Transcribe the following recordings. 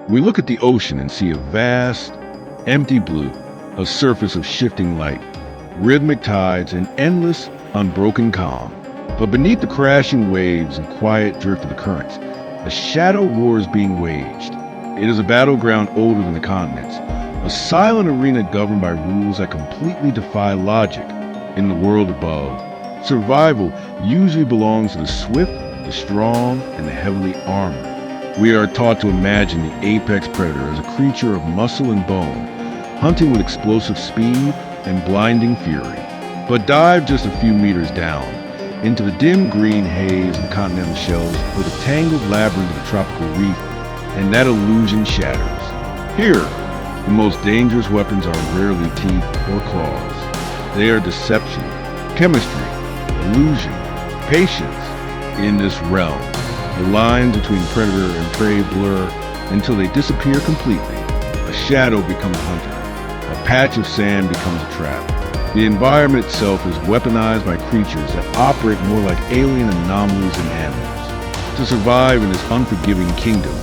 We look at the ocean and see a vast, empty blue, a surface of shifting light, rhythmic tides, and endless, unbroken calm. But beneath the crashing waves and quiet drift of the currents, a shadow war is being waged. It is a battleground older than the continents, a silent arena governed by rules that completely defy logic. In the world above, survival usually belongs to the swift, the strong, and the heavily armored. We are taught to imagine the apex predator as a creature of muscle and bone, hunting with explosive speed and blinding fury. But dive just a few meters down, into the dim green haze and continental shelves or the tangled labyrinth of the tropical reef, and that illusion shatters. Here, the most dangerous weapons are rarely teeth or claws. They are deception, chemistry, illusion, patience. In this realm, the lines between predator and prey blur until they disappear completely. A shadow becomes a hunter. A patch of sand becomes a trap. The environment itself is weaponized by creatures that operate more like alien anomalies than animals. To survive in this unforgiving kingdom,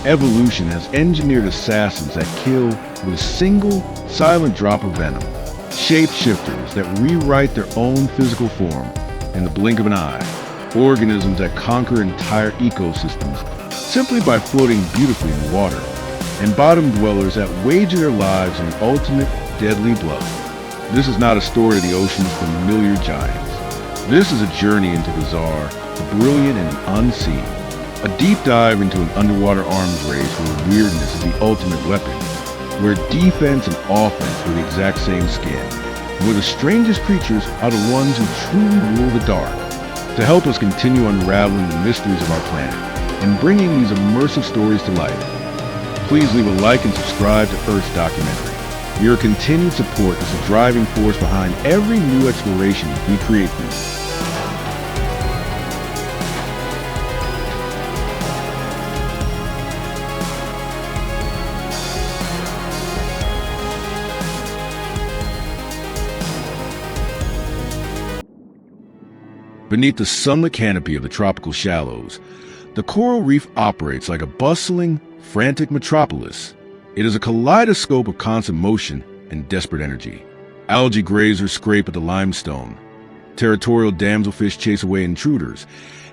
evolution has engineered assassins that kill with a single, silent drop of venom. Shapeshifters that rewrite their own physical form in the blink of an eye. Organisms that conquer entire ecosystems simply by floating beautifully in water. And bottom dwellers that wager their lives in the ultimate deadly bluff. This is not a story of the ocean's familiar giants. This is a journey into the bizarre, the brilliant, and the unseen. A deep dive into an underwater arms race where weirdness is the ultimate weapon, where defense and offense are the exact same skin, and where the strangest creatures are the ones who truly rule the dark. To help us continue unraveling the mysteries of our planet and bringing these immersive stories to life, please leave a like and subscribe to Earth's Documentary. Your continued support is the driving force behind every new exploration we create for you. Beneath the sunlit canopy of the tropical shallows, the coral reef operates like a bustling, frantic metropolis. It is a kaleidoscope of constant motion and desperate energy. Algae grazers scrape at the limestone, territorial damselfish chase away intruders,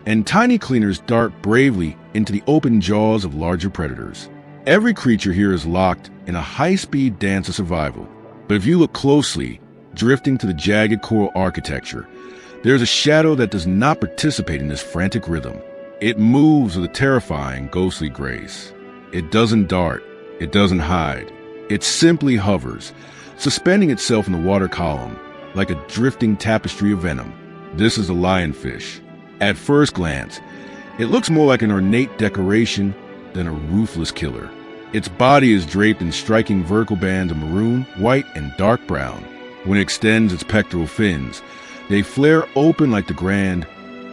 and tiny cleaners dart bravely into the open jaws of larger predators. Every creature here is locked in a high-speed dance of survival. But if you look closely, drifting to the jagged coral architecture, there is a shadow that does not participate in this frantic rhythm. It moves with a terrifying, ghostly grace. It doesn't dart. It doesn't hide. It simply hovers, suspending itself in the water column, like a drifting tapestry of venom. This is a lionfish. At first glance, it looks more like an ornate decoration than a ruthless killer. Its body is draped in striking vertical bands of maroon, white, and dark brown. When it extends its pectoral fins, they flare open like the grand,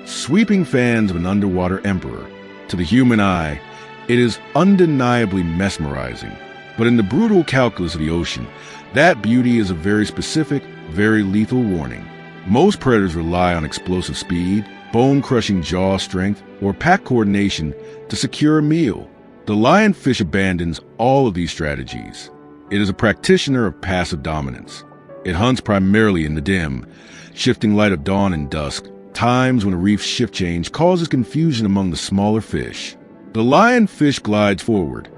sweeping fans of an underwater emperor. To the human eye, it is undeniably mesmerizing. But in the brutal calculus of the ocean, that beauty is a very specific, very lethal warning. Most predators rely on explosive speed, bone-crushing jaw strength, or pack coordination to secure a meal. The lionfish abandons all of these strategies. It is a practitioner of passive dominance. It hunts primarily in the dim, shifting light of dawn and dusk, times when a reef's shift change causes confusion among the smaller fish. The lionfish glides forward,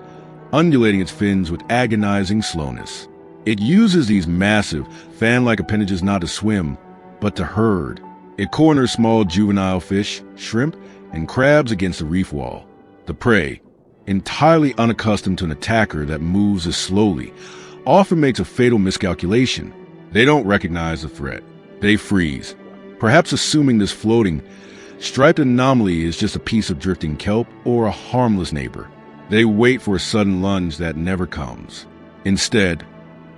undulating its fins with agonizing slowness. It uses these massive, fan-like appendages not to swim, but to herd. It corners small juvenile fish, shrimp, and crabs against the reef wall. The prey, entirely unaccustomed to an attacker that moves as slowly, often makes a fatal miscalculation. They don't recognize the threat. They freeze, perhaps assuming this floating, striped anomaly is just a piece of drifting kelp or a harmless neighbor. They wait for a sudden lunge that never comes. Instead,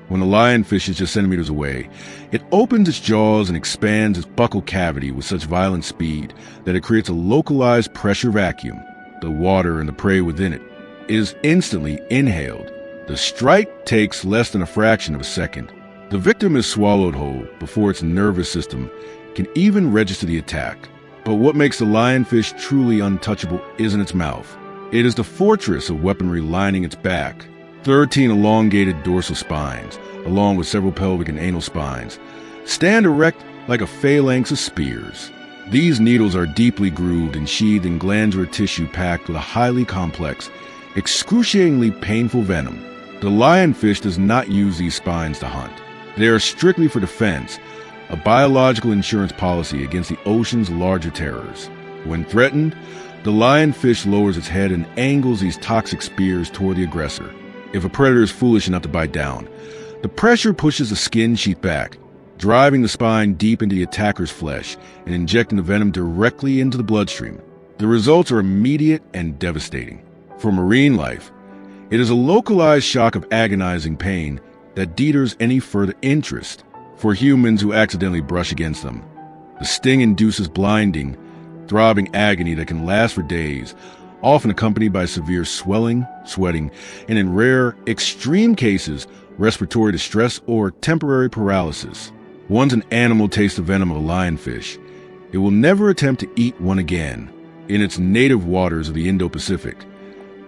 when the lionfish is just centimeters away, it opens its jaws and expands its buccal cavity with such violent speed that it creates a localized pressure vacuum. The water and the prey within it is instantly inhaled. The strike takes less than a fraction of a second. The victim is swallowed whole before its nervous system can even register the attack. But what makes the lionfish truly untouchable isn't its mouth. It is the fortress of weaponry lining its back. 13 elongated dorsal spines, along with several pelvic and anal spines, stand erect like a phalanx of spears. These needles are deeply grooved and sheathed in glandular tissue packed with a highly complex, excruciatingly painful venom. The lionfish does not use these spines to hunt. They are strictly for defense, a biological insurance policy against the ocean's larger terrors. When threatened, the lionfish lowers its head and angles these toxic spears toward the aggressor. If a predator is foolish enough to bite down, the pressure pushes the skin sheath back, driving the spine deep into the attacker's flesh and injecting the venom directly into the bloodstream. The results are immediate and devastating. For marine life, it is a localized shock of agonizing pain that deters any further interest. For humans who accidentally brush against them, the sting induces blinding, throbbing agony that can last for days, often accompanied by severe swelling, sweating, and in rare, extreme cases, respiratory distress or temporary paralysis. Once an animal tastes the venom of a lionfish, it will never attempt to eat one again. In its native waters of the Indo-Pacific,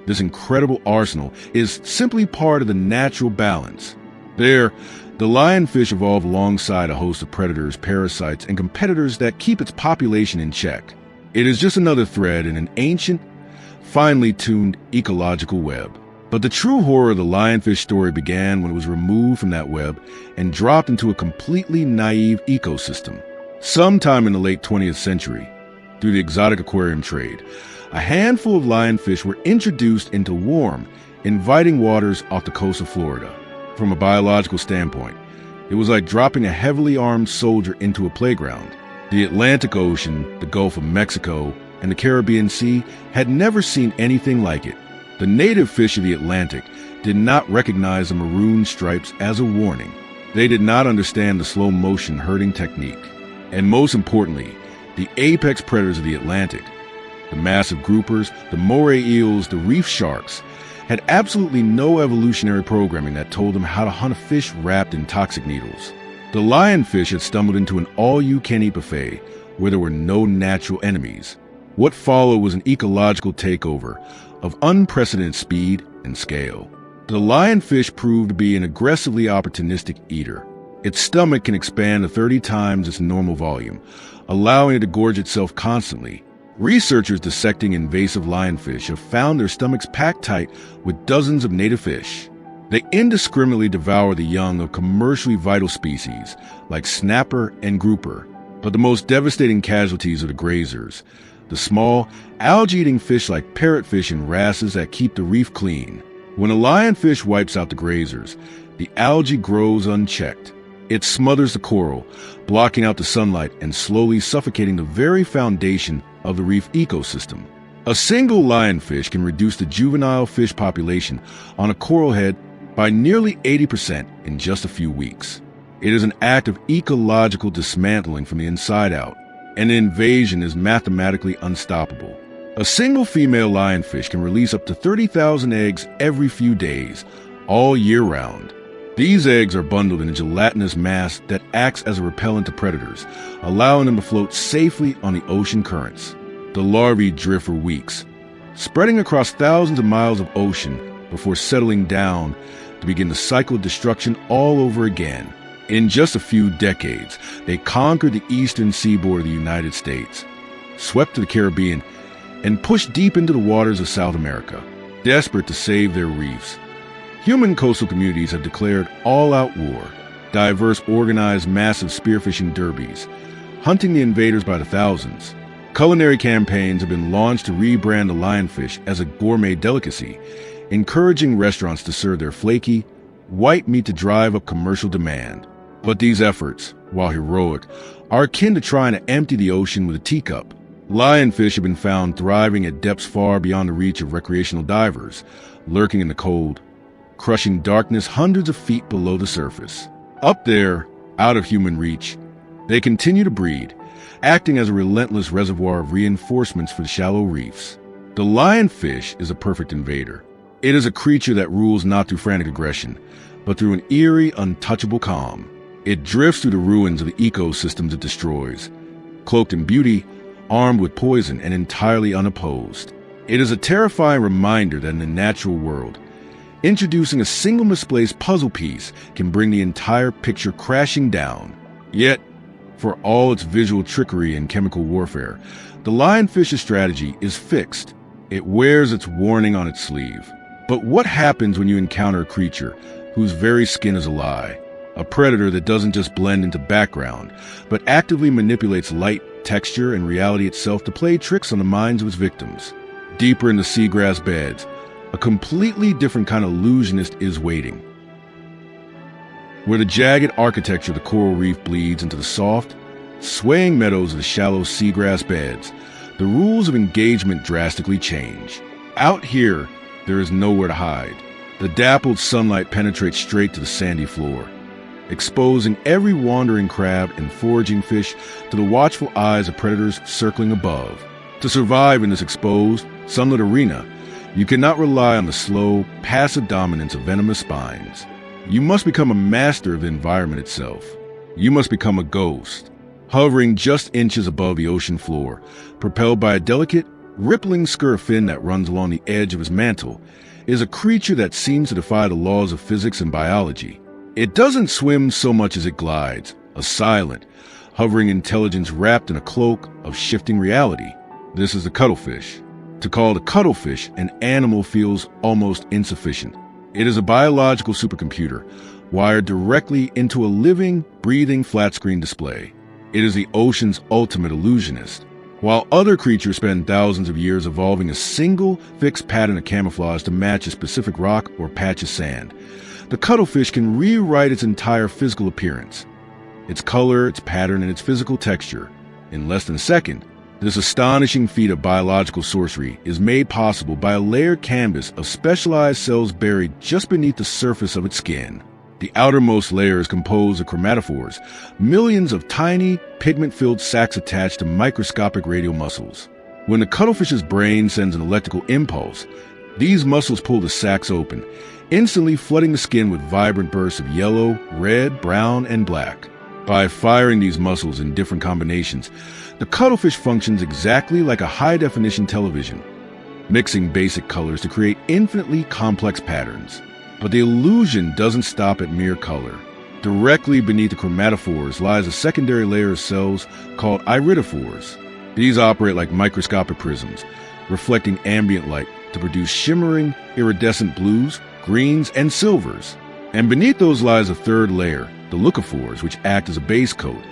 this incredible arsenal is simply part of the natural balance. There, the lionfish evolved alongside a host of predators, parasites, and competitors that keep its population in check. It is just another thread in an ancient, finely tuned ecological web. But the true horror of the lionfish story began when it was removed from that web and dropped into a completely naive ecosystem. Sometime in the late 20th century, through the exotic aquarium trade, a handful of lionfish were introduced into warm, inviting waters off the coast of Florida. From a biological standpoint, it was like dropping a heavily armed soldier into a playground. The Atlantic Ocean, the Gulf of Mexico, and the Caribbean Sea had never seen anything like it. The native fish of the Atlantic did not recognize the maroon stripes as a warning. They did not understand the slow-motion herding technique. And most importantly, the apex predators of the Atlantic, the massive groupers, the moray eels, the reef sharks, had absolutely no evolutionary programming that told them how to hunt a fish wrapped in toxic needles. The lionfish had stumbled into an all-you-can-eat buffet where there were no natural enemies. What followed was an ecological takeover of unprecedented speed and scale. The lionfish proved to be an aggressively opportunistic eater. Its stomach can expand to 30 times its normal volume, allowing it to gorge itself constantly. Researchers dissecting invasive lionfish have found their stomachs packed tight with dozens of native fish. They indiscriminately devour the young of commercially vital species like snapper and grouper. But the most devastating casualties are the grazers, the small, algae-eating fish like parrotfish and wrasses that keep the reef clean. When a lionfish wipes out the grazers, the algae grows unchecked. It smothers the coral, blocking out the sunlight and slowly suffocating the very foundation of the reef ecosystem. A single lionfish can reduce the juvenile fish population on a coral head by nearly 80% in just a few weeks. It is an act of ecological dismantling from the inside out, and the invasion is mathematically unstoppable. A single female lionfish can release up to 30,000 eggs every few days, all year round. These eggs are bundled in a gelatinous mass that acts as a repellent to predators, allowing them to float safely on the ocean currents. The larvae drift for weeks, spreading across thousands of miles of ocean before settling down to begin the cycle of destruction all over again. In just a few decades, they conquered the eastern seaboard of the United States, swept to the Caribbean, and pushed deep into the waters of South America, desperate to save their reefs. Human coastal communities have declared all-out war, diverse organized massive spearfishing derbies, hunting the invaders by the thousands. Culinary campaigns have been launched to rebrand the lionfish as a gourmet delicacy, encouraging restaurants to serve their flaky, white meat to drive up commercial demand. But these efforts, while heroic, are akin to trying to empty the ocean with a teacup. Lionfish have been found thriving at depths far beyond the reach of recreational divers, lurking in the cold, crushing darkness hundreds of feet below the surface. Up there, out of human reach, they continue to breed, acting as a relentless reservoir of reinforcements for the shallow reefs. The lionfish is a perfect invader. It is a creature that rules not through frantic aggression, but through an eerie, untouchable calm. It drifts through the ruins of the ecosystems it destroys, cloaked in beauty, armed with poison, and entirely unopposed. It is a terrifying reminder that in the natural world, introducing a single misplaced puzzle piece can bring the entire picture crashing down. Yet, for all its visual trickery and chemical warfare, the lionfish's strategy is fixed. It wears its warning on its sleeve. But what happens when you encounter a creature whose very skin is a lie? A predator that doesn't just blend into background, but actively manipulates light, texture, and reality itself to play tricks on the minds of its victims. Deeper in the seagrass beds, a completely different kind of illusionist is waiting. Where the jagged architecture of the coral reef bleeds into the soft, swaying meadows of the shallow seagrass beds, the rules of engagement drastically change. Out here, there is nowhere to hide. The dappled sunlight penetrates straight to the sandy floor, exposing every wandering crab and foraging fish to the watchful eyes of predators circling above. To survive in this exposed, sunlit arena, you cannot rely on the slow, passive dominance of venomous spines. You must become a master of the environment itself. You must become a ghost, hovering just inches above the ocean floor, propelled by a delicate, rippling scur fin that runs along the edge of his mantle. Is a creature that seems to defy the laws of physics and biology. It doesn't swim so much as it glides, a silent, hovering intelligence wrapped in a cloak of shifting reality. This is the cuttlefish. To call the cuttlefish an animal feels almost insufficient. It is a biological supercomputer wired directly into a living, breathing flat-screen display. It is the ocean's ultimate illusionist. While other creatures spend thousands of years evolving a single, fixed pattern of camouflage to match a specific rock or patch of sand, the cuttlefish can rewrite its entire physical appearance, its color, its pattern, and its physical texture. In less than a second, this astonishing feat of biological sorcery is made possible by a layered canvas of specialized cells buried just beneath the surface of its skin. The outermost layer is composed of chromatophores, millions of tiny, pigment-filled sacs attached to microscopic radial muscles. When the cuttlefish's brain sends an electrical impulse, these muscles pull the sacs open, instantly flooding the skin with vibrant bursts of yellow, red, brown, and black. By firing these muscles in different combinations, the cuttlefish functions exactly like a high-definition television, mixing basic colors to create infinitely complex patterns. But the illusion doesn't stop at mere color. Directly beneath the chromatophores lies a secondary layer of cells called iridophores. These operate like microscopic prisms, reflecting ambient light to produce shimmering, iridescent blues, greens, and silvers. And beneath those lies a third layer, the leucophores, which act as a base coat,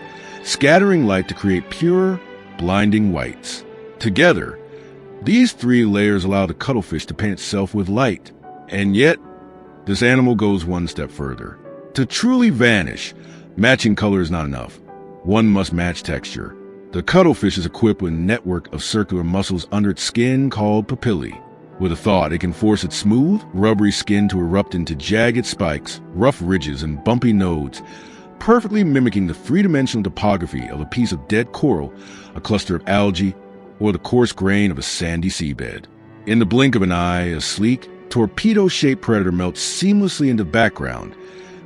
scattering light to create pure, blinding whites. Together, these three layers allow the cuttlefish to paint itself with light. And yet, this animal goes one step further. To truly vanish, matching color is not enough. One must match texture. The cuttlefish is equipped with a network of circular muscles under its skin called papillae. With a thought, it can force its smooth, rubbery skin to erupt into jagged spikes, rough ridges, and bumpy nodes, perfectly mimicking the three-dimensional topography of a piece of dead coral, a cluster of algae, or the coarse grain of a sandy seabed. In the blink of an eye, a sleek, torpedo-shaped predator melts seamlessly into the background,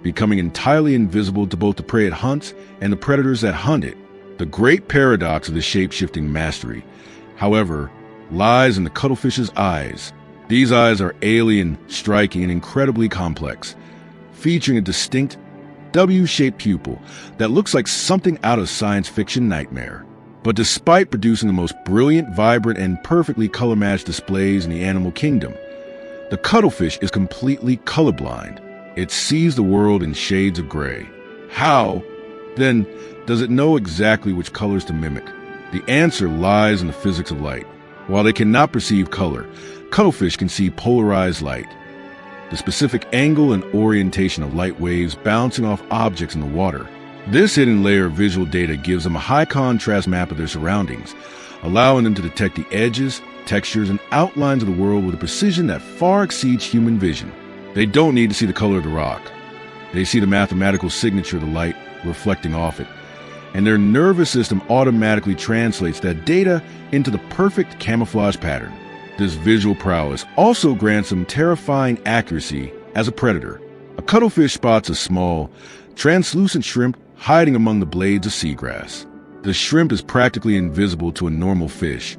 becoming entirely invisible to both the prey it hunts and the predators that hunt it. The great paradox of this shape-shifting mastery, however, lies in the cuttlefish's eyes. These eyes are alien, striking, and incredibly complex, featuring a distinct W-shaped pupil that looks like something out of science fiction nightmare. But despite producing the most brilliant, vibrant, and perfectly color-matched displays in the animal kingdom, the cuttlefish is completely colorblind. It sees the world in shades of gray. How, then, does it know exactly which colors to mimic? The answer lies in the physics of light. While they cannot perceive color, cuttlefish can see polarized light, the specific angle and orientation of light waves bouncing off objects in the water. This hidden layer of visual data gives them a high-contrast map of their surroundings, allowing them to detect the edges, textures, and outlines of the world with a precision that far exceeds human vision. They don't need to see the color of the rock. They see the mathematical signature of the light reflecting off it, and their nervous system automatically translates that data into the perfect camouflage pattern. This visual prowess also grants them terrifying accuracy as a predator. A cuttlefish spots a small, translucent shrimp hiding among the blades of seagrass. The shrimp is practically invisible to a normal fish,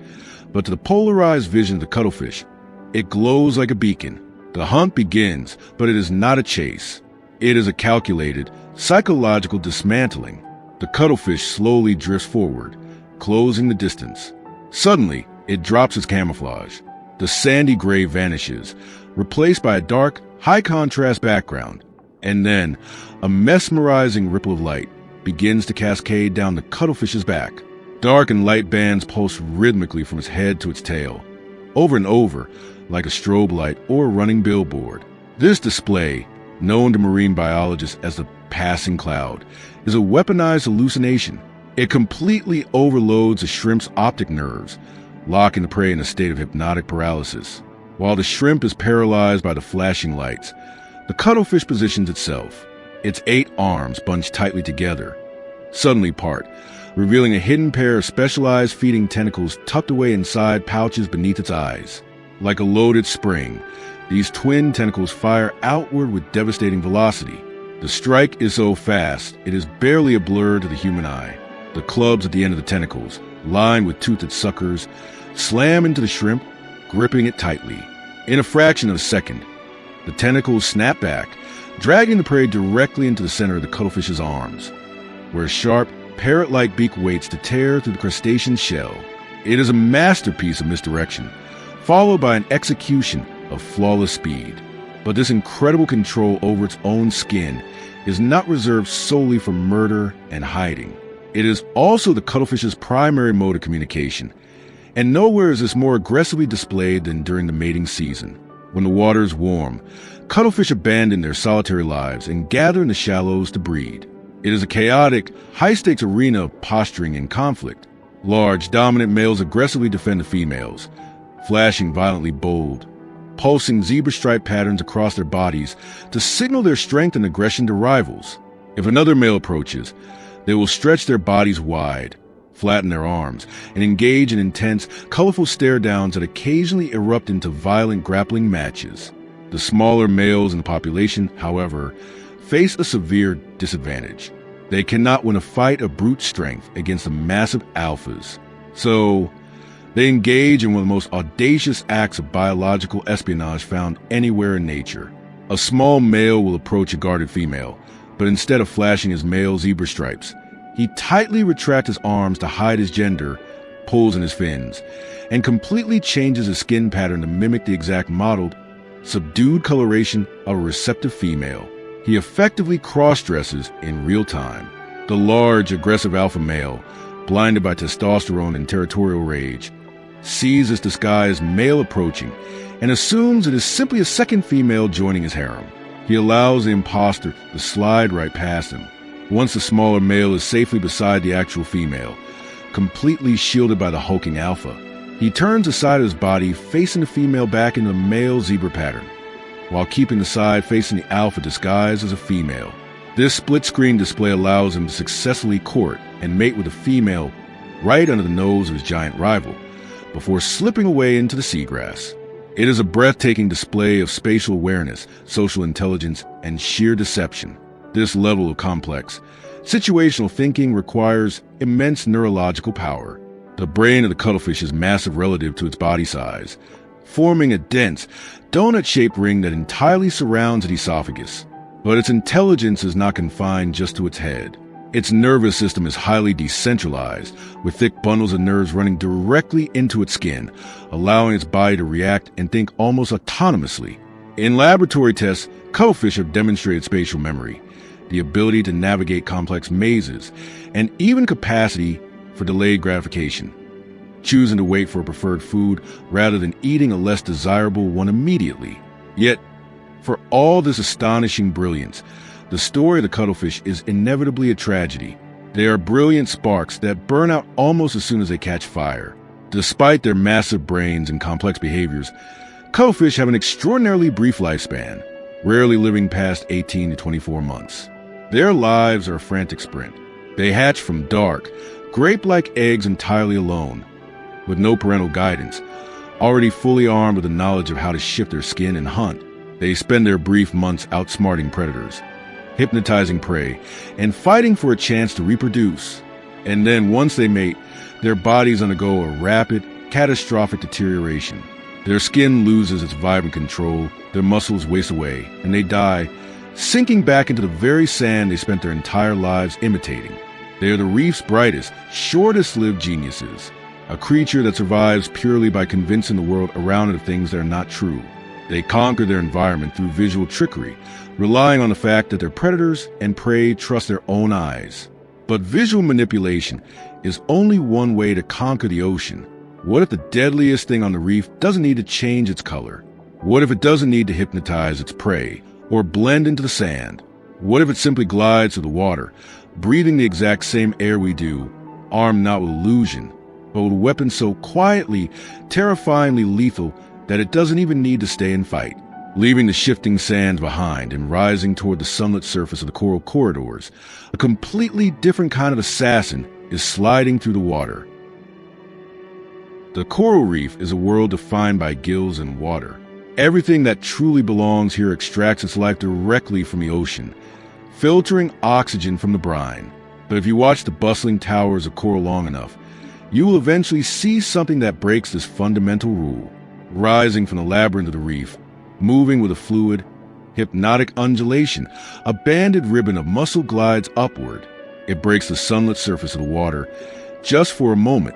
But to the polarized vision of the cuttlefish, it glows like a beacon. The hunt begins, but it is not a chase. It is a calculated, psychological dismantling. The cuttlefish slowly drifts forward, closing the distance. Suddenly, it drops its camouflage. The sandy gray vanishes, replaced by a dark, high-contrast background. And then, a mesmerizing ripple of light begins to cascade down the cuttlefish's back. Dark and light bands pulse rhythmically from its head to its tail, over and over, like a strobe light or a running billboard. This display, known to marine biologists as the passing cloud, is a weaponized hallucination. It completely overloads the shrimp's optic nerves, locking the prey in a state of hypnotic paralysis. While the shrimp is paralyzed by the flashing lights, the cuttlefish positions itself, its 8 arms bunched tightly together, suddenly part, revealing a hidden pair of specialized feeding tentacles tucked away inside pouches beneath its eyes. Like a loaded spring, these twin tentacles fire outward with devastating velocity. The strike is so fast, it is barely a blur to the human eye. The clubs at the end of the tentacles, lined with toothed suckers, slam into the shrimp, gripping it tightly. In a fraction of a second, the tentacles snap back, dragging the prey directly into the center of the cuttlefish's arms, where a sharp, parrot-like beak waits to tear through the crustacean's shell. It is a masterpiece of misdirection, followed by an execution of flawless speed. But this incredible control over its own skin is not reserved solely for murder and hiding. It is also the cuttlefish's primary mode of communication, and nowhere is this more aggressively displayed than during the mating season. When the water is warm, cuttlefish abandon their solitary lives and gather in the shallows to breed. It is a chaotic, high-stakes arena of posturing and conflict. Large, dominant males aggressively defend the females, flashing violently bold, pulsing zebra-stripe patterns across their bodies to signal their strength and aggression to rivals. If another male approaches, they will stretch their bodies wide, flatten their arms, and engage in intense, colorful stare-downs that occasionally erupt into violent grappling matches. The smaller males in the population, however, face a severe disadvantage. They cannot win a fight of brute strength against the massive alphas. So, they engage in one of the most audacious acts of biological espionage found anywhere in nature. A small male will approach a guarded female, but instead of flashing his male zebra stripes, he tightly retracts his arms to hide his gender, pulls in his fins, and completely changes his skin pattern to mimic the exact modeled, subdued coloration of a receptive female. He effectively cross-dresses in real time. The large, aggressive alpha male, blinded by testosterone and territorial rage, sees this disguised male approaching and assumes it is simply a second female joining his harem. He allows the imposter to slide right past him. Once the smaller male is safely beside the actual female, completely shielded by the hulking alpha, he turns the side of his body facing the female back into the male zebra pattern, while keeping the side facing the alpha disguised as a female. This split-screen display allows him to successfully court and mate with a female right under the nose of his giant rival, before slipping away into the seagrass. It is a breathtaking display of spatial awareness, social intelligence, and sheer deception. This level of complex, situational thinking requires immense neurological power. The brain of the cuttlefish is massive relative to its body size, forming a dense, donut-shaped ring that entirely surrounds its esophagus. But its intelligence is not confined just to its head. Its nervous system is highly decentralized, with thick bundles of nerves running directly into its skin, allowing its body to react and think almost autonomously. In laboratory tests, cuttlefish have demonstrated spatial memory, the ability to navigate complex mazes, and even capacity for delayed gratification, choosing to wait for a preferred food rather than eating a less desirable one immediately. Yet, for all this astonishing brilliance, the story of the cuttlefish is inevitably a tragedy. They are brilliant sparks that burn out almost as soon as they catch fire. Despite their massive brains and complex behaviors, cuttlefish have an extraordinarily brief lifespan, rarely living past 18 to 24 months. Their lives are a frantic sprint. They hatch from dark, grape-like eggs entirely alone, with no parental guidance, already fully armed with the knowledge of how to shift their skin and hunt. They spend their brief months outsmarting predators, hypnotizing prey, and fighting for a chance to reproduce. And then once they mate, their bodies undergo a rapid, catastrophic deterioration. Their skin loses its vibrant control, their muscles waste away, and they die, sinking back into the very sand they spent their entire lives imitating. They are the reef's brightest, shortest-lived geniuses, a creature that survives purely by convincing the world around it of things that are not true. They conquer their environment through visual trickery, relying on the fact that their predators and prey trust their own eyes. But visual manipulation is only one way to conquer the ocean. What if the deadliest thing on the reef doesn't need to change its color? What if it doesn't need to hypnotize its prey or blend into the sand? What if it simply glides through the water, breathing the exact same air we do, armed not with illusion, but with weapons so quietly, terrifyingly lethal that it doesn't even need to stay and fight? Leaving the shifting sands behind and rising toward the sunlit surface of the coral corridors, a completely different kind of assassin is sliding through the water. The coral reef is a world defined by gills and water. Everything that truly belongs here extracts its life directly from the ocean, filtering oxygen from the brine. But if you watch the bustling towers of coral long enough, you will eventually see something that breaks this fundamental rule. Rising from the labyrinth of the reef, moving with a fluid, hypnotic undulation, a banded ribbon of muscle glides upward. It breaks the sunlit surface of the water, just for a moment,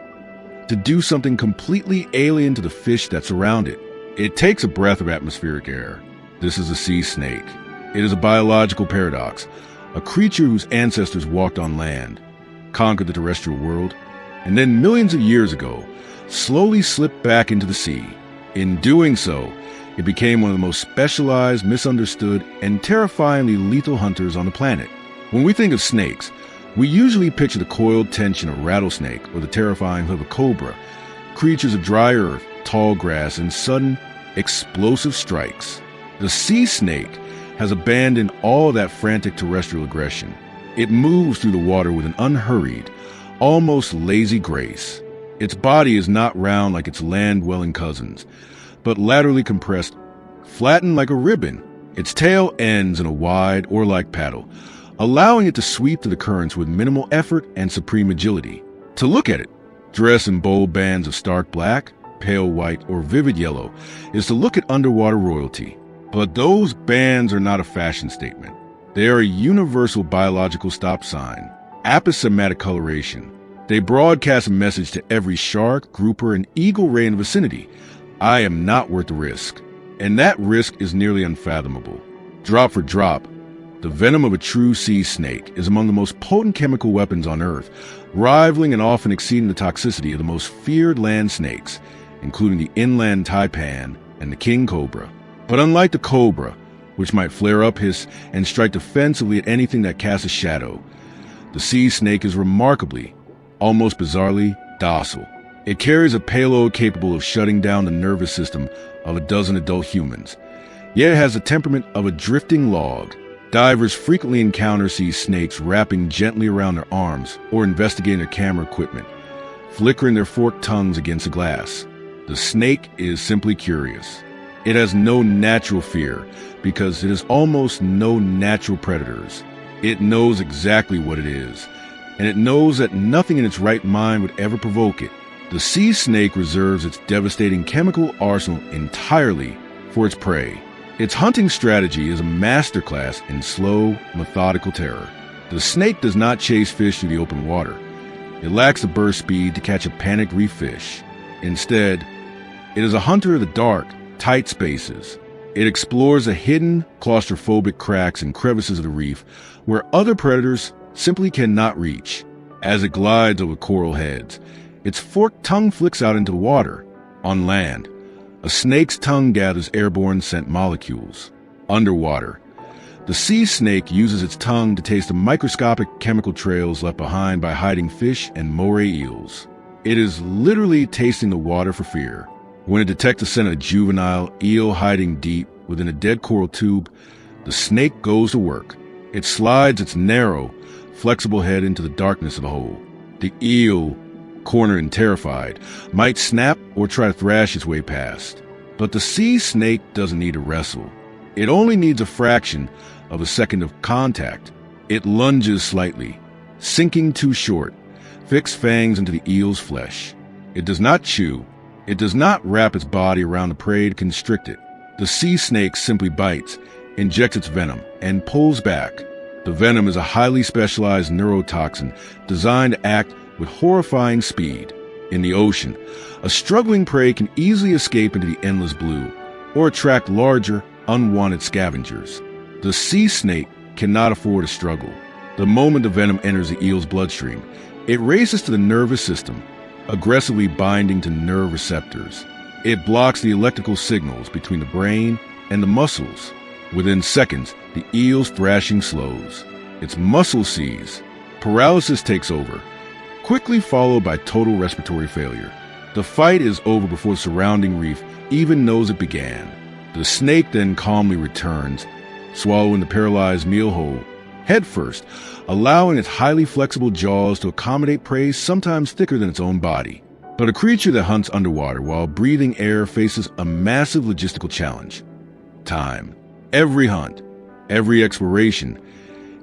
to do something completely alien to the fish that surround it. It takes a breath of atmospheric air. This is a sea snake. It is a biological paradox, a creature whose ancestors walked on land, conquered the terrestrial world, and then millions of years ago, slowly slipped back into the sea. In doing so, it became one of the most specialized, misunderstood, and terrifyingly lethal hunters on the planet. When we think of snakes, we usually picture the coiled tension of a rattlesnake or the terrifying hood of a cobra, creatures of dry earth, tall grass, and sudden, explosive strikes. The sea snake has abandoned all that frantic terrestrial aggression. It moves through the water with an unhurried, almost lazy grace. Its body is not round like its land-dwelling cousins, but laterally compressed, flattened like a ribbon. Its tail ends in a wide oar-like paddle, allowing it to sweep through the currents with minimal effort and supreme agility. To look at it, dressed in bold bands of stark black, pale white, or vivid yellow, is to look at underwater royalty. But those bands are not a fashion statement. They are a universal biological stop sign, aposematic coloration. They broadcast a message to every shark, grouper, and eagle ray in the vicinity. I am not worth the risk. And that risk is nearly unfathomable. Drop for drop, the venom of a true sea snake is among the most potent chemical weapons on Earth, rivaling and often exceeding the toxicity of the most feared land snakes, including the inland taipan and the king cobra. But unlike the cobra, which might flare up, hiss, and strike defensively at anything that casts a shadow, the sea snake is remarkably, almost bizarrely, docile. It carries a payload capable of shutting down the nervous system of a dozen adult humans, yet it has the temperament of a drifting log. Divers frequently encounter sea snakes wrapping gently around their arms or investigating their camera equipment, flickering their forked tongues against the glass. The snake is simply curious. It has no natural fear because it has almost no natural predators. It knows exactly what it is, and it knows that nothing in its right mind would ever provoke it. The sea snake reserves its devastating chemical arsenal entirely for its prey. Its hunting strategy is a masterclass in slow, methodical terror. The snake does not chase fish through the open water. It lacks the burst speed to catch a panicked reef fish. Instead, it is a hunter of the dark, tight spaces. It explores the hidden, claustrophobic cracks and crevices of the reef where other predators simply cannot reach. As it glides over coral heads, its forked tongue flicks out into the water. On land, a snake's tongue gathers airborne scent molecules. Underwater, the sea snake uses its tongue to taste the microscopic chemical trails left behind by hiding fish and moray eels. It is literally tasting the water for fear. When it detects the scent of a juvenile eel hiding deep within a dead coral tube, the snake goes to work. It slides its narrow, flexible head into the darkness of the hole. The eel, cornered and terrified, might snap or try to thrash its way past. But the sea snake doesn't need to wrestle. It only needs a fraction of a second of contact. It lunges slightly, sinking too short, fixed fangs into the eel's flesh. It does not chew. It does not wrap its body around the prey to constrict it. The sea snake simply bites, injects its venom, and pulls back. The venom is a highly specialized neurotoxin designed to act with horrifying speed. In the ocean, a struggling prey can easily escape into the endless blue or attract larger, unwanted scavengers. The sea snake cannot afford a struggle. The moment the venom enters the eel's bloodstream, it races to the nervous system, aggressively binding to nerve receptors. It blocks the electrical signals between the brain and the muscles. Within seconds, the eel's thrashing slows. Its muscle seize. Paralysis takes over, quickly followed by total respiratory failure. The fight is over before the surrounding reef even knows it began. The snake then calmly returns, swallowing the paralyzed meal whole, headfirst, allowing its highly flexible jaws to accommodate prey sometimes thicker than its own body. But a creature that hunts underwater while breathing air faces a massive logistical challenge. Time. Every hunt, every exploration,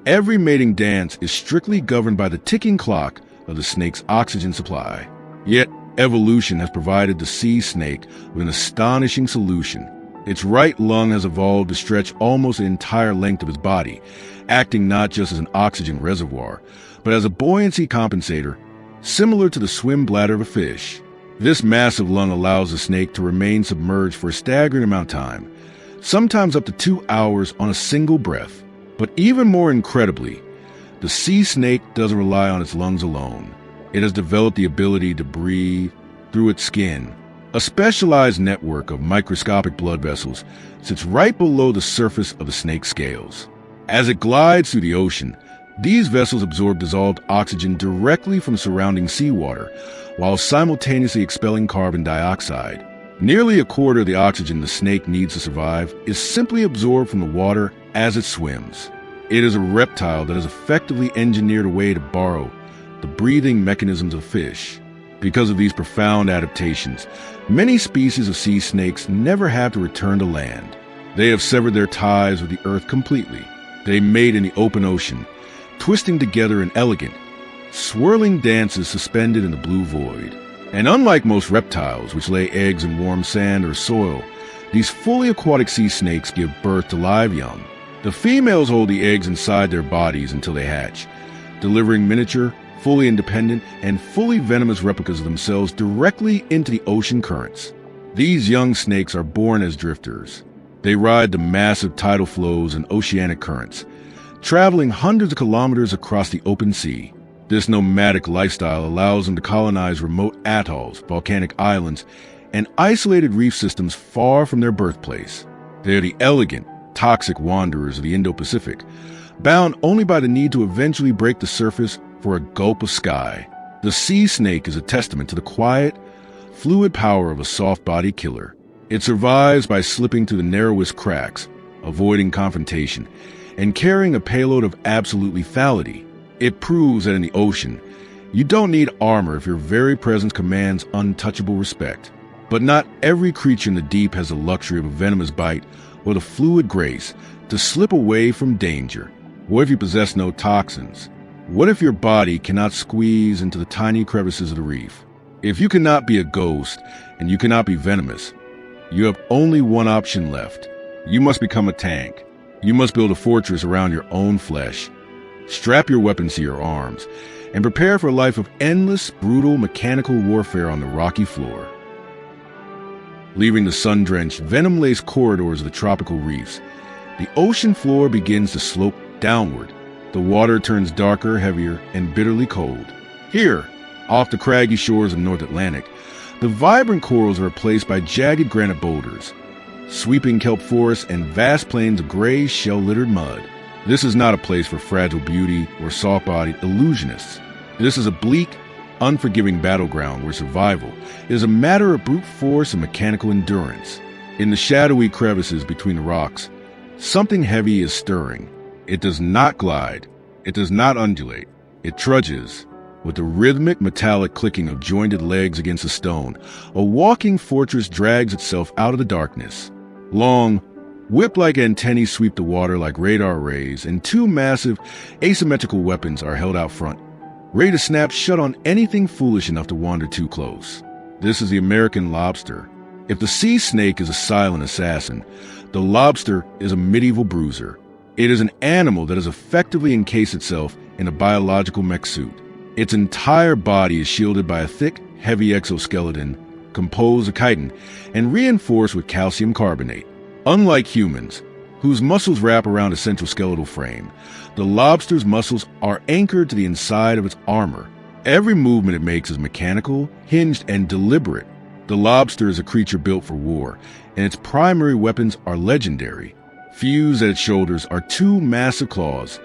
every mating dance is strictly governed by the ticking clock of the snake's oxygen supply. Yet, evolution has provided the sea snake with an astonishing solution. Its right lung has evolved to stretch almost the entire length of its body, acting not just as an oxygen reservoir, but as a buoyancy compensator, similar to the swim bladder of a fish. This massive lung allows the snake to remain submerged for a staggering amount of time, sometimes up to 2 hours on a single breath. But even more incredibly, the sea snake doesn't rely on its lungs alone. It has developed the ability to breathe through its skin. A specialized network of microscopic blood vessels sits right below the surface of the snake's scales. As it glides through the ocean, these vessels absorb dissolved oxygen directly from surrounding seawater, while simultaneously expelling carbon dioxide. Nearly a quarter of the oxygen the snake needs to survive is simply absorbed from the water as it swims. It is a reptile that has effectively engineered a way to borrow the breathing mechanisms of fish. Because of these profound adaptations, many species of sea snakes never have to return to land. They have severed their ties with the earth completely. They mate in the open ocean, twisting together in elegant, swirling dances suspended in the blue void. And unlike most reptiles, which lay eggs in warm sand or soil, these fully aquatic sea snakes give birth to live young. The females hold the eggs inside their bodies until they hatch, delivering miniature, fully independent, and fully venomous replicas of themselves directly into the ocean currents. These young snakes are born as drifters. They ride the massive tidal flows and oceanic currents, traveling hundreds of kilometers across the open sea. This nomadic lifestyle allows them to colonize remote atolls, volcanic islands, and isolated reef systems far from their birthplace. They are the elegant, toxic wanderers of the Indo-Pacific, bound only by the need to eventually break the surface for a gulp of sky. The sea snake is a testament to the quiet, fluid power of a soft-bodied killer. It survives by slipping through the narrowest cracks, avoiding confrontation, and carrying a payload of absolute lethality. It proves that in the ocean, you don't need armor if your very presence commands untouchable respect. But not every creature in the deep has the luxury of a venomous bite or the fluid grace to slip away from danger. What if you possess no toxins? What if your body cannot squeeze into the tiny crevices of the reef? If you cannot be a ghost and you cannot be venomous, you have only one option left. You must become a tank. You must build a fortress around your own flesh. Strap your weapons to your arms and prepare for a life of endless, brutal, mechanical warfare on the rocky floor. Leaving the sun-drenched, venom-laced corridors of the tropical reefs, the ocean floor begins to slope downward. The water turns darker, heavier, and bitterly cold. Here, off the craggy shores of North Atlantic, the vibrant corals are replaced by jagged granite boulders, sweeping kelp forests, and vast plains of gray, shell-littered mud. This is not a place for fragile beauty or soft-bodied illusionists. This is a bleak, unforgiving battleground where survival is a matter of brute force and mechanical endurance. In the shadowy crevices between the rocks, something heavy is stirring. It does not glide. It does not undulate. It trudges. With the rhythmic metallic clicking of jointed legs against a stone, a walking fortress drags itself out of the darkness. Long, whip-like antennae sweep the water like radar rays, and two massive, asymmetrical weapons are held out front, ready to snap shut on anything foolish enough to wander too close. This is the American lobster. If the sea snake is a silent assassin, the lobster is a medieval bruiser. It is an animal that has effectively encased itself in a biological mech suit. Its entire body is shielded by a thick, heavy exoskeleton composed of chitin and reinforced with calcium carbonate. Unlike humans, whose muscles wrap around a central skeletal frame, the lobster's muscles are anchored to the inside of its armor. Every movement it makes is mechanical, hinged, and deliberate. The lobster is a creature built for war, and its primary weapons are legendary. Fused at its shoulders are two massive claws,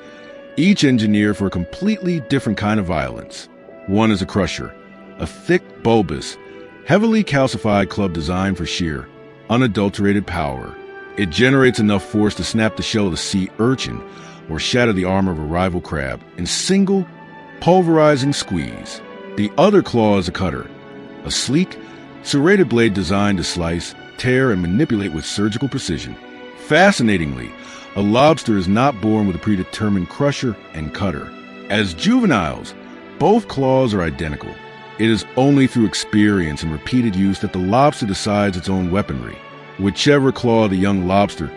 each engineered for a completely different kind of violence. One is a crusher, a thick, bulbous, heavily calcified club designed for sheer, unadulterated power. It generates enough force to snap the shell of a sea urchin or shatter the armor of a rival crab in single, pulverizing squeeze. The other claw is a cutter, a sleek, serrated blade designed to slice, tear, and manipulate with surgical precision. Fascinatingly, a lobster is not born with a predetermined crusher and cutter. As juveniles, both claws are identical. It is only through experience and repeated use that the lobster decides its own weaponry. Whichever claw the young lobster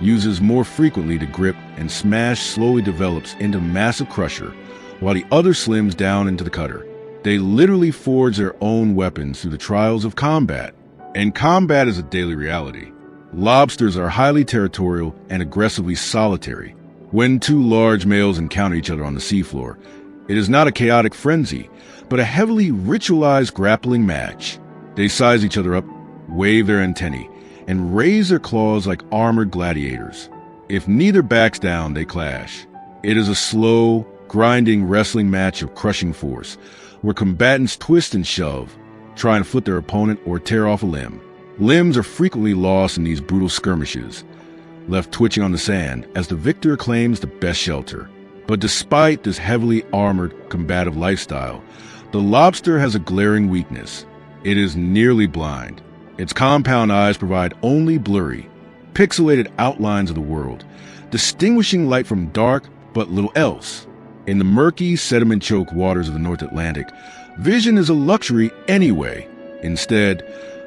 uses more frequently to grip and smash slowly develops into a massive crusher, while the other slims down into the cutter. They literally forge their own weapons through the trials of combat. And combat is a daily reality. Lobsters are highly territorial and aggressively solitary. When two large males encounter each other on the seafloor, it is not a chaotic frenzy, but a heavily ritualized grappling match. They size each other up, wave their antennae, and raise their claws like armored gladiators. If neither backs down, they clash. It is a slow, grinding wrestling match of crushing force, where combatants twist and shove, trying to foot their opponent or tear off a limb. Limbs are frequently lost in these brutal skirmishes, left twitching on the sand as the victor claims the best shelter. But despite this heavily armored, combative lifestyle, the lobster has a glaring weakness. It is nearly blind. Its compound eyes provide only blurry, pixelated outlines of the world, distinguishing light from dark but little else. In the murky, sediment-choked waters of the North Atlantic, vision is a luxury anyway. Instead,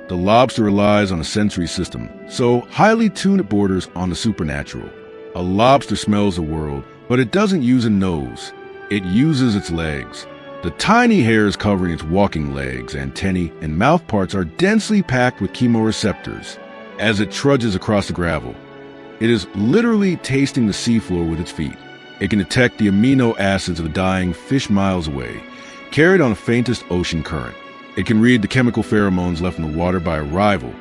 the lobster relies on a sensory system, so highly tuned it borders on the supernatural. A lobster smells the world, but it doesn't use a nose. It uses its legs. The tiny hairs covering its walking legs, antennae, and mouth parts are densely packed with chemoreceptors. As it trudges across the gravel, it is literally tasting the seafloor with its feet. It can detect the amino acids of a dying fish miles away, carried on the faintest ocean current. It can read the chemical pheromones left in the water by a rival,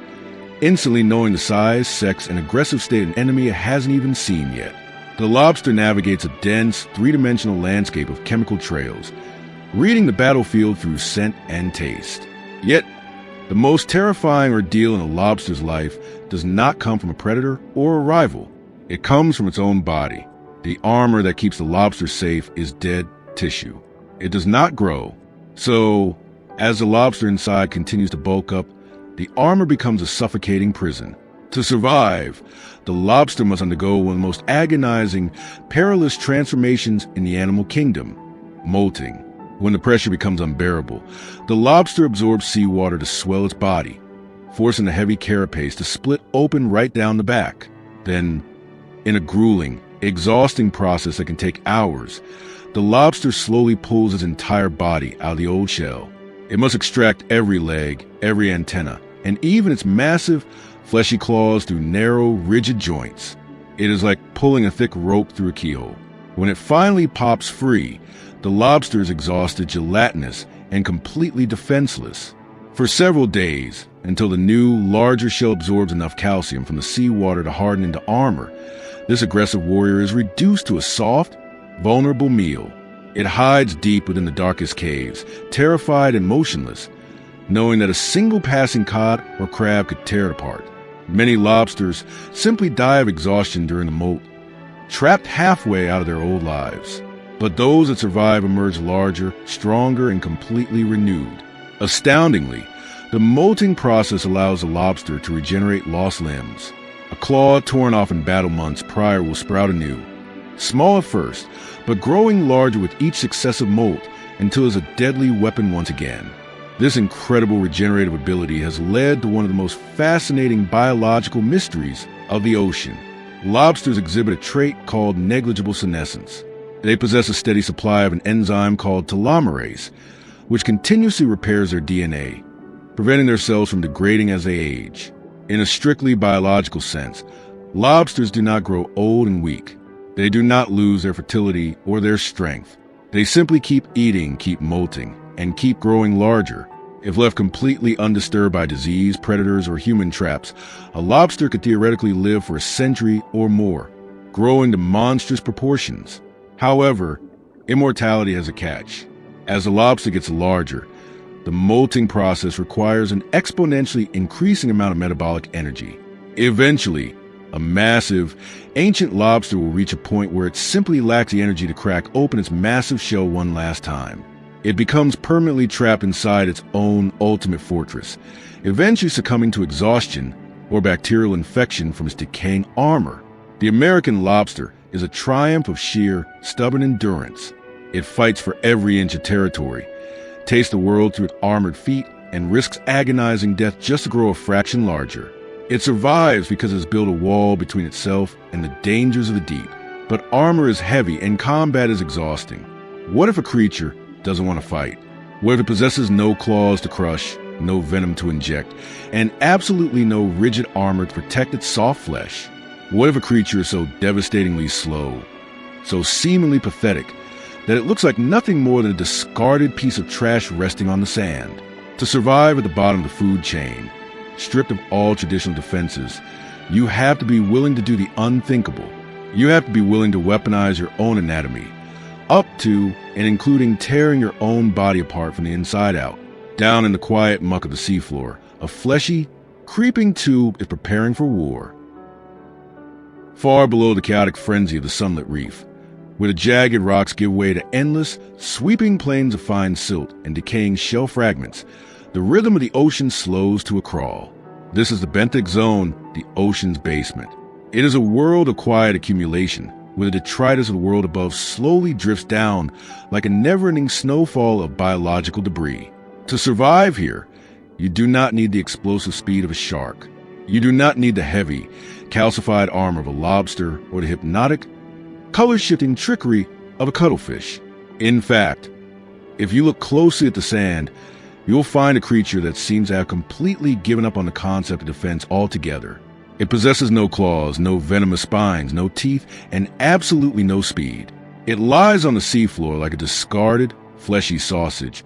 instantly knowing the size, sex, and aggressive state of an enemy it hasn't even seen yet. The lobster navigates a dense, three-dimensional landscape of chemical trails, reading the battlefield through scent and taste. Yet, the most terrifying ordeal in a lobster's life does not come from a predator or a rival. It comes from its own body. The armor that keeps the lobster safe is dead tissue. It does not grow. So, as the lobster inside continues to bulk up, the armor becomes a suffocating prison. To survive, the lobster must undergo one of the most agonizing, perilous transformations in the animal kingdom, molting. When the pressure becomes unbearable, the lobster absorbs seawater to swell its body, forcing the heavy carapace to split open right down the back. Then, in a grueling, exhausting process that can take hours, the lobster slowly pulls its entire body out of the old shell. It must extract every leg, every antenna, and even its massive, fleshy claws through narrow, rigid joints. It is like pulling a thick rope through a keyhole. When it finally pops free, the lobster is exhausted, gelatinous, and completely defenseless. For several days, until the new, larger shell absorbs enough calcium from the seawater to harden into armor, this aggressive warrior is reduced to a soft, vulnerable meal. It hides deep within the darkest caves, terrified and motionless, knowing that a single passing cod or crab could tear it apart. Many lobsters simply die of exhaustion during the molt, trapped halfway out of their old lives. But those that survive emerge larger, stronger, and completely renewed. Astoundingly, the molting process allows the lobster to regenerate lost limbs. A claw torn off in battle months prior will sprout anew, small at first, but growing larger with each successive molt until it's a deadly weapon once again. This incredible regenerative ability has led to one of the most fascinating biological mysteries of the ocean. Lobsters exhibit a trait called negligible senescence. They possess a steady supply of an enzyme called telomerase, which continuously repairs their DNA, preventing their cells from degrading as they age. In a strictly biological sense, lobsters do not grow old and weak. They do not lose their fertility or their strength. They simply keep eating, keep molting, and keep growing larger. If left completely undisturbed by disease, predators, or human traps, a lobster could theoretically live for a century or more, growing to monstrous proportions. However, immortality has a catch. As the lobster gets larger, the molting process requires an exponentially increasing amount of metabolic energy. Eventually, a massive, ancient lobster will reach a point where it simply lacks the energy to crack open its massive shell one last time. It becomes permanently trapped inside its own ultimate fortress, eventually succumbing to exhaustion or bacterial infection from its decaying armor. The American lobster is a triumph of sheer, stubborn endurance. It fights for every inch of territory, tastes the world through its armored feet, and risks agonizing death just to grow a fraction larger. It survives because it has built a wall between itself and the dangers of the deep. But armor is heavy and combat is exhausting. What if a creature doesn't want to fight? What if it possesses no claws to crush, no venom to inject, and absolutely no rigid armor to protect its soft flesh? What if a creature is so devastatingly slow, so seemingly pathetic, that it looks like nothing more than a discarded piece of trash resting on the sand? To survive at the bottom of the food chain, stripped of all traditional defenses, you have to be willing to do the unthinkable. You have to be willing to weaponize your own anatomy, up to and including tearing your own body apart from the inside out. Down in the quiet muck of the seafloor, a fleshy, creeping tube is preparing for war. Far below the chaotic frenzy of the sunlit reef, where the jagged rocks give way to endless, sweeping plains of fine silt and decaying shell fragments, the rhythm of the ocean slows to a crawl. This is the benthic zone, the ocean's basement. It is a world of quiet accumulation, where the detritus of the world above slowly drifts down like a never-ending snowfall of biological debris. To survive here, you do not need the explosive speed of a shark. You do not need the heavy, calcified armor of a lobster or the hypnotic, color-shifting trickery of a cuttlefish. In fact, if you look closely at the sand, you'll find a creature that seems to have completely given up on the concept of defense altogether. It possesses no claws, no venomous spines, no teeth, and absolutely no speed. It lies on the seafloor like a discarded, fleshy sausage,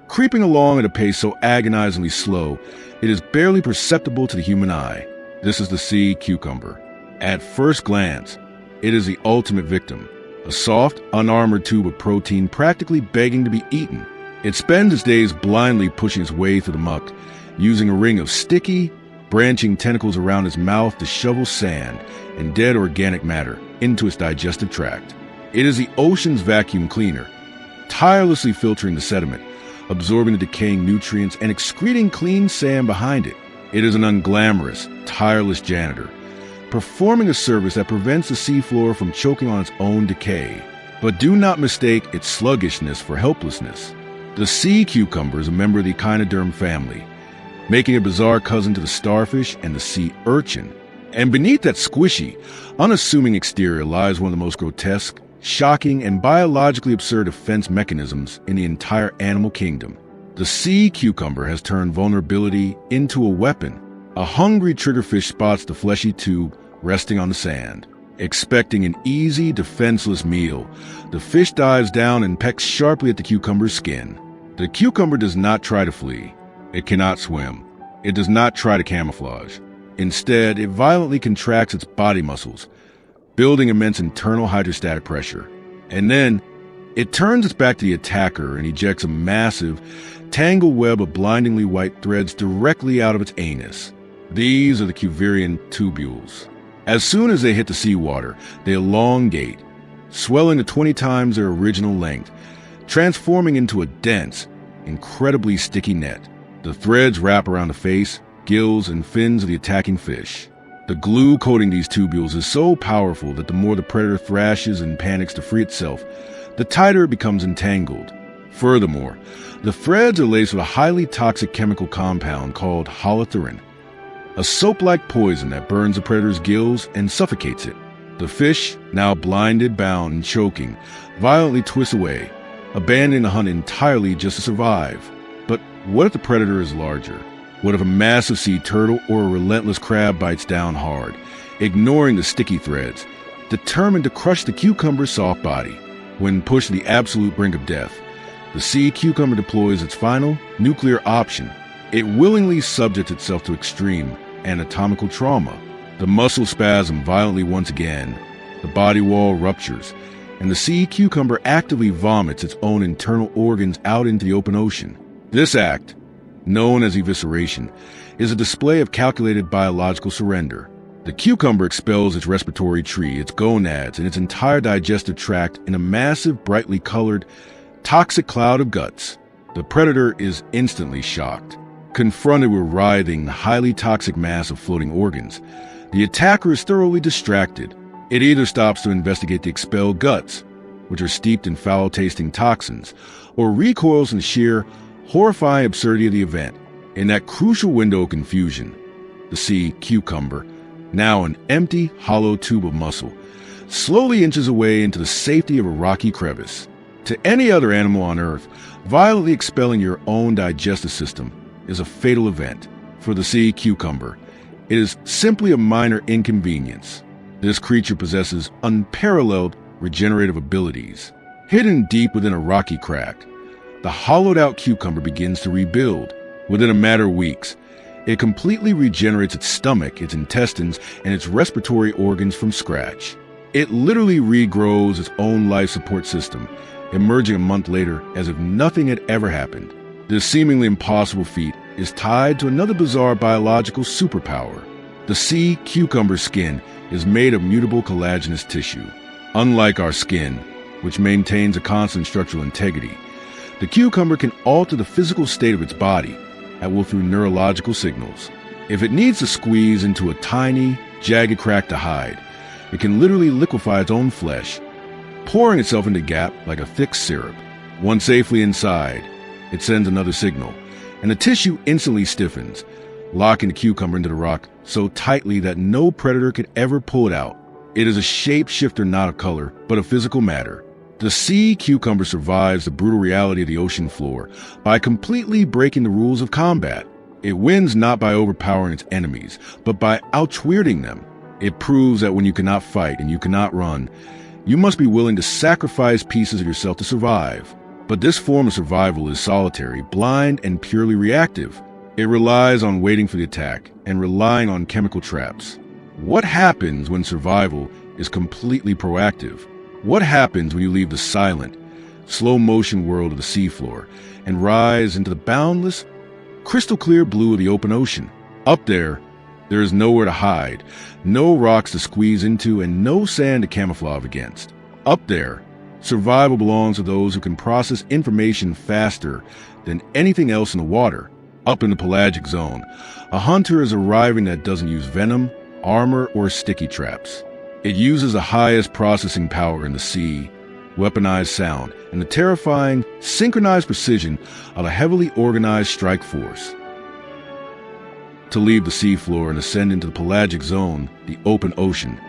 creeping along at a pace so agonizingly slow it is barely perceptible to the human eye. This is the sea cucumber. At first glance, it is the ultimate victim, a soft, unarmored tube of protein practically begging to be eaten. It spends its days blindly pushing its way through the muck, using a ring of sticky, branching tentacles around its mouth to shovel sand and dead organic matter into its digestive tract. It is the ocean's vacuum cleaner, tirelessly filtering the sediment, absorbing the decaying nutrients, and excreting clean sand behind it. It is an unglamorous, tireless janitor, performing a service that prevents the seafloor from choking on its own decay. But do not mistake its sluggishness for helplessness. The sea cucumber is a member of the echinoderm family, making a bizarre cousin to the starfish and the sea urchin. And beneath that squishy, unassuming exterior lies one of the most grotesque, shocking, and biologically absurd defense mechanisms in the entire animal kingdom. The sea cucumber has turned vulnerability into a weapon. A hungry triggerfish spots the fleshy tube resting on the sand. Expecting an easy, defenseless meal, the fish dives down and pecks sharply at the cucumber's skin. The cucumber does not try to flee. It cannot swim. It does not try to camouflage. Instead, it violently contracts its body muscles, building immense internal hydrostatic pressure. And then, it turns its back to the attacker and ejects a massive, tangled web of blindingly white threads directly out of its anus. These are the Cuvierian tubules. As soon as they hit the seawater, they elongate, swelling to 20 times their original length, transforming into a dense, incredibly sticky net. The threads wrap around the face, gills, and fins of the attacking fish. The glue coating these tubules is so powerful that the more the predator thrashes and panics to free itself, the tighter it becomes entangled. Furthermore, the threads are laced with a highly toxic chemical compound called holothrin, a soap-like poison that burns the predator's gills and suffocates it. The fish, now blinded, bound, and choking, violently twists away, abandoning the hunt entirely just to survive. But what if the predator is larger? What if a massive sea turtle or a relentless crab bites down hard, ignoring the sticky threads, determined to crush the cucumber's soft body? When pushed to the absolute brink of death, the sea cucumber deploys its final nuclear option. It willingly subjects itself to extreme anatomical trauma. The muscle spasm violently once again, the body wall ruptures, and the sea cucumber actively vomits its own internal organs out into the open ocean. This act, known as evisceration, is a display of calculated biological surrender. The cucumber expels its respiratory tree, its gonads, and its entire digestive tract in a massive, brightly colored, toxic cloud of guts. The predator is instantly shocked. Confronted with writhing, highly toxic mass of floating organs, the attacker is thoroughly distracted. It either stops to investigate the expelled guts, which are steeped in foul-tasting toxins, or recoils in the sheer, horrifying absurdity of the event. In that crucial window of confusion, the sea cucumber, now an empty, hollow tube of muscle, slowly inches away into the safety of a rocky crevice. To any other animal on Earth, violently expelling your own digestive system is a fatal event. For the sea cucumber, it is simply a minor inconvenience. This creature possesses unparalleled regenerative abilities. Hidden deep within a rocky crack, the hollowed-out cucumber begins to rebuild. Within a matter of weeks, it completely regenerates its stomach, its intestines, and its respiratory organs from scratch. It literally regrows its own life support system, emerging a month later as if nothing had ever happened. This seemingly impossible feat is tied to another bizarre biological superpower. The sea cucumber skin is made of mutable collagenous tissue. Unlike our skin, which maintains a constant structural integrity, the cucumber can alter the physical state of its body at will through neurological signals. If it needs to squeeze into a tiny, jagged crack to hide, it can literally liquefy its own flesh, pouring itself into the gap like a thick syrup. Once safely inside, it sends another signal, and the tissue instantly stiffens, locking the cucumber into the rock so tightly that no predator could ever pull it out. It is a shapeshifter not of color, but of physical matter. The sea cucumber survives the brutal reality of the ocean floor by completely breaking the rules of combat. It wins not by overpowering its enemies, but by outwitting them. It proves that when you cannot fight and you cannot run, you must be willing to sacrifice pieces of yourself to survive. But this form of survival is solitary, blind, and purely reactive. It relies on waiting for the attack and relying on chemical traps. What happens when survival is completely proactive? What happens when you leave the silent, slow-motion world of the seafloor and rise into the boundless, crystal-clear blue of the open ocean? Up there is nowhere to hide, no rocks to squeeze into, and no sand to camouflage against. Up there, survival belongs to those who can process information faster than anything else in the water. Up in the pelagic zone, a hunter is arriving that doesn't use venom, armor, or sticky traps. It uses the highest processing power in the sea, weaponized sound, and the terrifying, synchronized precision of a heavily organized strike force. To leave the seafloor and ascend into the pelagic zone, the open ocean,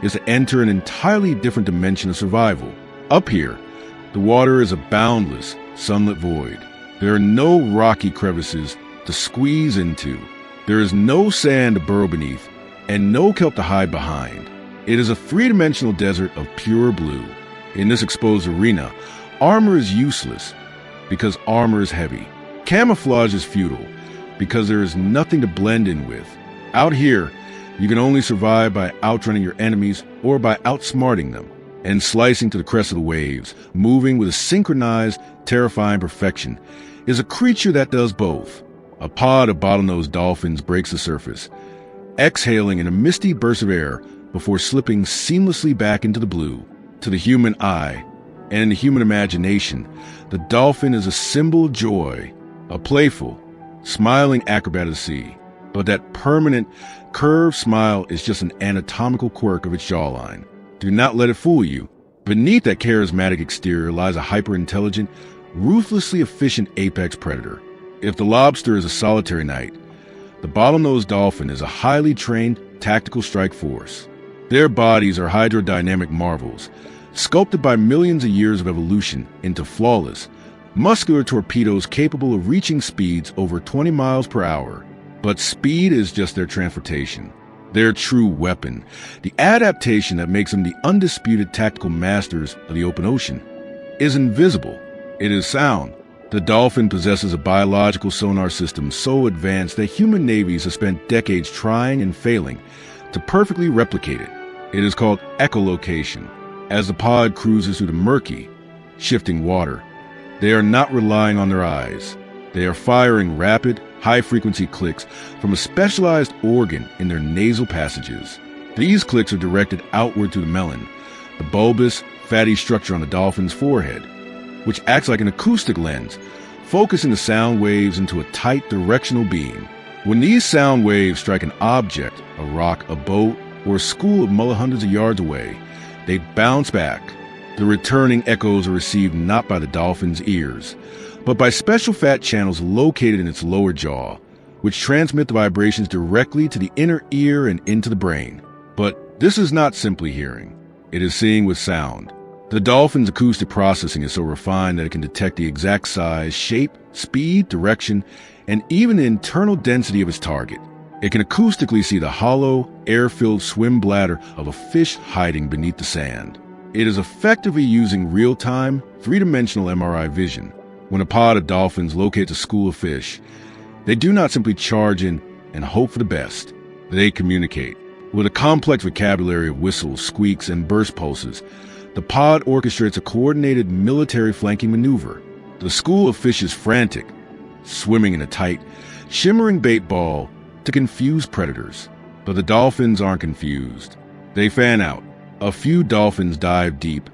is to enter an entirely different dimension of survival. Up here, the water is a boundless, sunlit void. There are no rocky crevices to squeeze into. There is no sand to burrow beneath, and no kelp to hide behind. It is a three-dimensional desert of pure blue. In this exposed arena, armor is useless because armor is heavy. Camouflage is futile because there is nothing to blend in with. Out here, you can only survive by outrunning your enemies or by outsmarting them and slicing to the crest of the waves. Moving with a synchronized, terrifying perfection is a creature that does both. A pod of bottlenose dolphins breaks the surface, exhaling in a misty burst of air before slipping seamlessly back into the blue. To the human eye and in the human imagination, the dolphin is a symbol of joy, a playful, smiling acrobat of the sea. But that permanent, curved smile is just an anatomical quirk of its jawline. Do not let it fool you. Beneath that charismatic exterior lies a hyper-intelligent, ruthlessly efficient apex predator. If the lobster is a solitary knight, the bottlenose dolphin is a highly trained tactical strike force. Their bodies are hydrodynamic marvels, sculpted by millions of years of evolution into flawless, muscular torpedoes capable of reaching speeds over 20 miles per hour. But speed is just their transportation, their true weapon, the adaptation that makes them the undisputed tactical masters of the open ocean, is invisible. It is sound. The dolphin possesses a biological sonar system so advanced that human navies have spent decades trying and failing to perfectly replicate it. It is called echolocation. As the pod cruises through the murky, shifting water, they are not relying on their eyes. They are firing rapid, high-frequency clicks from a specialized organ in their nasal passages. These clicks are directed outward through the melon, the bulbous, fatty structure on the dolphin's forehead, which acts like an acoustic lens, focusing the sound waves into a tight directional beam. When these sound waves strike an object, a rock, a boat, or a school of mullah hundreds of yards away, they bounce back. The returning echoes are received not by the dolphin's ears, but by special fat channels located in its lower jaw, which transmit the vibrations directly to the inner ear and into the brain. But this is not simply hearing. It is seeing with sound. The dolphin's acoustic processing is so refined that it can detect the exact size, shape, speed, direction, and even the internal density of its target. It can acoustically see the hollow, air-filled swim bladder of a fish hiding beneath the sand. It is effectively using real-time, three-dimensional MRI vision. When a pod of dolphins locates a school of fish, they do not simply charge in and hope for the best. They communicate. With a complex vocabulary of whistles, squeaks, and burst pulses, the pod orchestrates a coordinated military flanking maneuver. The school of fish is frantic, swimming in a tight, shimmering bait ball to confuse predators. But the dolphins aren't confused. They fan out. A few dolphins dive deep,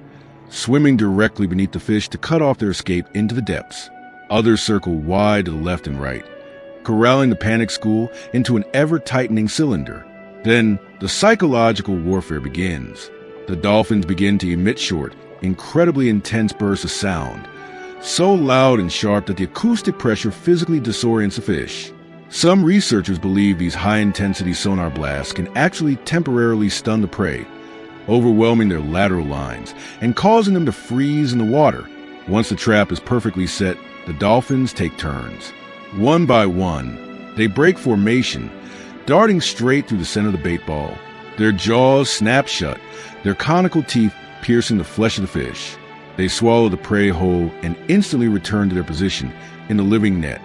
swimming directly beneath the fish to cut off their escape into the depths. Others circle wide to the left and right, corralling the panicked school into an ever-tightening cylinder. Then the psychological warfare begins. The dolphins begin to emit short, incredibly intense bursts of sound, so loud and sharp that the acoustic pressure physically disorients the fish. Some researchers believe these high-intensity sonar blasts can actually temporarily stun the prey, overwhelming their lateral lines and causing them to freeze in the water. Once the trap is perfectly set, the dolphins take turns. One by one, they break formation, darting straight through the center of the bait ball. Their jaws snap shut, their conical teeth piercing the flesh of the fish. They swallow the prey whole and instantly return to their position in the living net,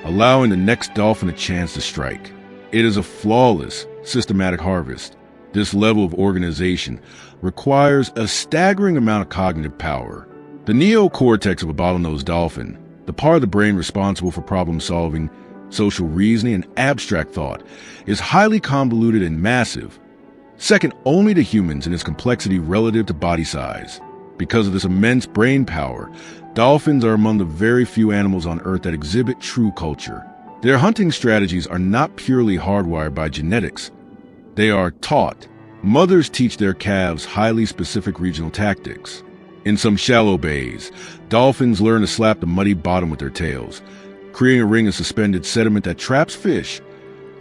allowing the next dolphin a chance to strike. It is a flawless, systematic harvest. This level of organization requires a staggering amount of cognitive power. The neocortex of a bottlenose dolphin, the part of the brain responsible for problem-solving, social reasoning, and abstract thought, is highly convoluted and massive, second only to humans in its complexity relative to body size. Because of this immense brain power, dolphins are among the very few animals on Earth that exhibit true culture. Their hunting strategies are not purely hardwired by genetics. They are taught. Mothers teach their calves highly specific regional tactics. In some shallow bays, dolphins learn to slap the muddy bottom with their tails, creating a ring of suspended sediment that traps fish,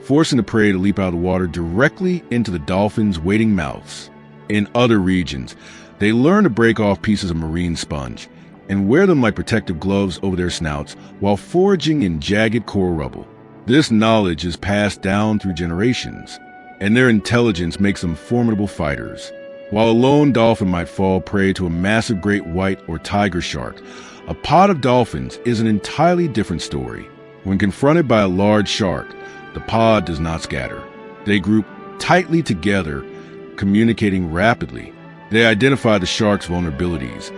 forcing the prey to leap out of the water directly into the dolphins' waiting mouths. In other regions, they learn to break off pieces of marine sponge and wear them like protective gloves over their snouts while foraging in jagged coral rubble. This knowledge is passed down through generations, and their intelligence makes them formidable fighters. While a lone dolphin might fall prey to a massive great white or tiger shark, a pod of dolphins is an entirely different story. When confronted by a large shark, the pod does not scatter. They group tightly together, communicating rapidly. They identify the shark's vulnerabilities,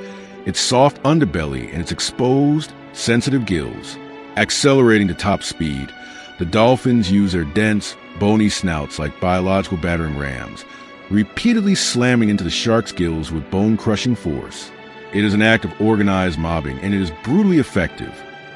its soft underbelly and its exposed, sensitive gills. Accelerating to top speed, the dolphins use their dense, bony snouts like biological battering rams, repeatedly slamming into the shark's gills with bone-crushing force. It is an act of organized mobbing, and it is brutally effective.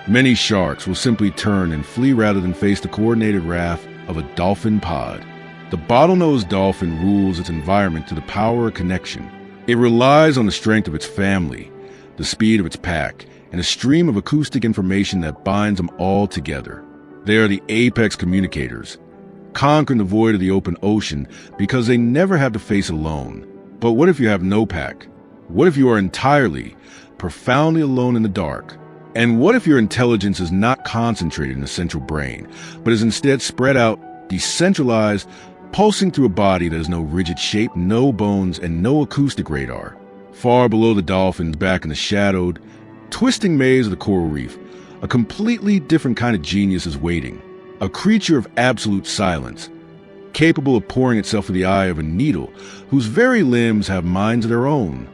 Many sharks will simply turn and flee rather than face the coordinated wrath of a dolphin pod. The bottlenose dolphin rules its environment through the power of connection. It relies on the strength of its family, the speed of its pack, and a stream of acoustic information that binds them all together. They are the apex communicators, conquering the void of the open ocean because they never have to face alone. But what if you have no pack? What if you are entirely, profoundly alone in the dark? And what if your intelligence is not concentrated in a central brain, but is instead spread out, decentralized, pulsing through a body that has no rigid shape, no bones, and no acoustic radar? Far below the dolphins, back in the shadowed, twisting maze of the coral reef, a completely different kind of genius is waiting. A creature of absolute silence, capable of pouring itself through the eye of a needle, whose very limbs have minds of their own.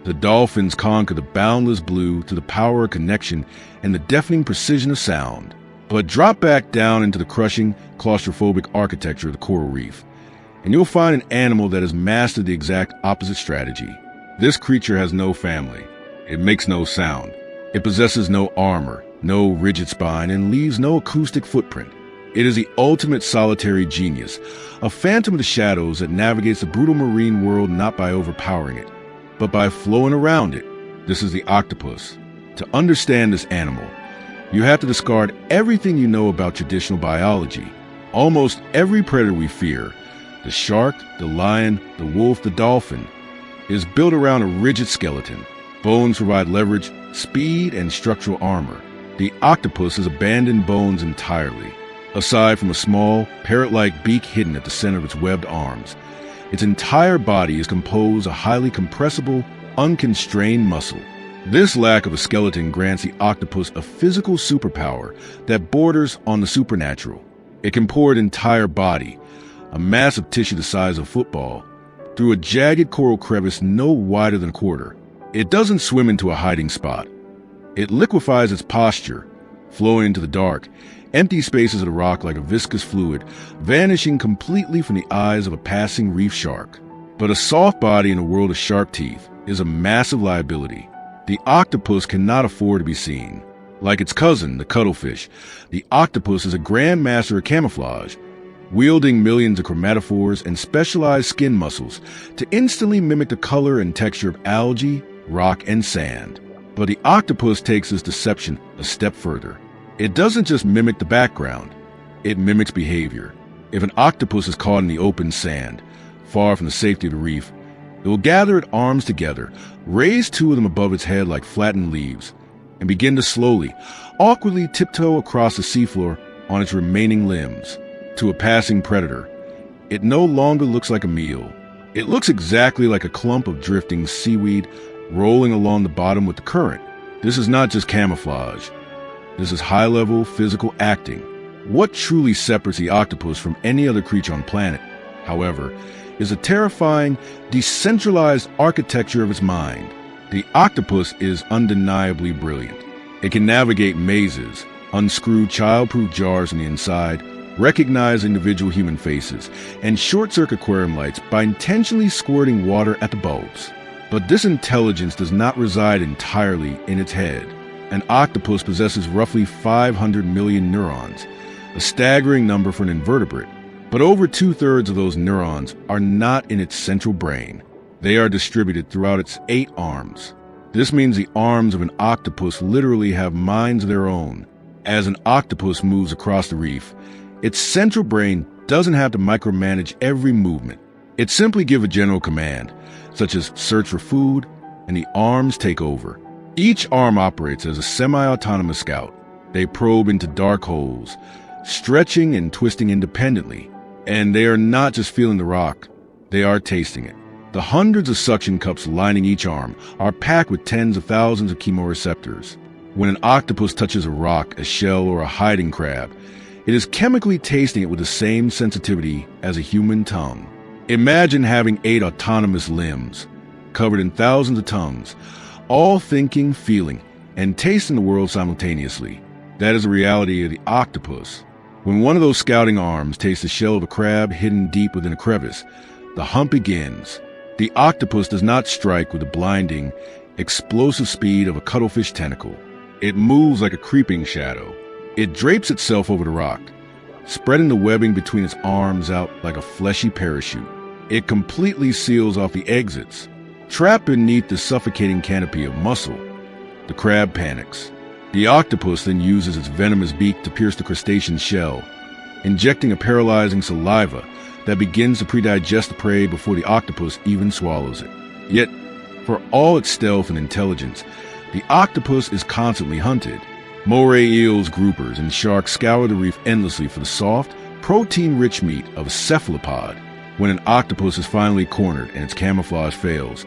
The dolphins conquer the boundless blue through the power of connection and the deafening precision of sound. But drop back down into the crushing, claustrophobic architecture of the coral reef, and you'll find an animal that has mastered the exact opposite strategy. This creature has no family. It makes no sound. It possesses no armor, no rigid spine, and leaves no acoustic footprint. It is the ultimate solitary genius, a phantom of the shadows that navigates the brutal marine world not by overpowering it, but by flowing around it. This is the octopus. To understand this animal, you have to discard everything you know about traditional biology. Almost every predator we fear, the shark, the lion, the wolf, the dolphin, is built around a rigid skeleton. Bones provide leverage, speed, and structural armor. The octopus has abandoned bones entirely. Aside from a small, parrot-like beak hidden at the center of its webbed arms, its entire body is composed of highly compressible, unconstrained muscle. This lack of a skeleton grants the octopus a physical superpower that borders on the supernatural. It can pour its entire body, a mass of tissue the size of a football, through a jagged coral crevice no wider than a quarter. It doesn't swim into a hiding spot. It liquefies its posture, flowing into the dark, empty spaces of the rock like a viscous fluid, vanishing completely from the eyes of a passing reef shark. But a soft body in a world of shark teeth is a massive liability. The octopus cannot afford to be seen. Like its cousin, the cuttlefish, the octopus is a grand master of camouflage, wielding millions of chromatophores and specialized skin muscles to instantly mimic the color and texture of algae, rock, and sand. But the octopus takes this deception a step further. It doesn't just mimic the background, it mimics behavior. If an octopus is caught in the open sand, far from the safety of the reef, it will gather its arms together, raise two of them above its head like flattened leaves, and begin to slowly, awkwardly tiptoe across the seafloor on its remaining limbs. To a passing predator, it no longer looks like a meal. It looks exactly like a clump of drifting seaweed rolling along the bottom with the current. This is not just camouflage. This is high-level physical acting. What truly separates the octopus from any other creature on the planet, however, is a terrifying, decentralized architecture of its mind. The octopus is undeniably brilliant. It can navigate mazes, unscrew child-proof jars on the inside, recognize individual human faces, and short-circuit aquarium lights by intentionally squirting water at the bulbs. But this intelligence does not reside entirely in its head. An octopus possesses roughly 500 million neurons, a staggering number for an invertebrate. But over 2/3 of those neurons are not in its central brain. They are distributed throughout its 8 arms. This means the arms of an octopus literally have minds of their own. As an octopus moves across the reef, its central brain doesn't have to micromanage every movement. It simply gives a general command, such as search for food, and the arms take over. Each arm operates as a semi-autonomous scout. They probe into dark holes, stretching and twisting independently. And they are not just feeling the rock, they are tasting it. The hundreds of suction cups lining each arm are packed with tens of thousands of chemoreceptors. When an octopus touches a rock, a shell, or a hiding crab, it is chemically tasting it with the same sensitivity as a human tongue. Imagine having 8 autonomous limbs, covered in thousands of tongues, all thinking, feeling, and tasting the world simultaneously. That is the reality of the octopus. When one of those scouting arms tastes the shell of a crab hidden deep within a crevice, the hunt begins. The octopus does not strike with the blinding, explosive speed of a cuttlefish tentacle. It moves like a creeping shadow. It drapes itself over the rock, spreading the webbing between its arms out like a fleshy parachute. It completely seals off the exits. Trapped beneath the suffocating canopy of muscle, The crab panics. The octopus then uses its venomous beak to pierce the crustacean's shell, injecting a paralyzing saliva that begins to predigest the prey before the octopus even swallows it. Yet, for all its stealth and intelligence, the octopus is constantly hunted. Moray eels, groupers, and sharks scour the reef endlessly for the soft, protein-rich meat of a cephalopod. When an octopus is finally cornered and its camouflage fails,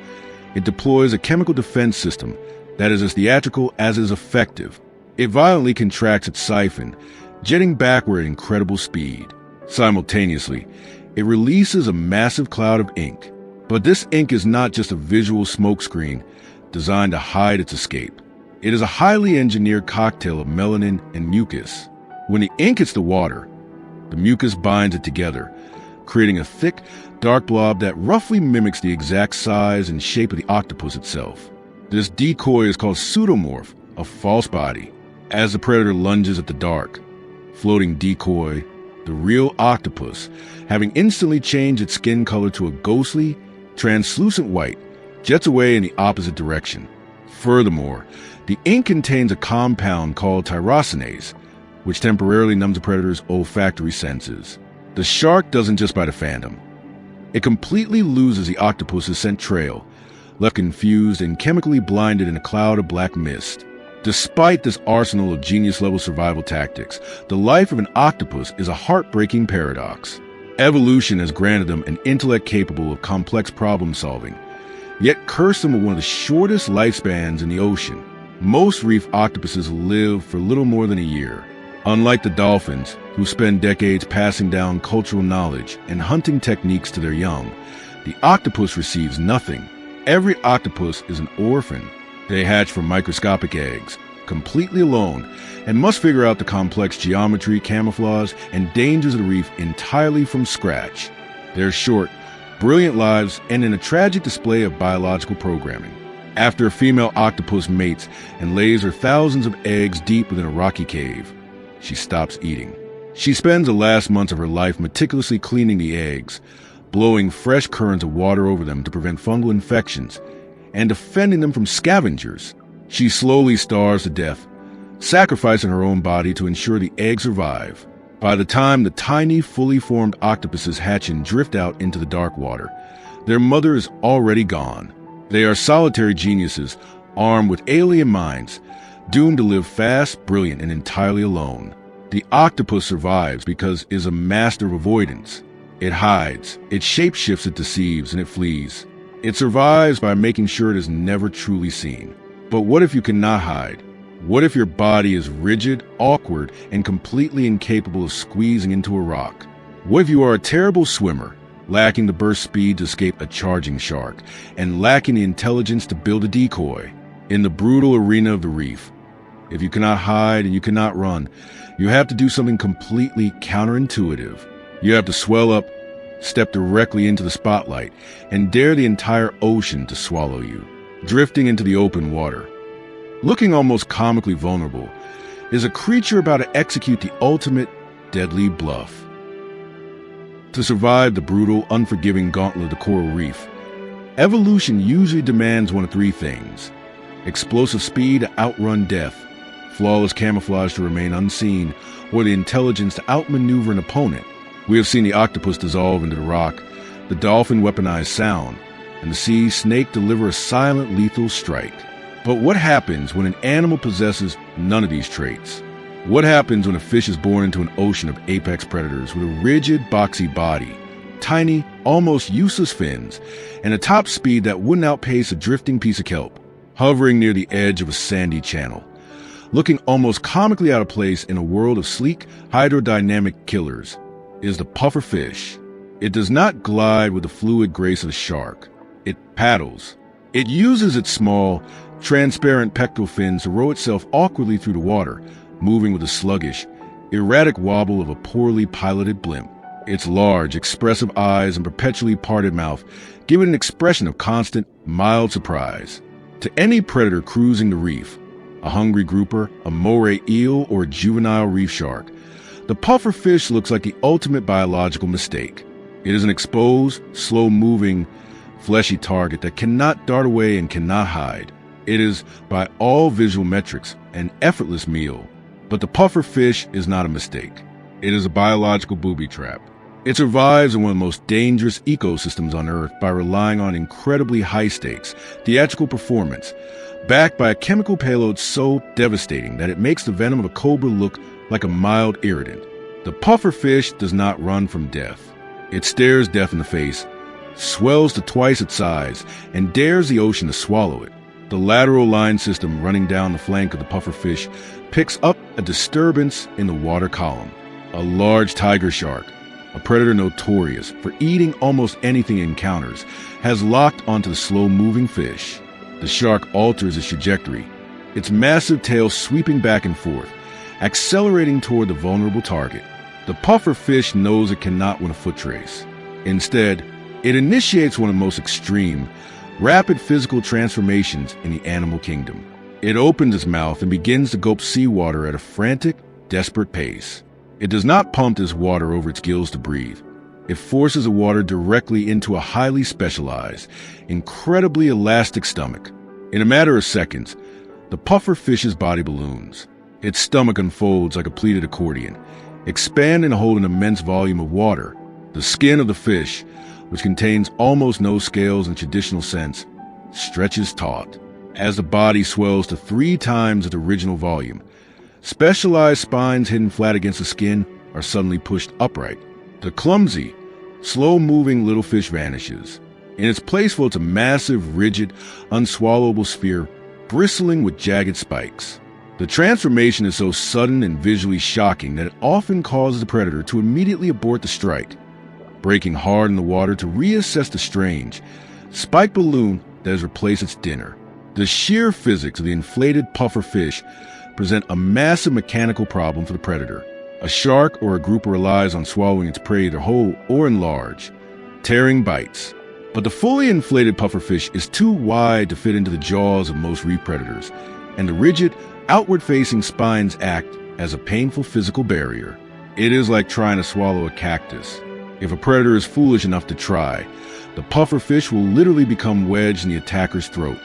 it deploys a chemical defense system that is as theatrical as it is effective. It violently contracts its siphon, jetting backward at incredible speed. Simultaneously, it releases a massive cloud of ink. But this ink is not just a visual smokescreen designed to hide its escape. It is a highly engineered cocktail of melanin and mucus. When the ink hits the water, the mucus binds it together, creating a thick, dark blob that roughly mimics the exact size and shape of the octopus itself. This decoy is called pseudomorph, a false body. As the predator lunges at the dark, floating decoy, the real octopus, having instantly changed its skin color to a ghostly, translucent white, jets away in the opposite direction. Furthermore, the ink contains a compound called tyrosinase, which temporarily numbs the predator's olfactory senses. The shark doesn't just bite a phantom. It completely loses the octopus's scent trail, left confused and chemically blinded in a cloud of black mist. Despite this arsenal of genius-level survival tactics, the life of an octopus is a heartbreaking paradox. Evolution has granted them an intellect capable of complex problem-solving, yet cursed them with one of the shortest lifespans in the ocean. Most reef octopuses live for little more than a year. Unlike the dolphins, who spend decades passing down cultural knowledge and hunting techniques to their young, the octopus receives nothing. Every octopus is an orphan. They hatch from microscopic eggs, completely alone, and must figure out the complex geometry, camouflage, and dangers of the reef entirely from scratch. Their short, brilliant lives end in a tragic display of biological programming. After a female octopus mates and lays her thousands of eggs deep within a rocky cave, she stops eating. She spends the last months of her life meticulously cleaning the eggs, blowing fresh currents of water over them to prevent fungal infections, and defending them from scavengers. She slowly starves to death, sacrificing her own body to ensure the eggs survive. By the time the tiny, fully formed octopuses hatch and drift out into the dark water, their mother is already gone. They are solitary geniuses, armed with alien minds, doomed to live fast, brilliant, and entirely alone. The octopus survives because it is a master of avoidance. It hides, it shapeshifts, it deceives, and it flees. It survives by making sure it is never truly seen. But what if you cannot hide? What if your body is rigid, awkward, and completely incapable of squeezing into a rock? What if you are a terrible swimmer, lacking the burst speed to escape a charging shark, and lacking the intelligence to build a decoy? In the brutal arena of the reef, if you cannot hide and you cannot run, you have to do something completely counterintuitive. You have to swell up, step directly into the spotlight, and dare the entire ocean to swallow you. Drifting into the open water, looking almost comically vulnerable, is a creature about to execute the ultimate deadly bluff. To survive the brutal, unforgiving gauntlet of the coral reef, evolution usually demands one of three things: explosive speed to outrun death, flawless camouflage to remain unseen, or the intelligence to outmaneuver an opponent. We have seen the octopus dissolve into the rock, the dolphin weaponize sound, and the sea snake deliver a silent, lethal strike. But what happens when an animal possesses none of these traits? What happens when a fish is born into an ocean of apex predators with a rigid, boxy body, tiny, almost useless fins, and a top speed that wouldn't outpace a drifting piece of kelp, hovering near the edge of a sandy channel, looking almost comically out of place in a world of sleek, hydrodynamic killers, is the puffer fish. It does not glide with the fluid grace of a shark. It paddles. It uses its small, transparent pectoral fins to row itself awkwardly through the water, moving with a sluggish, erratic wobble of a poorly piloted blimp. Its large, expressive eyes and perpetually parted mouth give it an expression of constant, mild surprise. To any predator cruising the reef, a hungry grouper, a moray eel, or a juvenile reef shark, the puffer fish looks like the ultimate biological mistake. It is an exposed, slow-moving, fleshy target that cannot dart away and cannot hide. It is, by all visual metrics, an effortless meal. But the pufferfish is not a mistake. It is a biological booby trap. It survives in one of the most dangerous ecosystems on Earth by relying on incredibly high-stakes, theatrical performance, backed by a chemical payload so devastating that it makes the venom of a cobra look like a mild irritant. The pufferfish does not run from death. It stares death in the face, swells to twice its size, and dares the ocean to swallow it. The lateral line system running down the flank of the pufferfish picks up a disturbance in the water column. A large tiger shark, a predator notorious for eating almost anything it encounters, has locked onto the slow-moving fish. The shark alters its trajectory, its massive tail sweeping back and forth, accelerating toward the vulnerable target. The pufferfish knows it cannot win a foot race. Instead, it initiates one of the most extreme, rapid physical transformations in the animal kingdom. It opens its mouth and begins to gulp seawater at a frantic, desperate pace. It does not pump this water over its gills to breathe. It forces the water directly into a highly specialized, incredibly elastic stomach. In a matter of seconds, the pufferfish's body balloons. Its stomach unfolds like a pleated accordion, expand and hold an immense volume of water. The skin of the fish, which contains almost no scales in traditional sense, stretches taut. As the body swells to 3 times its original volume, specialized spines hidden flat against the skin are suddenly pushed upright. The clumsy, slow-moving little fish vanishes. In its place floats a massive, rigid, unswallowable sphere bristling with jagged spikes. The transformation is so sudden and visually shocking that it often causes the predator to immediately abort the strike, breaking hard in the water to reassess the strange, spiked balloon that has replaced its dinner. The sheer physics of the inflated pufferfish present a massive mechanical problem for the predator. A shark or a grouper relies on swallowing its prey either whole or in large, tearing bites. But the fully inflated pufferfish is too wide to fit into the jaws of most reef predators, and the rigid, outward-facing spines act as a painful physical barrier. It is like trying to swallow a cactus. If a predator is foolish enough to try, the pufferfish will literally become wedged in the attacker's throat,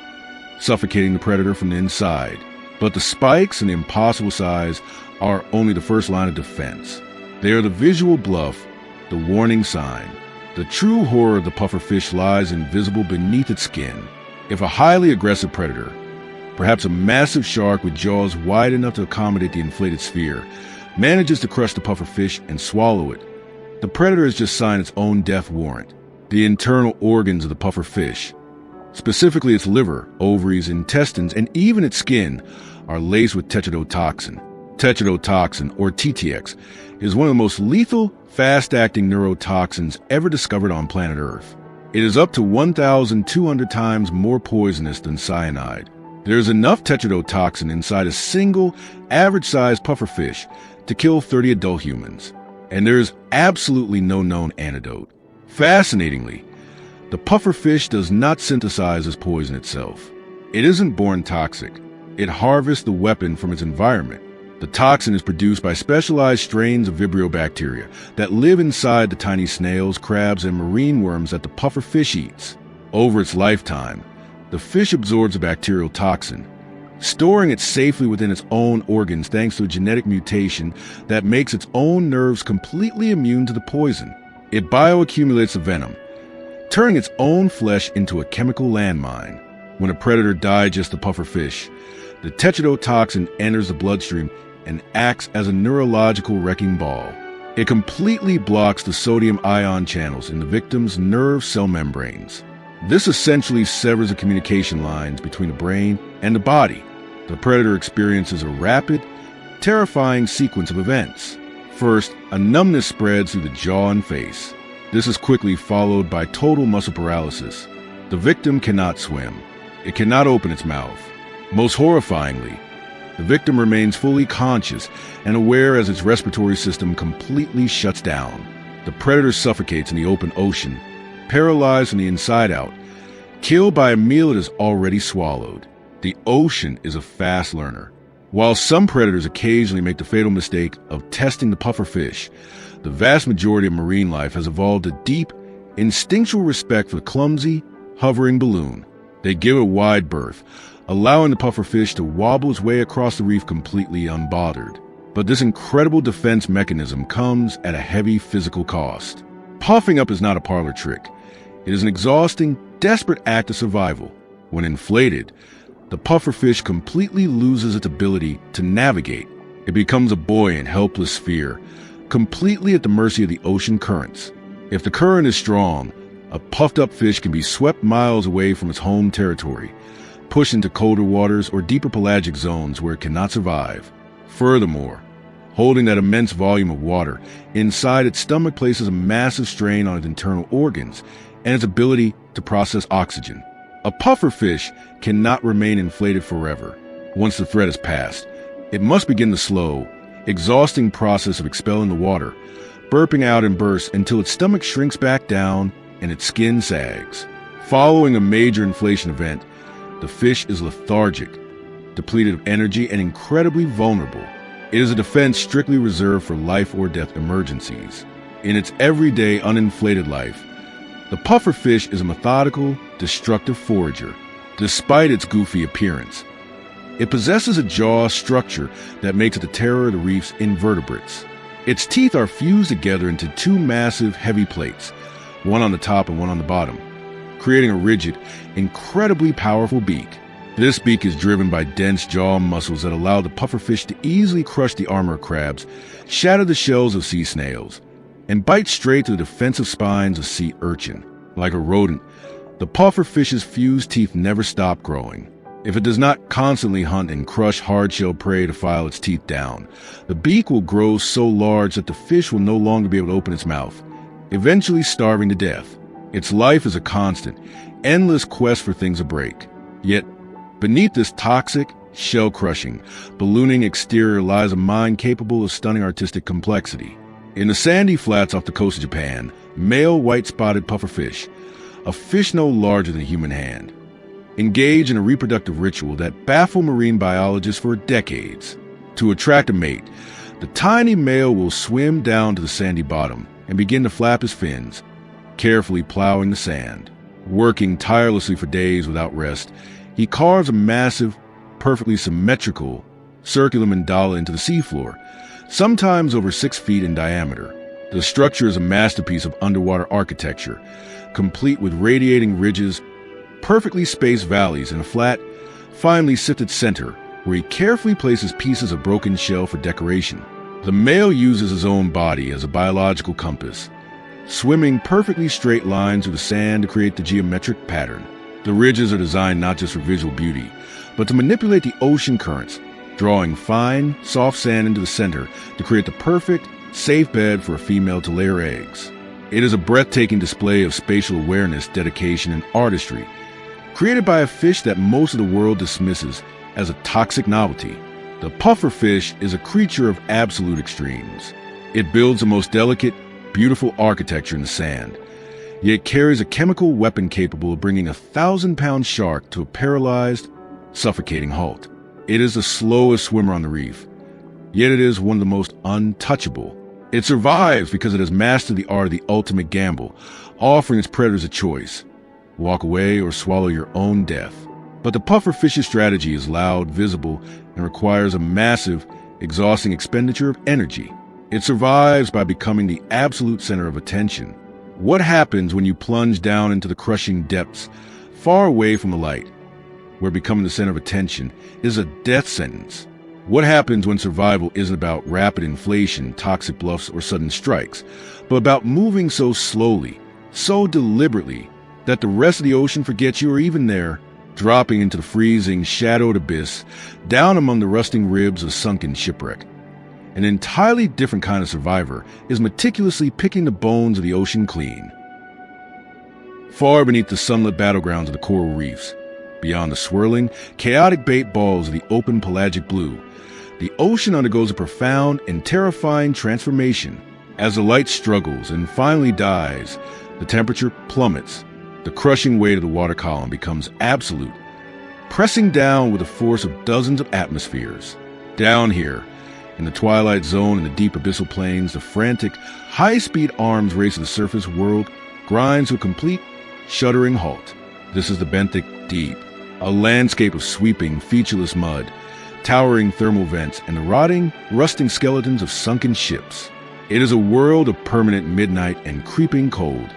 suffocating the predator from the inside. But the spikes and the impossible size are only the first line of defense. They are the visual bluff, the warning sign. The true horror of the pufferfish lies invisible beneath its skin. If a highly aggressive predator, perhaps a massive shark with jaws wide enough to accommodate the inflated sphere, manages to crush the pufferfish and swallow it, the predator has just signed its own death warrant. The internal organs of the pufferfish, specifically its liver, ovaries, intestines, and even its skin, are laced with tetrodotoxin. Tetrodotoxin, or TTX, is one of the most lethal, fast-acting neurotoxins ever discovered on planet Earth. It is up to 1,200 times more poisonous than cyanide. There is enough tetrodotoxin inside a single, average-sized pufferfish to kill 30 adult humans. And there is absolutely no known antidote. Fascinatingly, the pufferfish does not synthesize this poison itself. It isn't born toxic. It harvests the weapon from its environment. The toxin is produced by specialized strains of Vibrio bacteria that live inside the tiny snails, crabs, and marine worms that the pufferfish eats. Over its lifetime, the fish absorbs the bacterial toxin, storing it safely within its own organs thanks to a genetic mutation that makes its own nerves completely immune to the poison. It bioaccumulates the venom, turning its own flesh into a chemical landmine. When a predator digests the pufferfish, the tetrodotoxin enters the bloodstream and acts as a neurological wrecking ball. It completely blocks the sodium ion channels in the victim's nerve cell membranes. This essentially severs the communication lines between the brain and the body. The predator experiences a rapid, terrifying sequence of events. First, a numbness spreads through the jaw and face. This is quickly followed by total muscle paralysis. The victim cannot swim. It cannot open its mouth. Most horrifyingly, the victim remains fully conscious and aware as its respiratory system completely shuts down. The predator suffocates in the open ocean, paralyzed from the inside out, killed by a meal it has already swallowed. The ocean is a fast learner. While some predators occasionally make the fatal mistake of testing the pufferfish, the vast majority of marine life has evolved a deep, instinctual respect for the clumsy, hovering balloon. They give it wide berth, allowing the pufferfish to wobble its way across the reef completely unbothered. But this incredible defense mechanism comes at a heavy physical cost. Puffing up is not a parlor trick. It is an exhausting, desperate act of survival. When inflated, the pufferfish completely loses its ability to navigate. It becomes a buoyant, helpless sphere, completely at the mercy of the ocean currents. If the current is strong, a puffed-up fish can be swept miles away from its home territory, pushed into colder waters or deeper pelagic zones where it cannot survive. Furthermore, holding that immense volume of water inside its stomach places a massive strain on its internal organs and its ability to process oxygen. A pufferfish cannot remain inflated forever. Once the threat is past, it must begin the slow, exhausting process of expelling the water, burping out in bursts until its stomach shrinks back down and its skin sags. Following a major inflation event, the fish is lethargic, depleted of energy, and incredibly vulnerable. It is a defense strictly reserved for life or death emergencies. In its everyday uninflated life, the pufferfish is a methodical, destructive forager, despite its goofy appearance. It possesses a jaw structure that makes it the terror of the reef's invertebrates. Its teeth are fused together into two massive, heavy plates, one on the top and one on the bottom, creating a rigid, incredibly powerful beak. This beak is driven by dense jaw muscles that allow the pufferfish to easily crush the armor of crabs, shatter the shells of sea snails, and bite straight to the defensive spines of sea urchin. Like a rodent, the pufferfish's fused teeth never stop growing. If it does not constantly hunt and crush hard-shelled prey to file its teeth down, the beak will grow so large that the fish will no longer be able to open its mouth, eventually starving to death. Its life is a constant, endless quest for things to break. Yet, beneath this toxic, shell-crushing, ballooning exterior lies a mind capable of stunning artistic complexity. In the sandy flats off the coast of Japan, male white-spotted pufferfish, a fish no larger than a human hand, engage in a reproductive ritual that baffled marine biologists for decades. To attract a mate, the tiny male will swim down to the sandy bottom and begin to flap his fins, carefully plowing the sand. Working tirelessly for days without rest, he carves a massive, perfectly symmetrical, circular mandala into the seafloor, sometimes over 6 feet in diameter. The structure is a masterpiece of underwater architecture, complete with radiating ridges, perfectly spaced valleys, and a flat, finely sifted center where he carefully places pieces of broken shell for decoration. The male uses his own body as a biological compass, swimming perfectly straight lines through the sand to create the geometric pattern. The ridges are designed not just for visual beauty, but to manipulate the ocean currents, drawing fine, soft sand into the center to create the perfect, safe bed for a female to lay her eggs. It is a breathtaking display of spatial awareness, dedication, and artistry, created by a fish that most of the world dismisses as a toxic novelty. The pufferfish is a creature of absolute extremes. It builds the most delicate, beautiful architecture in the sand, yet carries a chemical weapon capable of bringing a 1,000-pound shark to a paralyzed, suffocating halt. It is the slowest swimmer on the reef, yet it is one of the most untouchable. It survives because it has mastered the art of the ultimate gamble, offering its predators a choice: walk away or swallow your own death. But the pufferfish's strategy is loud, visible, and requires a massive, exhausting expenditure of energy. It survives by becoming the absolute center of attention. What happens when you plunge down into the crushing depths, far away from the light, where becoming the center of attention is a death sentence? What happens when survival isn't about rapid inflation, toxic bluffs, or sudden strikes, but about moving so slowly, so deliberately, that the rest of the ocean forgets you are even there, dropping into the freezing, shadowed abyss, down among the rusting ribs of sunken shipwreck? An entirely different kind of survivor is meticulously picking the bones of the ocean clean. Far beneath the sunlit battlegrounds of the coral reefs, beyond the swirling, chaotic bait balls of the open pelagic blue, the ocean undergoes a profound and terrifying transformation. As the light struggles and finally dies, the temperature plummets. The crushing weight of the water column becomes absolute, pressing down with the force of dozens of atmospheres. Down here, in the twilight zone and the deep abyssal plains, the frantic, high-speed arms race to the surface world grinds to a complete, shuddering halt. This is the benthic deep, a landscape of sweeping, featureless mud, towering thermal vents, and the rotting, rusting skeletons of sunken ships. It is a world of permanent midnight and creeping cold,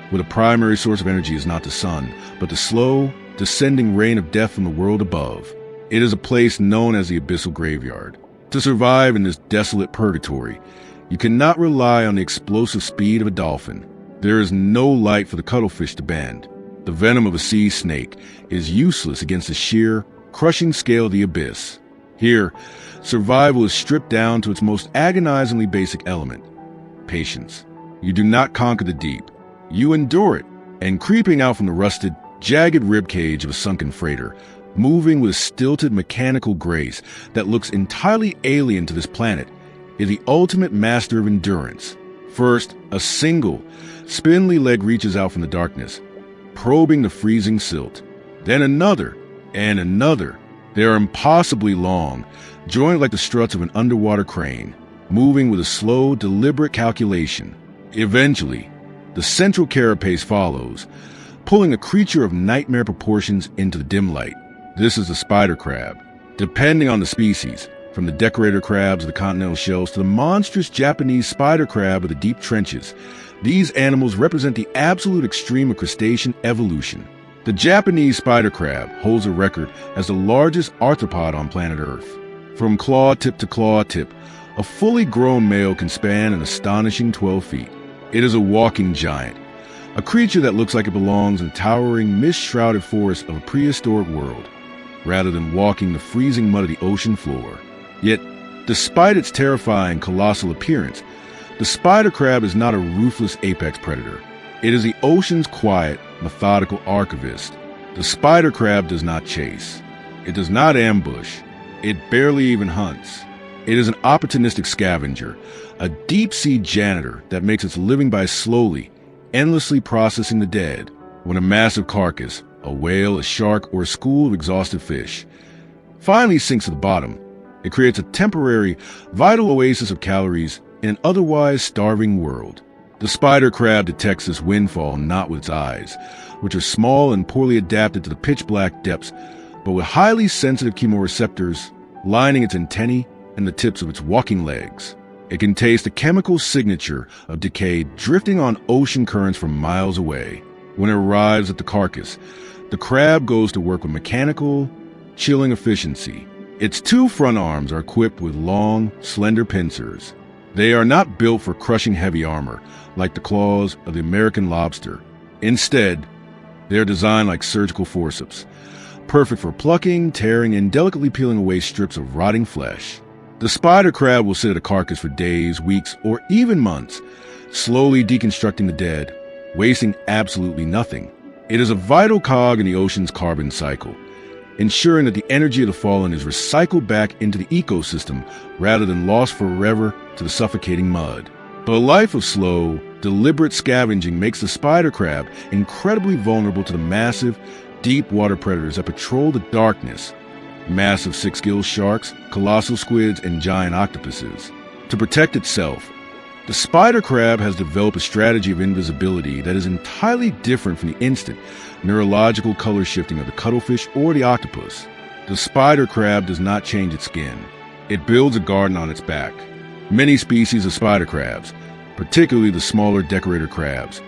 where the primary source of energy is not the sun, but the slow, descending rain of death from the world above. It is a place known as the Abyssal Graveyard. To survive in this desolate purgatory, you cannot rely on the explosive speed of a dolphin. There is no light for the cuttlefish to bend. The venom of a sea snake is useless against the sheer, crushing scale of the abyss. Here, survival is stripped down to its most agonizingly basic element: patience. You do not conquer the deep. You endure it, and creeping out from the rusted, jagged ribcage of a sunken freighter, moving with a stilted mechanical grace that looks entirely alien to this planet, is the ultimate master of endurance. First, a single, spindly leg reaches out from the darkness, probing the freezing silt. Then another, and another. They are impossibly long, joined like the struts of an underwater crane, moving with a slow, deliberate calculation. Eventually, the central carapace follows, pulling a creature of nightmare proportions into the dim light. This is the spider crab. Depending on the species, from the decorator crabs of the continental shelves to the monstrous Japanese spider crab of the deep trenches, these animals represent the absolute extreme of crustacean evolution. The Japanese spider crab holds a record as the largest arthropod on planet Earth. From claw tip to claw tip, a fully grown male can span an astonishing 12 feet. It is a walking giant, a creature that looks like it belongs in the towering, mist-shrouded forests of a prehistoric world, rather than walking the freezing mud of the ocean floor. Yet, despite its terrifying, colossal appearance, the spider crab is not a ruthless apex predator. It is the ocean's quiet, methodical archivist. The spider crab does not chase. It does not ambush. It barely even hunts. It is an opportunistic scavenger, a deep-sea janitor that makes its living by slowly, endlessly processing the dead. When a massive carcass, a whale, a shark, or a school of exhausted fish, finally sinks to the bottom, it creates a temporary, vital oasis of calories in an otherwise starving world. The spider crab detects this windfall not with its eyes, which are small and poorly adapted to the pitch-black depths, but with highly sensitive chemoreceptors lining its antennae and the tips of its walking legs. It can taste the chemical signature of decay drifting on ocean currents from miles away. When it arrives at the carcass, the crab goes to work with mechanical, chilling efficiency. Its two front arms are equipped with long, slender pincers. They are not built for crushing heavy armor, like the claws of the American lobster. Instead, they are designed like surgical forceps, perfect for plucking, tearing, and delicately peeling away strips of rotting flesh. The spider crab will sit at a carcass for days, weeks, or even months, slowly deconstructing the dead, wasting absolutely nothing. It is a vital cog in the ocean's carbon cycle, ensuring that the energy of the fallen is recycled back into the ecosystem rather than lost forever to the suffocating mud. The life of slow, deliberate scavenging makes the spider crab incredibly vulnerable to the massive, deep water predators that patrol the darkness. Massive six-gilled sharks, colossal squids, and giant octopuses. To protect itself, the spider crab has developed a strategy of invisibility that is entirely different from the instant, neurological color shifting of the cuttlefish or the octopus. The spider crab does not change its skin. It builds a garden on its back. Many species of spider crabs, particularly the smaller decorator crabs,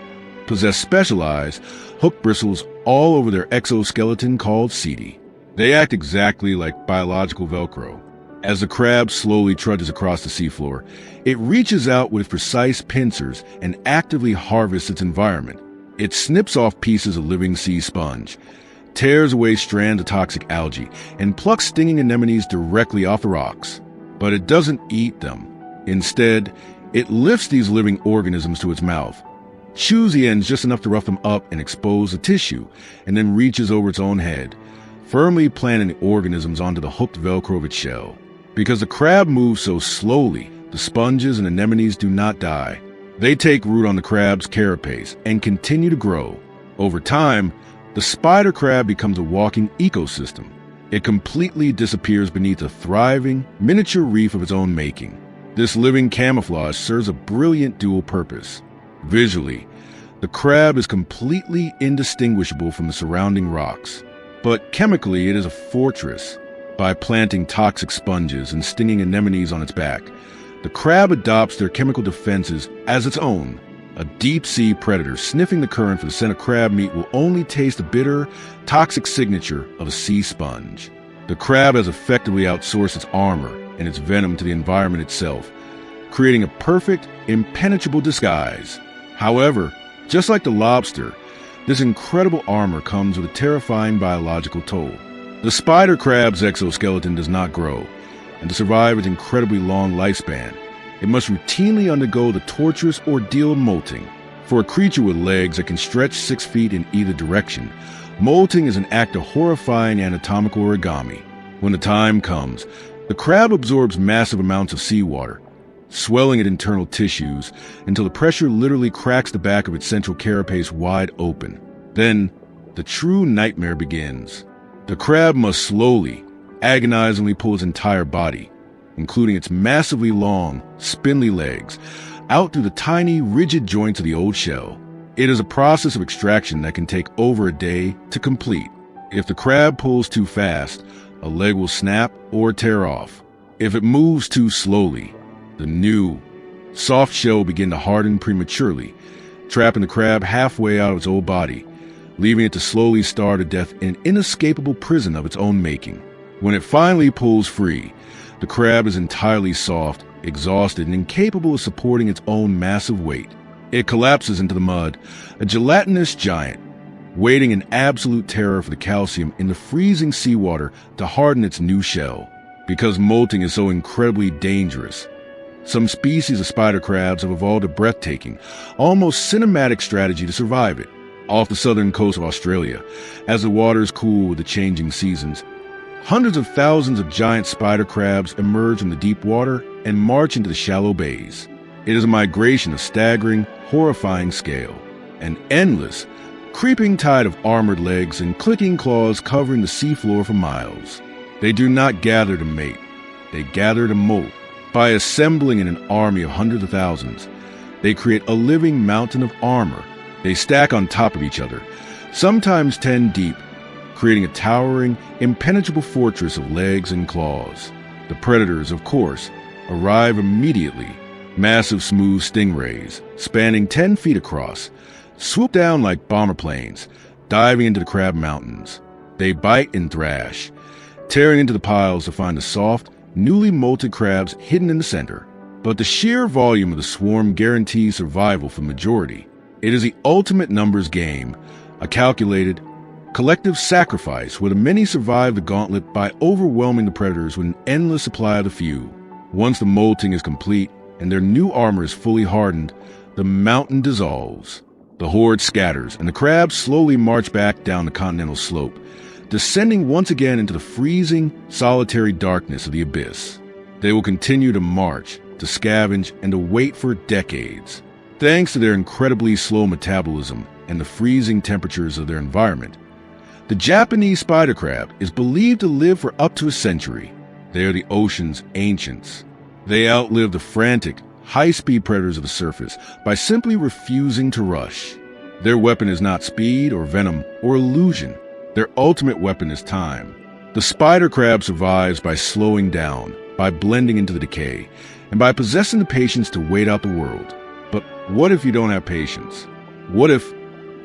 possess specialized, hooked bristles all over their exoskeleton called setae. They act exactly like biological Velcro. As the crab slowly trudges across the seafloor, it reaches out with precise pincers and actively harvests its environment. It snips off pieces of living sea sponge, tears away strands of toxic algae, and plucks stinging anemones directly off the rocks. But it doesn't eat them. Instead, it lifts these living organisms to its mouth, chews the ends just enough to rough them up and expose the tissue, and then reaches over its own head, firmly planting the organisms onto the hooked Velcro of its shell. Because the crab moves so slowly, the sponges and anemones do not die. They take root on the crab's carapace and continue to grow. Over time, the spider crab becomes a walking ecosystem. It completely disappears beneath a thriving, miniature reef of its own making. This living camouflage serves a brilliant dual purpose. Visually, the crab is completely indistinguishable from the surrounding rocks. but chemically it is a fortress. By planting toxic sponges and stinging anemones on its back, the crab adopts their chemical defenses as its own. A deep-sea predator sniffing the current for the scent of crab meat will only taste the bitter, toxic signature of a sea sponge. The crab has effectively outsourced its armor and its venom to the environment itself, creating a perfect, impenetrable disguise. However, just like the lobster, this incredible armor comes with a terrifying biological toll. The spider crab's exoskeleton does not grow, and to survive its incredibly long lifespan, it must routinely undergo the torturous ordeal of molting. For a creature with legs that can stretch 6 feet in either direction, molting is an act of horrifying anatomical origami. When the time comes, the crab absorbs massive amounts of seawater, swelling its internal tissues until the pressure literally cracks the back of its central carapace wide open. Then, the true nightmare begins. The crab must slowly, agonizingly pull its entire body, including its massively long, spindly legs, out through the tiny, rigid joints of the old shell. It is a process of extraction that can take over a day to complete. If the crab pulls too fast, a leg will snap or tear off. If it moves too slowly, the new, soft shell will begin to harden prematurely, trapping the crab halfway out of its old body, leaving it to slowly starve to death in an inescapable prison of its own making. When it finally pulls free, the crab is entirely soft, exhausted, and incapable of supporting its own massive weight. It collapses into the mud, a gelatinous giant, waiting in absolute terror for the calcium in the freezing seawater to harden its new shell. Because molting is so incredibly dangerous, some species of spider crabs have evolved a breathtaking, almost cinematic strategy to survive it. Off the southern coast of Australia, as the waters cool with the changing seasons, hundreds of thousands of giant spider crabs emerge from the deep water and march into the shallow bays. It is a migration of staggering, horrifying scale, an endless, creeping tide of armored legs and clicking claws covering the seafloor for miles. They do not gather to mate, they gather to molt. By assembling in an army of hundreds of thousands, they create a living mountain of armor. They stack on top of each other, sometimes 10 deep, creating a towering, impenetrable fortress of legs and claws. The predators, of course, arrive immediately. Massive smooth stingrays, spanning 10 feet across, swoop down like bomber planes, diving into the crab mountains. They bite and thrash, tearing into the piles to find the soft, newly molted crabs hidden in the center. But the sheer volume of the swarm guarantees survival for the majority. It is the ultimate numbers game, a calculated, collective sacrifice where the many survive the gauntlet by overwhelming the predators with an endless supply of the few. Once the molting is complete and their new armor is fully hardened, the mountain dissolves. The horde scatters, and the crabs slowly march back down the continental slope, descending once again into the freezing, solitary darkness of the abyss. They will continue to march, to scavenge, and to wait for decades. Thanks to their incredibly slow metabolism and the freezing temperatures of their environment, the Japanese spider crab is believed to live for up to a century. They are the ocean's ancients. They outlive the frantic, high-speed predators of the surface by simply refusing to rush. Their weapon is not speed or venom or illusion. Their ultimate weapon is time. The spider crab survives by slowing down, by blending into the decay, and by possessing the patience to wait out the world. But what if you don't have patience? What if,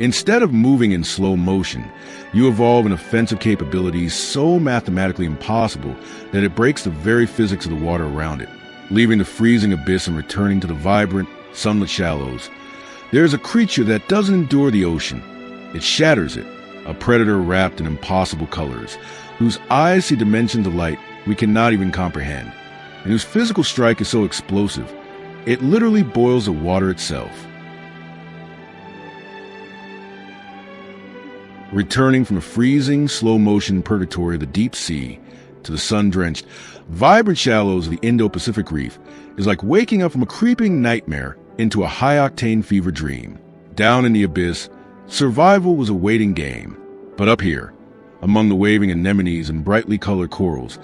instead of moving in slow motion, you evolve an offensive capability so mathematically impossible that it breaks the very physics of the water around it, leaving the freezing abyss and returning to the vibrant, sunlit shallows? There is a creature that doesn't endure the ocean. It shatters it, a predator wrapped in impossible colors, whose eyes see dimensions of light we cannot even comprehend, and whose physical strike is so explosive, it literally boils the water itself. Returning from the freezing, slow-motion purgatory of the deep sea to the sun-drenched, vibrant shallows of the Indo-Pacific Reef is like waking up from a creeping nightmare into a high-octane fever dream. Down in the abyss, survival was a waiting game. But up here, among the waving anemones and brightly colored corals,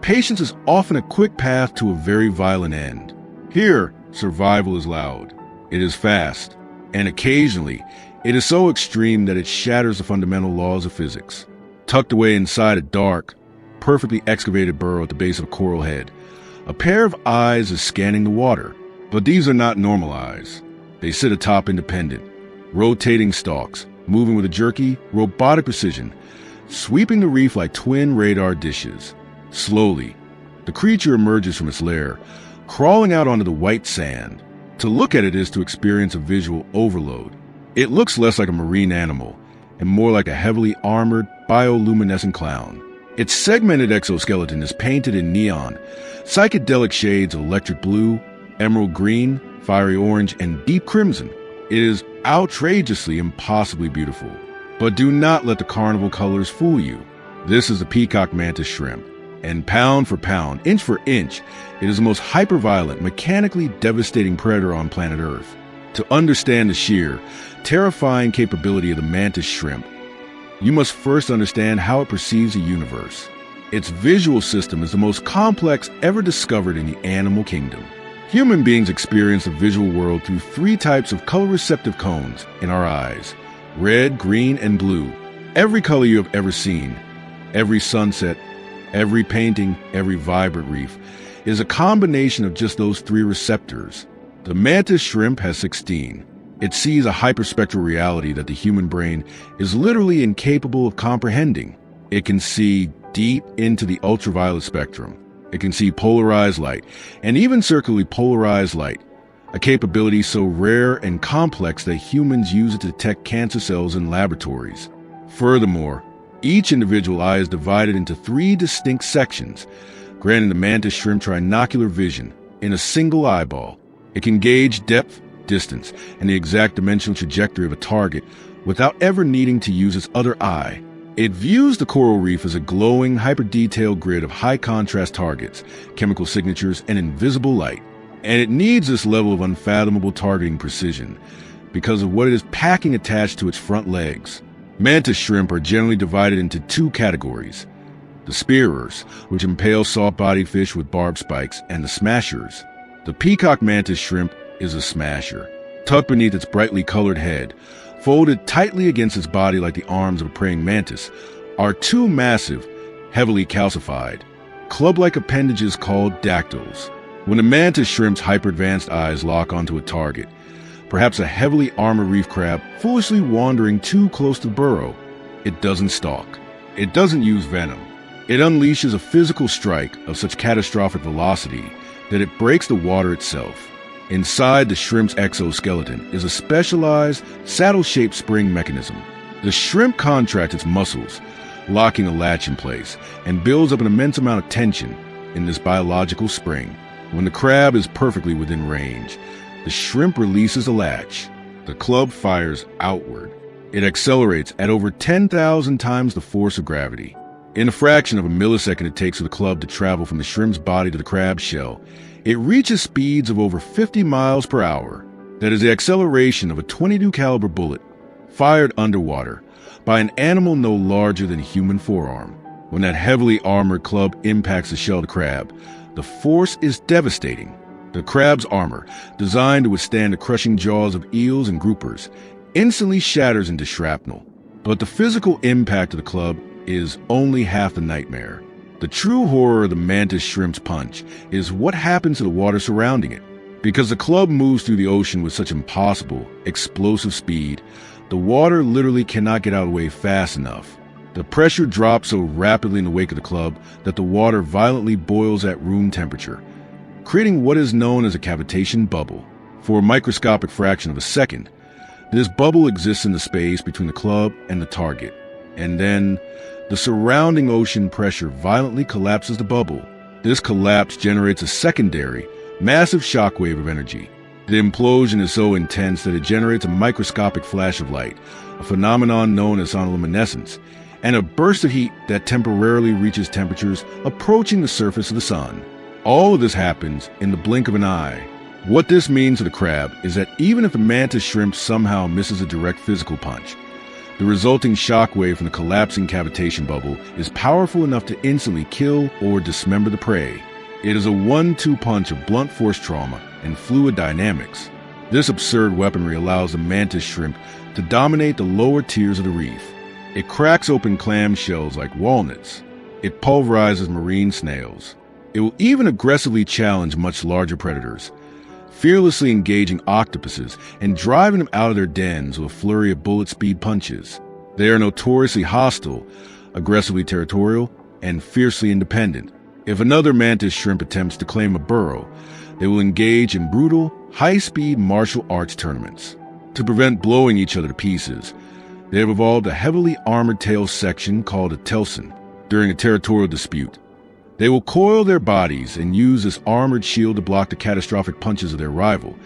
patience is often a quick path to a very violent end. Here, survival is loud. It is fast. And occasionally, it is so extreme that it shatters the fundamental laws of physics. tucked away inside a dark, perfectly excavated burrow at the base of a coral head. A pair of eyes is scanning the water, but these are not normal eyes. They sit atop independent, rotating stalks, moving with a jerky, robotic precision, sweeping the reef like twin radar dishes. Slowly, the creature emerges from its lair, crawling out onto the white sand. To look at it is to experience a visual overload. It looks less like a marine animal and more like a heavily armored, bioluminescent clown. Its segmented exoskeleton is painted in neon, psychedelic shades of electric blue, emerald green, fiery orange, and deep crimson. It is outrageously, impossibly beautiful. But do not let the carnival colors fool you. This is the peacock mantis shrimp, and pound for pound, inch for inch, it is the most hyperviolent, mechanically devastating predator on planet Earth. To understand the sheer, terrifying capability of the mantis shrimp, you must first understand how it perceives the universe. Its visual system is the most complex ever discovered in the animal kingdom. Human beings experience the visual world through 3 types of color-receptive cones in our eyes: red, green, and blue. Every color you have ever seen, every sunset, every painting, every vibrant reef, is a combination of just those 3 receptors. The mantis shrimp has 16. It sees a hyperspectral reality that the human brain is literally incapable of comprehending. It can see deep into the ultraviolet spectrum. It can see polarized light, and even circularly polarized light, a capability so rare and complex that humans use it to detect cancer cells in laboratories. Furthermore, each individual eye is divided into 3 distinct sections, granting the mantis shrimp trinocular vision in a single eyeball. It can gauge depth, distance, and the exact dimensional trajectory of a target without ever needing to use its other eye. It views the coral reef as a glowing, hyper-detailed grid of high-contrast targets, chemical signatures, and invisible light. And it needs this level of unfathomable targeting precision because of what it is packing attached to its front legs. Mantis shrimp are generally divided into 2 categories: the spearers, which impale soft-bodied fish with barbed spikes, and the smashers. The peacock mantis shrimp is a smasher. Tucked beneath its brightly colored head, folded tightly against its body like the arms of a praying mantis, are 2 massive, heavily calcified, club-like appendages called dactyls. When a mantis shrimp's hyper-advanced eyes lock onto a target, perhaps a heavily armored reef crab foolishly wandering too close to the burrow, it doesn't stalk. It doesn't use venom. It unleashes a physical strike of such catastrophic velocity that it breaks the water itself. Inside the shrimp's exoskeleton is a specialized, saddle-shaped spring mechanism. The shrimp contracts its muscles, locking a latch in place, and builds up an immense amount of tension in this biological spring. When the crab is perfectly within range, the shrimp releases the latch. The club fires outward. It accelerates at over 10,000 times the force of gravity. In a fraction of a millisecond it takes for the club to travel from the shrimp's body to the crab's shell, it reaches speeds of over 50 miles per hour. That is the acceleration of a .22 caliber bullet fired underwater by an animal no larger than a human forearm. When that heavily armored club impacts the shell of the crab, the force is devastating. The crab's armor, designed to withstand the crushing jaws of eels and groupers, instantly shatters into shrapnel. But the physical impact of the club is only half the nightmare. The true horror of the mantis shrimp's punch is what happens to the water surrounding it. Because the club moves through the ocean with such impossible, explosive speed, the water literally cannot get out of the way fast enough. The pressure drops so rapidly in the wake of the club that the water violently boils at room temperature, creating what is known as a cavitation bubble. For a microscopic fraction of a second, this bubble exists in the space between the club and the target, and then the surrounding ocean pressure violently collapses the bubble. This collapse generates a secondary, massive shockwave of energy. The implosion is so intense that it generates a microscopic flash of light, a phenomenon known as sonoluminescence, and a burst of heat that temporarily reaches temperatures approaching the surface of the sun. All of this happens in the blink of an eye. What this means to the crab is that even if a mantis shrimp somehow misses a direct physical punch, the resulting shockwave from the collapsing cavitation bubble is powerful enough to instantly kill or dismember the prey. It is a 1-2 punch of blunt force trauma and fluid dynamics. This absurd weaponry allows the mantis shrimp to dominate the lower tiers of the reef. It cracks open clam shells like walnuts. It pulverizes marine snails. It will even aggressively challenge much larger predators, fearlessly engaging octopuses and driving them out of their dens with a flurry of bullet-speed punches. They are notoriously hostile, aggressively territorial, and fiercely independent. If another mantis shrimp attempts to claim a burrow, they will engage in brutal, high-speed martial arts tournaments. To prevent blowing each other to pieces, they have evolved a heavily armored tail section called a telson. During a territorial dispute, they will coil their bodies and use this armored shield to block the catastrophic punches of their rival,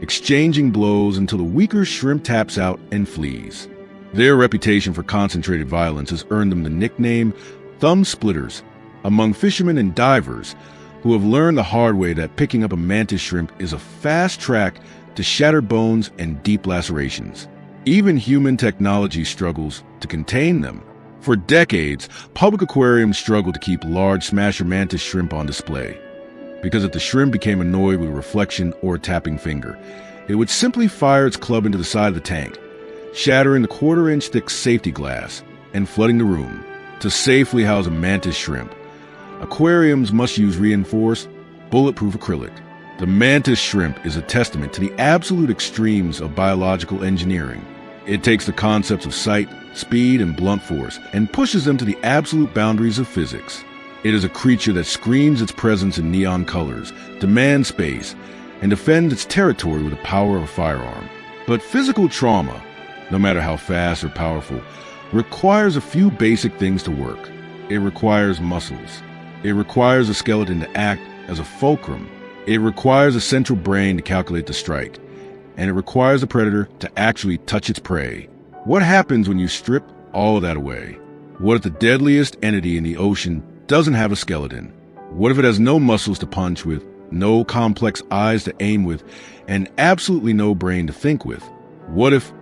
exchanging blows until the weaker shrimp taps out and flees. Their reputation for concentrated violence has earned them the nickname thumb splitters among fishermen and divers who have learned the hard way that picking up a mantis shrimp is a fast track to shattered bones and deep lacerations. Even human technology struggles to contain them. For decades, public aquariums struggled to keep large smasher mantis shrimp on display, because if the shrimp became annoyed with a reflection or a tapping finger, it would simply fire its club into the side of the tank, shattering the quarter-inch thick safety glass and flooding the room. To safely house a mantis shrimp, aquariums must use reinforced, bulletproof acrylic. The mantis shrimp is a testament to the absolute extremes of biological engineering. It takes the concepts of sight, speed, and blunt force and pushes them to the absolute boundaries of physics. It is a creature that screams its presence in neon colors, demands space, and defends its territory with the power of a firearm. But physical trauma, no matter how fast or powerful, requires a few basic things to work. It requires muscles. It requires a skeleton to act as a fulcrum. It requires a central brain to calculate the strike. And it requires the predator to actually touch its prey. What happens when you strip all of that away? What if the deadliest entity in the ocean doesn't have a skeleton? What if it has no muscles to punch with, no complex eyes to aim with, and absolutely no brain to think with? What if,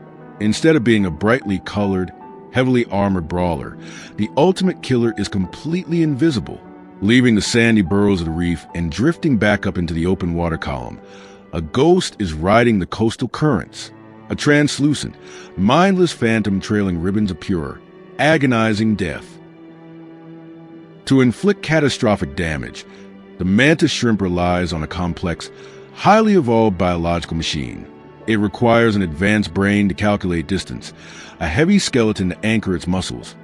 instead of being a brightly colored, heavily armored brawler, the ultimate killer is completely invisible, leaving the sandy burrows of the reef and drifting back up into the open water column? A ghost is riding the coastal currents, a translucent, mindless phantom trailing ribbons of pure, agonizing death. To inflict catastrophic damage, the mantis shrimp relies on a complex, highly evolved biological machine. It requires an advanced brain to calculate distance, a heavy skeleton to anchor its muscles,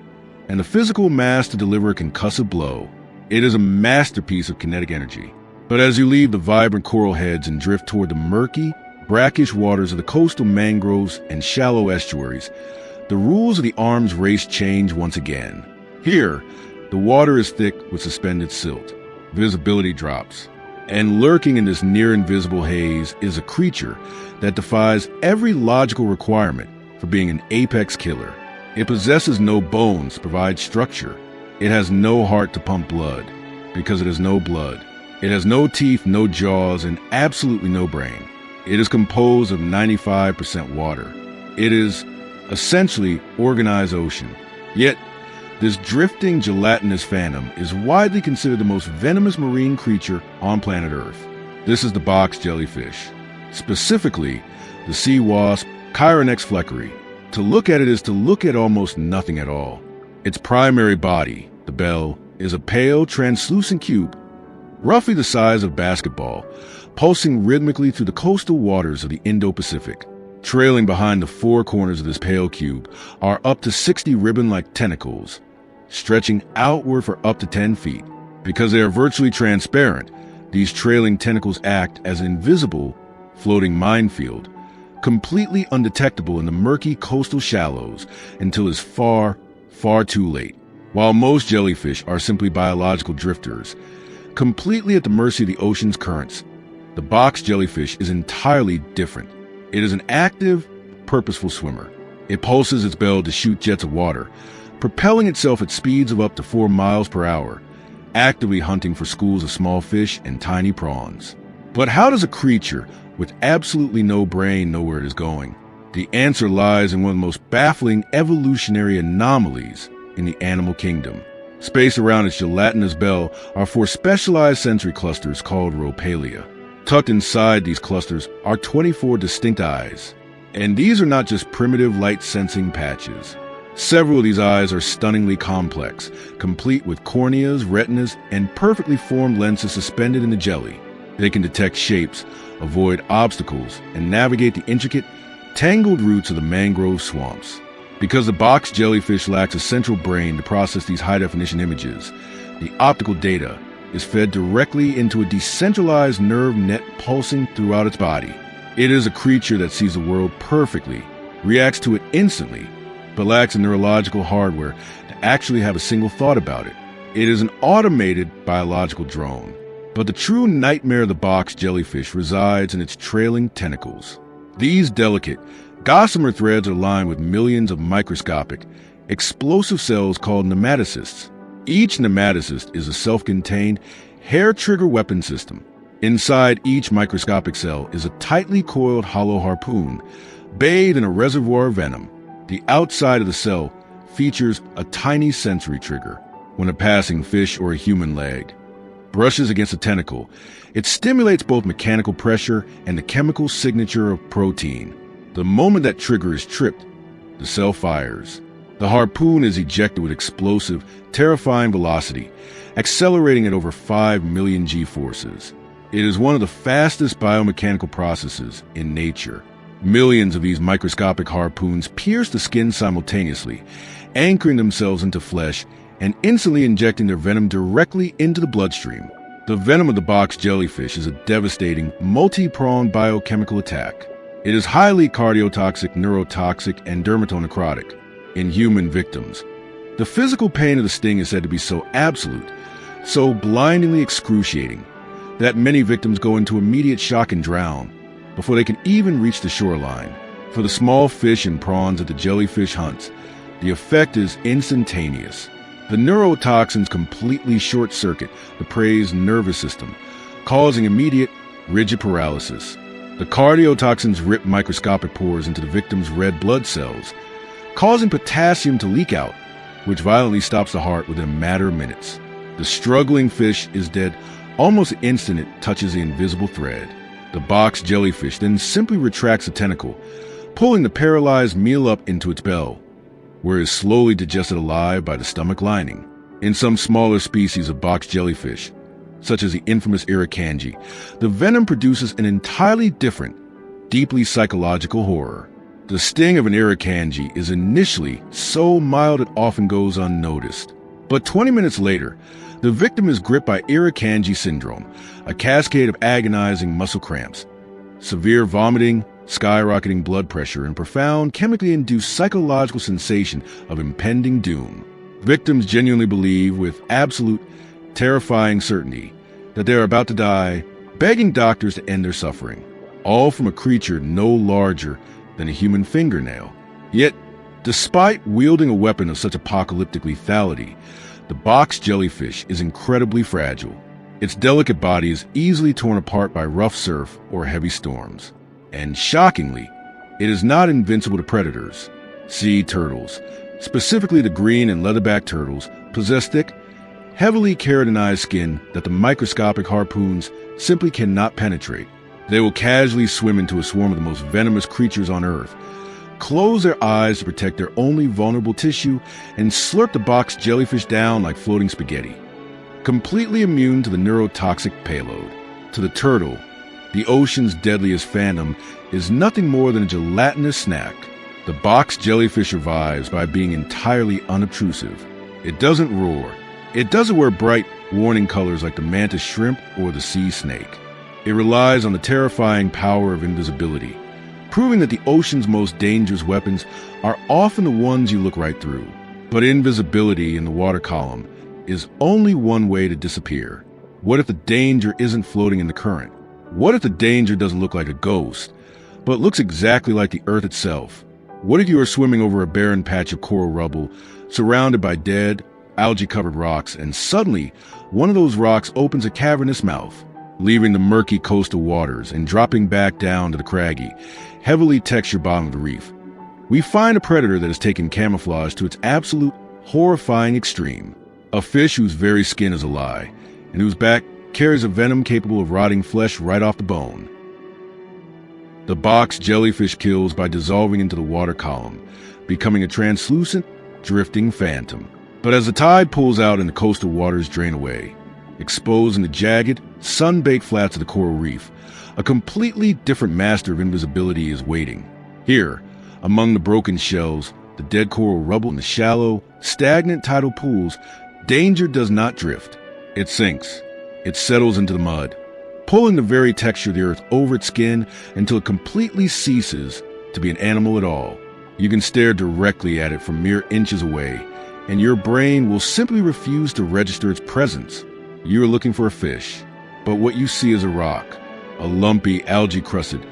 and the physical mass to deliver a concussive blow. It is a masterpiece of kinetic energy. But as you leave the vibrant coral heads and drift toward the murky, brackish waters of the coastal mangroves and shallow estuaries, the rules of the arms race change once again. Here, the water is thick with suspended silt. Visibility drops. And lurking in this near-invisible haze is a creature that defies every logical requirement for being an apex killer. It possesses no bones to provide structure. It has no heart to pump blood, because it has no blood. It has no teeth, no jaws, and absolutely no brain. It is composed of 95% water. It is essentially organized ocean. Yet, this drifting gelatinous phantom is widely considered the most venomous marine creature on planet Earth. This is the box jellyfish, specifically the sea wasp Chironex fleckeri. To look at it is to look at almost nothing at all. Its primary body, the bell, is a pale, translucent cube, roughly the size of a basketball, pulsing rhythmically through the coastal waters of the Indo-Pacific. Trailing behind the four corners of this pale cube are up to 60 ribbon-like tentacles, stretching outward for up to 10 feet. Because they are virtually transparent, these trailing tentacles act as an invisible, floating minefield, completely undetectable in the murky coastal shallows until it's far, far too late. While most jellyfish are simply biological drifters, completely at the mercy of the ocean's currents, the box jellyfish is entirely different. It is an active, purposeful swimmer. It pulses its bell to shoot jets of water, propelling itself at speeds of up to 4 miles per hour, actively hunting for schools of small fish and tiny prawns. But how does a creature with absolutely no brain know where it is going? The answer lies in one of the most baffling evolutionary anomalies in the animal kingdom. Space around its gelatinous bell are 4 specialized sensory clusters called rhopalia. Tucked inside these clusters are 24 distinct eyes. And these are not just primitive light-sensing patches. Several of these eyes are stunningly complex, complete with corneas, retinas, and perfectly formed lenses suspended in the jelly. They can detect shapes, avoid obstacles, and navigate the intricate, tangled roots of the mangrove swamps. Because the box jellyfish lacks a central brain to process these high-definition images, the optical data is fed directly into a decentralized nerve net pulsing throughout its body. It is a creature that sees the world perfectly, reacts to it instantly, but lacks the neurological hardware to actually have a single thought about it. It is an automated biological drone. But the true nightmare of the box jellyfish resides in its trailing tentacles. These delicate, gossamer threads are lined with millions of microscopic, explosive cells called nematocysts. Each nematocyst is a self-contained, hair-trigger weapon system. Inside each microscopic cell is a tightly coiled hollow harpoon, bathed in a reservoir of venom. The outside of the cell features a tiny sensory trigger. When a passing fish or a human leg brushes against a tentacle, it stimulates both mechanical pressure and the chemical signature of protein. The moment that trigger is tripped, the cell fires. The harpoon is ejected with explosive, terrifying velocity, accelerating at over 5 million G-forces. It is one of the fastest biomechanical processes in nature. Millions of these microscopic harpoons pierce the skin simultaneously, anchoring themselves into flesh and instantly injecting their venom directly into the bloodstream. The venom of the box jellyfish is a devastating, multi-pronged biochemical attack. It is highly cardiotoxic, neurotoxic, and dermatonecrotic in human victims. The physical pain of the sting is said to be so absolute, so blindingly excruciating, that many victims go into immediate shock and drown before they can even reach the shoreline. For the small fish and prawns that the jellyfish hunts, the effect is instantaneous. The neurotoxins completely short-circuit the prey's nervous system, causing immediate, rigid paralysis. The cardiotoxins rip microscopic pores into the victim's red blood cells, causing potassium to leak out, which violently stops the heart within a matter of minutes. The struggling fish is dead almost the instant it touches the invisible thread. The box jellyfish then simply retracts the tentacle, pulling the paralyzed meal up into its bell, where it is slowly digested alive by the stomach lining. In some smaller species of box jellyfish, such as the infamous irukandji, the venom produces an entirely different, deeply psychological horror. The sting of an irukandji is initially so mild it often goes unnoticed. But 20 minutes later, the victim is gripped by irukandji syndrome, a cascade of agonizing muscle cramps, severe vomiting, skyrocketing blood pressure, and profound chemically induced psychological sensation of impending doom. Victims genuinely believe with absolute, terrifying certainty that they are about to die, begging doctors to end their suffering, all from a creature no larger than a human fingernail. Yet, despite wielding a weapon of such apocalyptic lethality, the box jellyfish is incredibly fragile. Its delicate body is easily torn apart by rough surf or heavy storms. And shockingly, it is not invincible to predators. Sea turtles, specifically the green and leatherback turtles, possess thick, heavily keratinized skin that the microscopic harpoons simply cannot penetrate. They will casually swim into a swarm of the most venomous creatures on Earth, close their eyes to protect their only vulnerable tissue, and slurp the box jellyfish down like floating spaghetti. Completely immune to the neurotoxic payload. To the turtle, the ocean's deadliest phantom is nothing more than a gelatinous snack. The box jellyfish survives by being entirely unobtrusive. It doesn't roar. It doesn't wear bright, warning colors like the mantis shrimp or the sea snake. It relies on the terrifying power of invisibility, proving that the ocean's most dangerous weapons are often the ones you look right through. But invisibility in the water column is only one way to disappear. What if the danger isn't floating in the current? What if the danger doesn't look like a ghost, but looks exactly like the Earth itself? What if you are swimming over a barren patch of coral rubble, surrounded by dead, algae-covered rocks, and suddenly one of those rocks opens a cavernous mouth, leaving the murky coastal waters and dropping back down to the craggy, heavily textured bottom of the reef? We find a predator that has taken camouflage to its absolute, horrifying extreme. A fish whose very skin is a lie, and whose back carries a venom capable of rotting flesh right off the bone. The box jellyfish kills by dissolving into the water column, becoming a translucent, drifting phantom. But as the tide pulls out and the coastal waters drain away, exposing the jagged, sun-baked flats of the coral reef, a completely different master of invisibility is waiting. Here, among the broken shells, the dead coral rubble, and the shallow, stagnant tidal pools, danger does not drift. It sinks. It settles into the mud, pulling the very texture of the earth over its skin until it completely ceases to be an animal at all. You can stare directly at it from mere inches away, and your brain will simply refuse to register its presence. You are looking for a fish, but what you see is a rock, a lumpy, algae-crusted,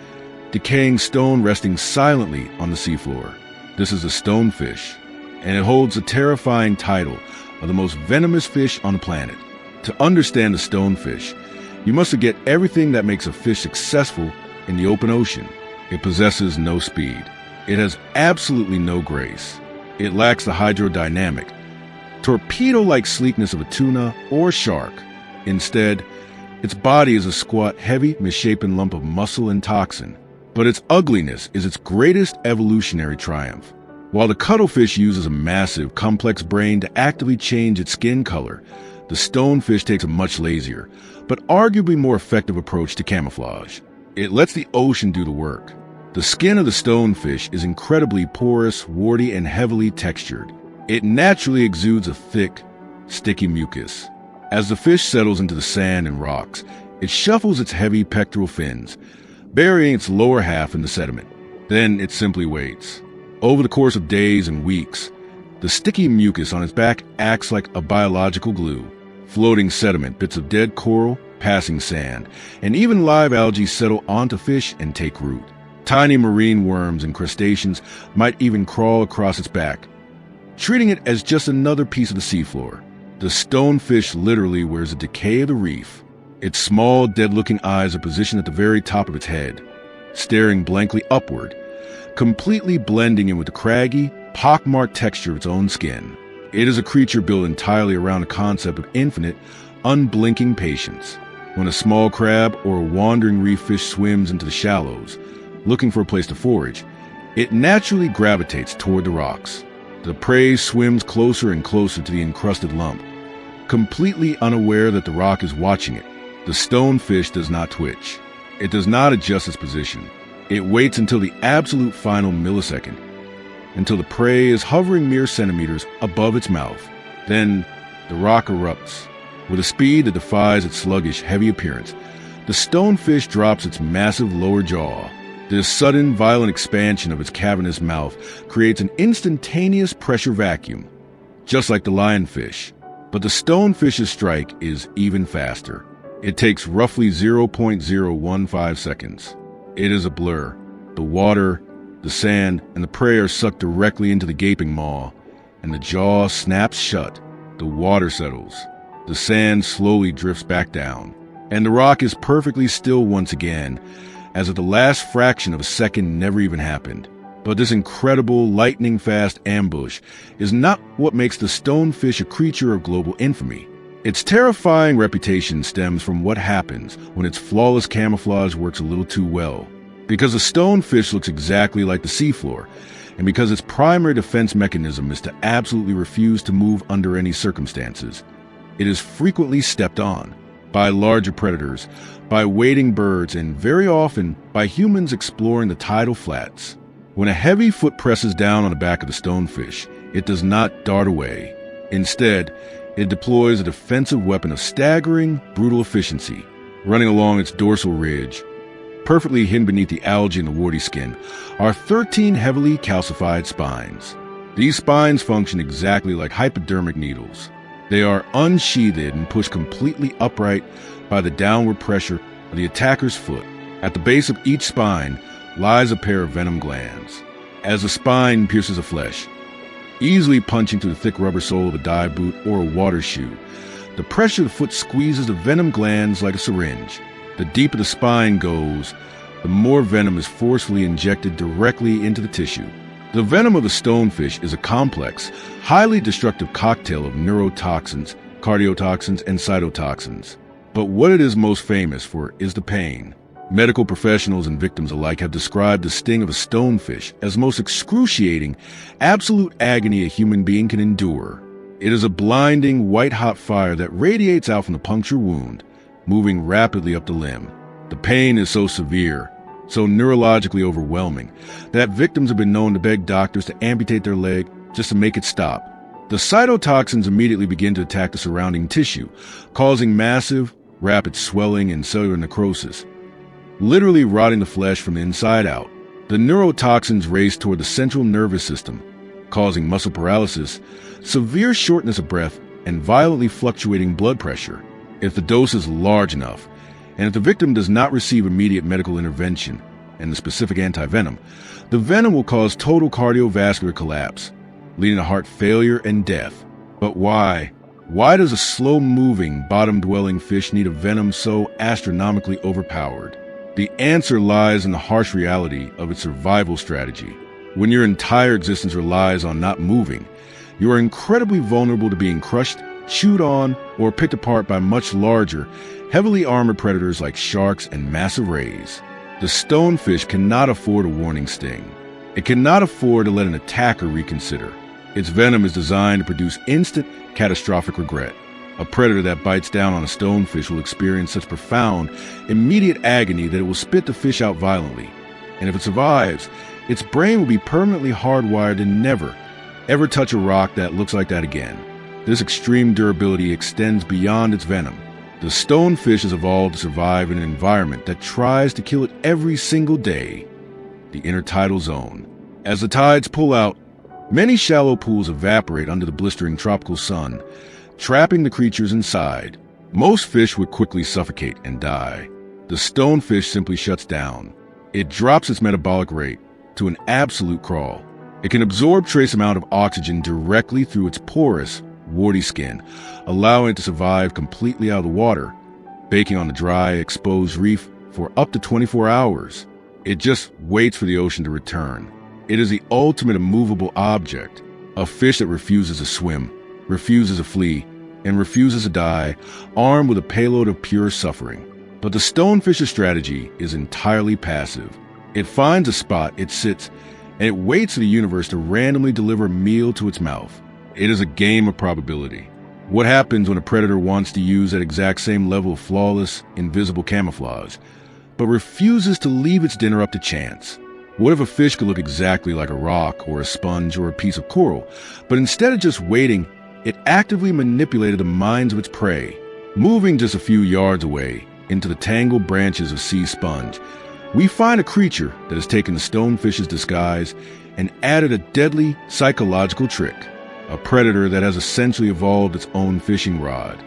decaying stone resting silently on the seafloor. This is a stonefish, and it holds the terrifying title of the most venomous fish on the planet. To understand a stonefish, you must forget everything that makes a fish successful in the open ocean. It possesses no speed. It has absolutely no grace. It lacks the hydrodynamic, torpedo-like sleekness of a tuna or shark. Instead, its body is a squat, heavy, misshapen lump of muscle and toxin. But its ugliness is its greatest evolutionary triumph. While the cuttlefish uses a massive, complex brain to actively change its skin color, the stonefish takes a much lazier, but arguably more effective approach to camouflage. It lets the ocean do the work. The skin of the stonefish is incredibly porous, warty, and heavily textured. It naturally exudes a thick, sticky mucus. As the fish settles into the sand and rocks, it shuffles its heavy pectoral fins, burying its lower half in the sediment. Then it simply waits. Over the course of days and weeks, the sticky mucus on its back acts like a biological glue. Floating sediment, bits of dead coral, passing sand, and even live algae settle onto fish and take root. Tiny marine worms and crustaceans might even crawl across its back, treating it as just another piece of the seafloor. The stonefish literally wears the decay of the reef. Its small, dead-looking eyes are positioned at the very top of its head, staring blankly upward, completely blending in with the craggy, pockmarked texture of its own skin. It is a creature built entirely around the concept of infinite, unblinking patience. When a small crab or a wandering reef fish swims into the shallows, looking for a place to forage, it naturally gravitates toward the rocks. The prey swims closer and closer to the encrusted lump, completely unaware that the rock is watching it. The stonefish does not twitch. It does not adjust its position. It waits until the absolute final millisecond, until the prey is hovering mere centimeters above its mouth. Then the rock erupts. With a speed that defies its sluggish, heavy appearance, the stonefish drops its massive lower jaw. This sudden, violent expansion of its cavernous mouth creates an instantaneous pressure vacuum, just like the lionfish. But the stonefish's strike is even faster. It takes roughly 0.015 seconds. It is a blur. The water, the sand, and the prey are sucked directly into the gaping maw, and the jaw snaps shut. The water settles. The sand slowly drifts back down, and the rock is perfectly still once again, as if the last fraction of a second never even happened. But this incredible, lightning-fast ambush is not what makes the stonefish a creature of global infamy. Its terrifying reputation stems from what happens when its flawless camouflage works a little too well. Because the stonefish looks exactly like the seafloor, and because its primary defense mechanism is to absolutely refuse to move under any circumstances, it is frequently stepped on by larger predators, by wading birds, and very often by humans exploring the tidal flats. When a heavy foot presses down on the back of the stonefish, it does not dart away. Instead, it deploys a defensive weapon of staggering, brutal efficiency. Running along its dorsal ridge, perfectly hidden beneath the algae and the warty skin, are 13 heavily calcified spines. These spines function exactly like hypodermic needles. They are unsheathed and pushed completely upright by the downward pressure of the attacker's foot. At the base of each spine lies a pair of venom glands. As the spine pierces the flesh, easily punching through the thick rubber sole of a dive boot or a water shoe, the pressure of the foot squeezes the venom glands like a syringe. The deeper the spine goes, the more venom is forcefully injected directly into the tissue. The venom of the stonefish is a complex, highly destructive cocktail of neurotoxins, cardiotoxins, and cytotoxins. But what it is most famous for is the pain. Medical professionals and victims alike have described the sting of a stonefish as the most excruciating, absolute agony a human being can endure. It is a blinding, white-hot fire that radiates out from the puncture wound, moving rapidly up the limb. The pain is so severe, so neurologically overwhelming, that victims have been known to beg doctors to amputate their leg just to make it stop. The cytotoxins immediately begin to attack the surrounding tissue, causing massive, rapid swelling and cellular necrosis, literally rotting the flesh from the inside out. The neurotoxins race toward the central nervous system, causing muscle paralysis, severe shortness of breath, and violently fluctuating blood pressure. If the dose is large enough, and if the victim does not receive immediate medical intervention and the specific antivenom, the venom will cause total cardiovascular collapse, leading to heart failure and death. But why? Why does a slow-moving, bottom-dwelling fish need a venom so astronomically overpowered? The answer lies in the harsh reality of its survival strategy. When your entire existence relies on not moving, you are incredibly vulnerable to being crushed, chewed on, or picked apart by much larger, heavily armored predators like sharks and massive rays. The stonefish cannot afford a warning sting. It cannot afford to let an attacker reconsider. Its venom is designed to produce instant, catastrophic regret. A predator that bites down on a stonefish will experience such profound, immediate agony that it will spit the fish out violently. And if it survives, its brain will be permanently hardwired to never, ever touch a rock that looks like that again. This extreme durability extends beyond its venom. The stonefish has evolved to survive in an environment that tries to kill it every single day, the intertidal zone. As the tides pull out, many shallow pools evaporate under the blistering tropical sun, trapping the creatures inside. Most fish would quickly suffocate and die. The stonefish simply shuts down. It drops its metabolic rate to an absolute crawl. It can absorb trace amount of oxygen directly through its porous, warty skin, allowing it to survive completely out of the water, baking on the dry, exposed reef for up to 24 hours. It just waits for the ocean to return. It is the ultimate immovable object, a fish that refuses to swim, refuses to flee, and refuses to die, armed with a payload of pure suffering. But the stonefish's strategy is entirely passive. It finds a spot, it sits, and it waits for the universe to randomly deliver a meal to its mouth. It is a game of probability. What happens when a predator wants to use that exact same level of flawless, invisible camouflage, but refuses to leave its dinner up to chance? What if a fish could look exactly like a rock or a sponge or a piece of coral, but instead of just waiting, it actively manipulated the minds of its prey? Moving just a few yards away into the tangled branches of sea sponge, we find a creature that has taken the stonefish's disguise and added a deadly psychological trick, a predator that has essentially evolved its own fishing rod.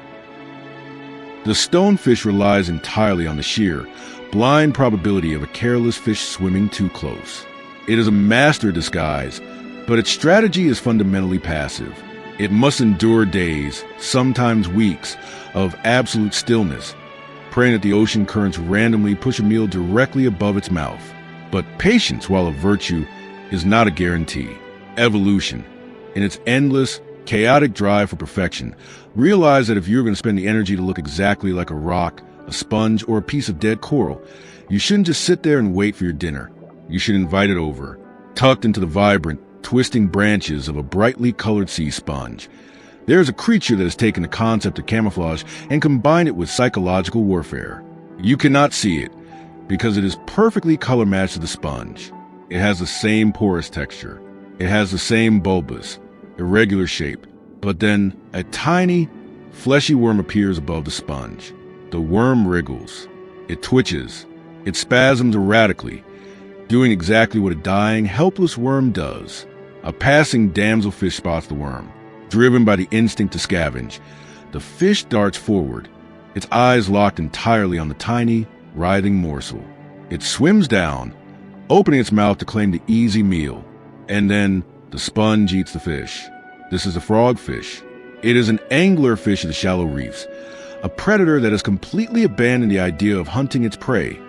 The stonefish relies entirely on the sheer, blind probability of a careless fish swimming too close. It is a master disguise, but its strategy is fundamentally passive. It must endure days, sometimes weeks, of absolute stillness, praying that the ocean currents randomly push a meal directly above its mouth. But patience, while a virtue, is not a guarantee. Evolution, in its endless, chaotic drive for perfection, realize that if you're going to spend the energy to look exactly like a rock, a sponge, or a piece of dead coral, you shouldn't just sit there and wait for your dinner. You should invite it over, tucked into the vibrant, twisting branches of a brightly colored sea sponge. There is a creature that has taken the concept of camouflage and combined it with psychological warfare. You cannot see it because it is perfectly color matched to the sponge. It has the same porous texture. It has the same bulbous, irregular shape. But then a tiny, fleshy worm appears above the sponge. The worm wriggles. It twitches. It spasms erratically, doing exactly what a dying, helpless worm does. A passing damselfish spots the worm. Driven by the instinct to scavenge, the fish darts forward, its eyes locked entirely on the tiny, writhing morsel. It swims down, opening its mouth to claim the easy meal. And then the sponge eats the fish. This is a frogfish. It is an anglerfish of the shallow reefs, a predator that has completely abandoned the idea of hunting its prey,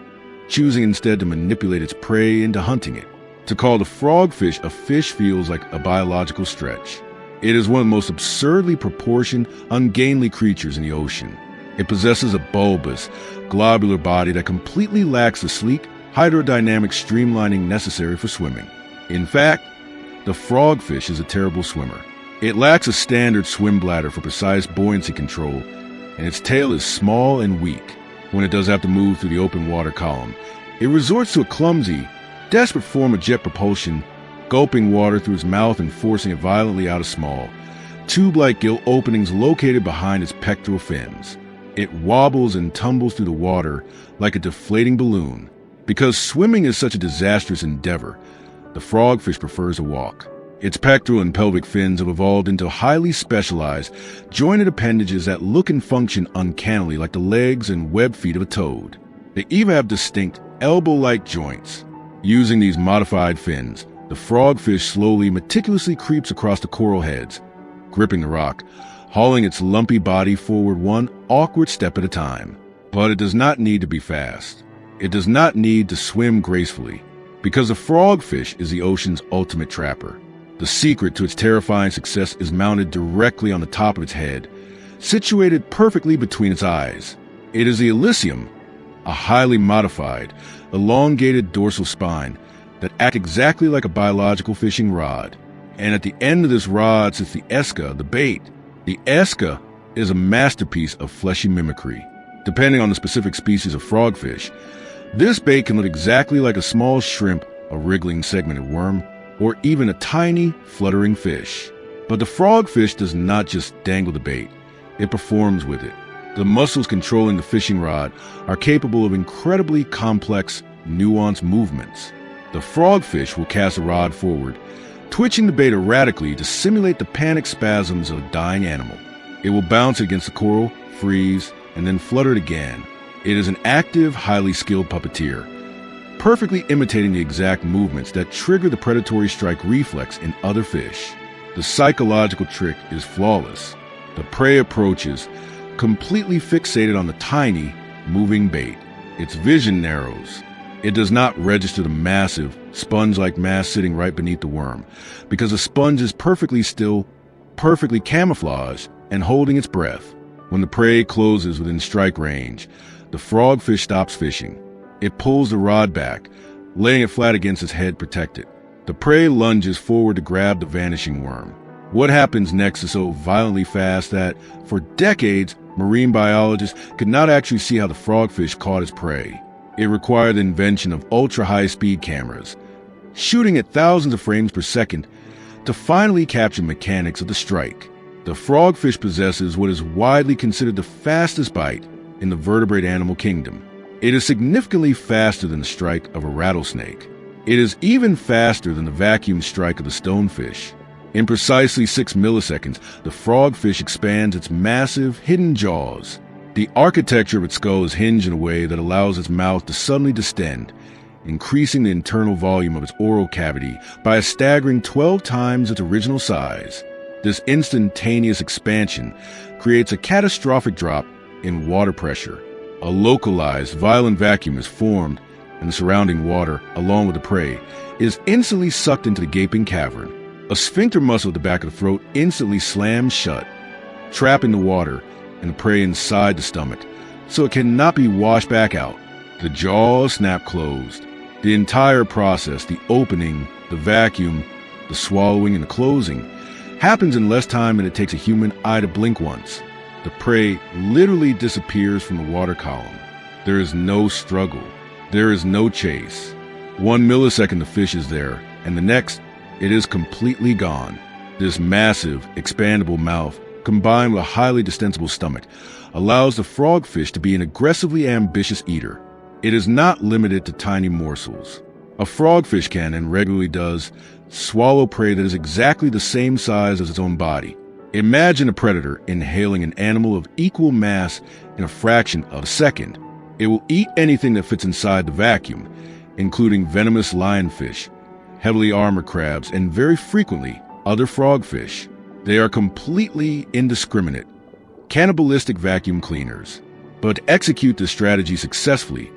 choosing instead to manipulate its prey into hunting it. To call the frogfish a fish feels like a biological stretch. It is one of the most absurdly proportioned, ungainly creatures in the ocean. It possesses a bulbous, globular body that completely lacks the sleek, hydrodynamic streamlining necessary for swimming. In fact, the frogfish is a terrible swimmer. It lacks a standard swim bladder for precise buoyancy control, and its tail is small and weak. When it does have to move through the open water column, it resorts to a clumsy, desperate form of jet propulsion, gulping water through its mouth and forcing it violently out of small, tube-like gill openings located behind its pectoral fins. It wobbles and tumbles through the water like a deflating balloon. Because swimming is such a disastrous endeavor, the frogfish prefers to walk. Its pectoral and pelvic fins have evolved into highly specialized, jointed appendages that look and function uncannily like the legs and webbed feet of a toad. They even have distinct, elbow-like joints. Using these modified fins, the frogfish slowly, meticulously creeps across the coral heads, gripping the rock, hauling its lumpy body forward one awkward step at a time. But it does not need to be fast. It does not need to swim gracefully, because the frogfish is the ocean's ultimate trapper. The secret to its terrifying success is mounted directly on the top of its head, situated perfectly between its eyes. It is the elysium, a highly modified, elongated dorsal spine that acts exactly like a biological fishing rod. And at the end of this rod sits the esca, the bait. The esca is a masterpiece of fleshy mimicry. Depending on the specific species of frogfish, this bait can look exactly like a small shrimp, a wriggling segmented worm, or even a tiny, fluttering fish. But the frogfish does not just dangle the bait, it performs with it. The muscles controlling the fishing rod are capable of incredibly complex, nuanced movements. The frogfish will cast a rod forward, twitching the bait erratically to simulate the panic spasms of a dying animal. It will bounce against the coral, freeze, and then flutter it again. It is an active, highly skilled puppeteer, perfectly imitating the exact movements that trigger the predatory strike reflex in other fish. The psychological trick is flawless. The prey approaches, completely fixated on the tiny, moving bait. Its vision narrows. It does not register the massive, sponge-like mass sitting right beneath the worm, because the sponge is perfectly still, perfectly camouflaged, and holding its breath. When the prey closes within strike range, the frogfish stops fishing. It pulls the rod back, laying it flat against its head protected. The prey lunges forward to grab the vanishing worm. What happens next is so violently fast that, for decades, marine biologists could not actually see how the frogfish caught its prey. It required the invention of ultra-high-speed cameras, shooting at thousands of frames per second, to finally capture mechanics of the strike. The frogfish possesses what is widely considered the fastest bite in the vertebrate animal kingdom. It is significantly faster than the strike of a rattlesnake. It is even faster than the vacuum strike of the stonefish. In precisely 6 milliseconds, the frogfish expands its massive, hidden jaws. The architecture of its skull is hinged in a way that allows its mouth to suddenly distend, increasing the internal volume of its oral cavity by a staggering 12 times its original size. This instantaneous expansion creates a catastrophic drop in water pressure. A localized, violent vacuum is formed, and the surrounding water, along with the prey, is instantly sucked into the gaping cavern. A sphincter muscle at the back of the throat instantly slams shut, trapping the water and the prey inside the stomach, so it cannot be washed back out. The jaws snap closed. The entire process, the opening, the vacuum, the swallowing, and the closing, happens in less time than it takes a human eye to blink once. The prey literally disappears from the water column. There is no struggle. There is no chase. 1 millisecond the fish is there, and the next, it is completely gone. This massive, expandable mouth, combined with a highly distensible stomach, allows the frogfish to be an aggressively ambitious eater. It is not limited to tiny morsels. A frogfish can, and regularly does, swallow prey that is exactly the same size as its own body. Imagine a predator inhaling an animal of equal mass in a fraction of a second. It will eat anything that fits inside the vacuum, including venomous lionfish, heavily armored crabs, and very frequently, other frogfish. They are completely indiscriminate, cannibalistic vacuum cleaners. But to execute this strategy successfully,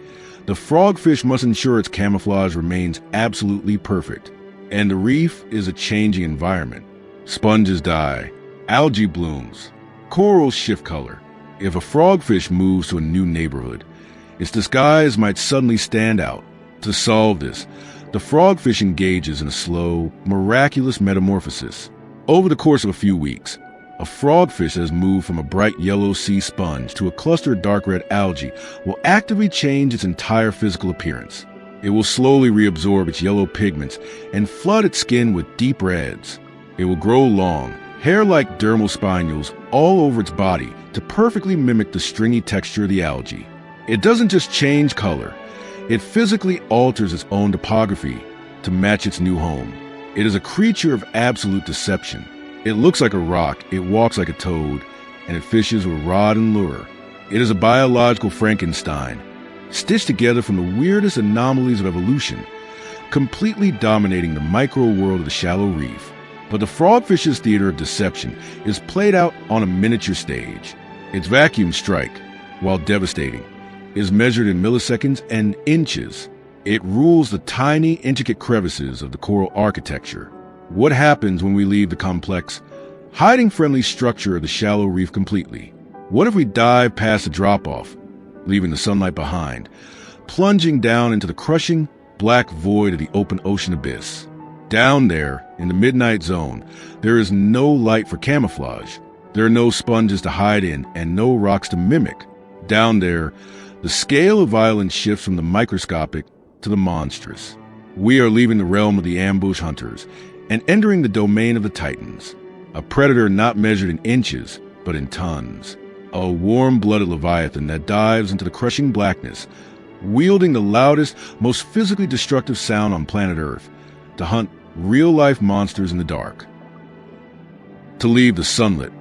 the frogfish must ensure its camouflage remains absolutely perfect. And the reef is a changing environment. Sponges die, algae blooms, corals shift color, If a frogfish moves to a new neighborhood, its disguise might suddenly stand out. To solve this, the frogfish engages in a slow, miraculous metamorphosis. Over the course of a few weeks, a frogfish that has moved from a bright yellow sea sponge to a cluster of dark red algae will actively change its entire physical appearance. It will slowly reabsorb its yellow pigments and flood its skin with deep reds. It will grow long, hair-like dermal spinules all over its body to perfectly mimic the stringy texture of the algae. It doesn't just change color, it physically alters its own topography to match its new home. It is a creature of absolute deception. It looks like a rock, it walks like a toad, and it fishes with rod and lure. It is a biological Frankenstein, stitched together from the weirdest anomalies of evolution, completely dominating the micro world of the shallow reef. But the frogfish's theater of deception is played out on a miniature stage. Its vacuum strike, while devastating, is measured in milliseconds and inches. It rules the tiny, intricate crevices of the coral architecture. What happens when we leave the complex, hiding-friendly structure of the shallow reef completely? What if we dive past the drop-off, leaving the sunlight behind, plunging down into the crushing, black void of the open ocean abyss? Down there, in the midnight zone, there is no light for camouflage. There are no sponges to hide in and no rocks to mimic. Down there, the scale of violence shifts from the microscopic to the monstrous. We are leaving the realm of the ambush hunters and entering the domain of the titans, a predator not measured in inches, but in tons. A warm-blooded leviathan that dives into the crushing blackness, wielding the loudest, most physically destructive sound on planet Earth, to hunt real-life monsters in the dark. To leave the sunlit,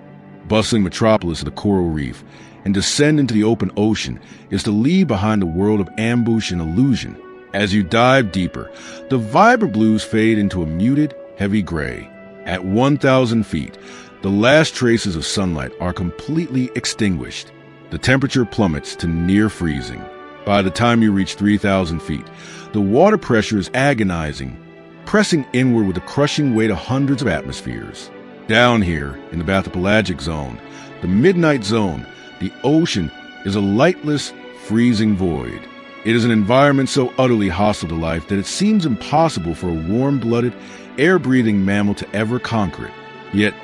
bustling metropolis of the coral reef and descend into the open ocean is to leave behind a world of ambush and illusion. As you dive deeper, the vibrant blues fade into a muted, heavy gray. At 1,000 feet, the last traces of sunlight are completely extinguished. The temperature plummets to near freezing. By the time you reach 3,000 feet, the water pressure is agonizing, pressing inward with the crushing weight of hundreds of atmospheres. Down here, in the bathypelagic zone, the midnight zone, the ocean is a lightless, freezing void. It is an environment so utterly hostile to life that it seems impossible for a warm-blooded, air-breathing mammal to ever conquer it. Yet,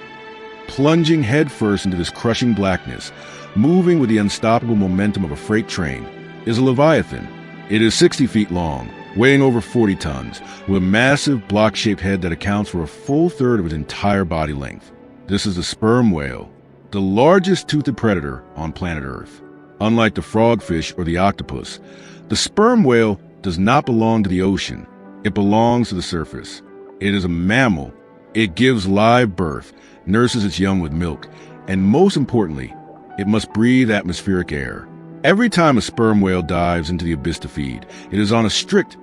plunging headfirst into this crushing blackness, moving with the unstoppable momentum of a freight train, is a leviathan. It is 60 feet long, weighing over 40 tons, with a massive block-shaped head that accounts for a full third of its entire body length. This is the sperm whale, the largest toothed predator on planet Earth. Unlike the frogfish or the octopus, the sperm whale does not belong to the ocean. It belongs to the surface. It is a mammal. It gives live birth, nurses its young with milk, and most importantly, it must breathe atmospheric air. Every time a sperm whale dives into the abyss to feed, it is on a strict,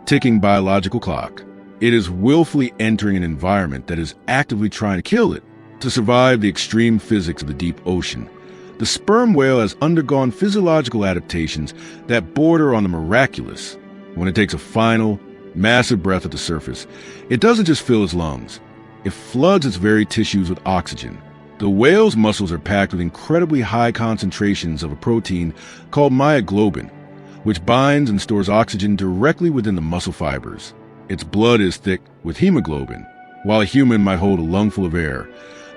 ticking biological clock. It is willfully entering an environment that is actively trying to kill it. To survive the extreme physics of the deep ocean, the sperm whale has undergone physiological adaptations that border on the miraculous. When it takes a final, massive breath at the surface, it doesn't just fill its lungs. It floods its very tissues with oxygen. The whale's muscles are packed with incredibly high concentrations of a protein called myoglobin, which binds and stores oxygen directly within the muscle fibers. Its blood is thick with hemoglobin. While a human might hold a lungful of air,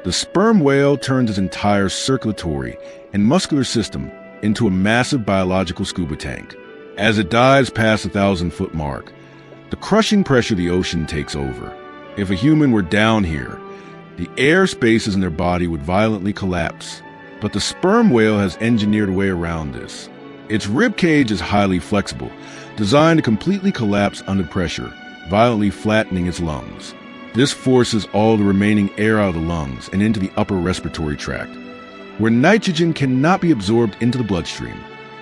the sperm whale turns its entire circulatory and muscular system into a massive biological scuba tank. As it dives past the 1,000-foot mark, the crushing pressure of the ocean takes over. If a human were down here, the air spaces in their body would violently collapse. But the sperm whale has engineered a way around this. Its rib cage is highly flexible, designed to completely collapse under pressure, violently flattening its lungs. This forces all the remaining air out of the lungs and into the upper respiratory tract, where nitrogen cannot be absorbed into the bloodstream.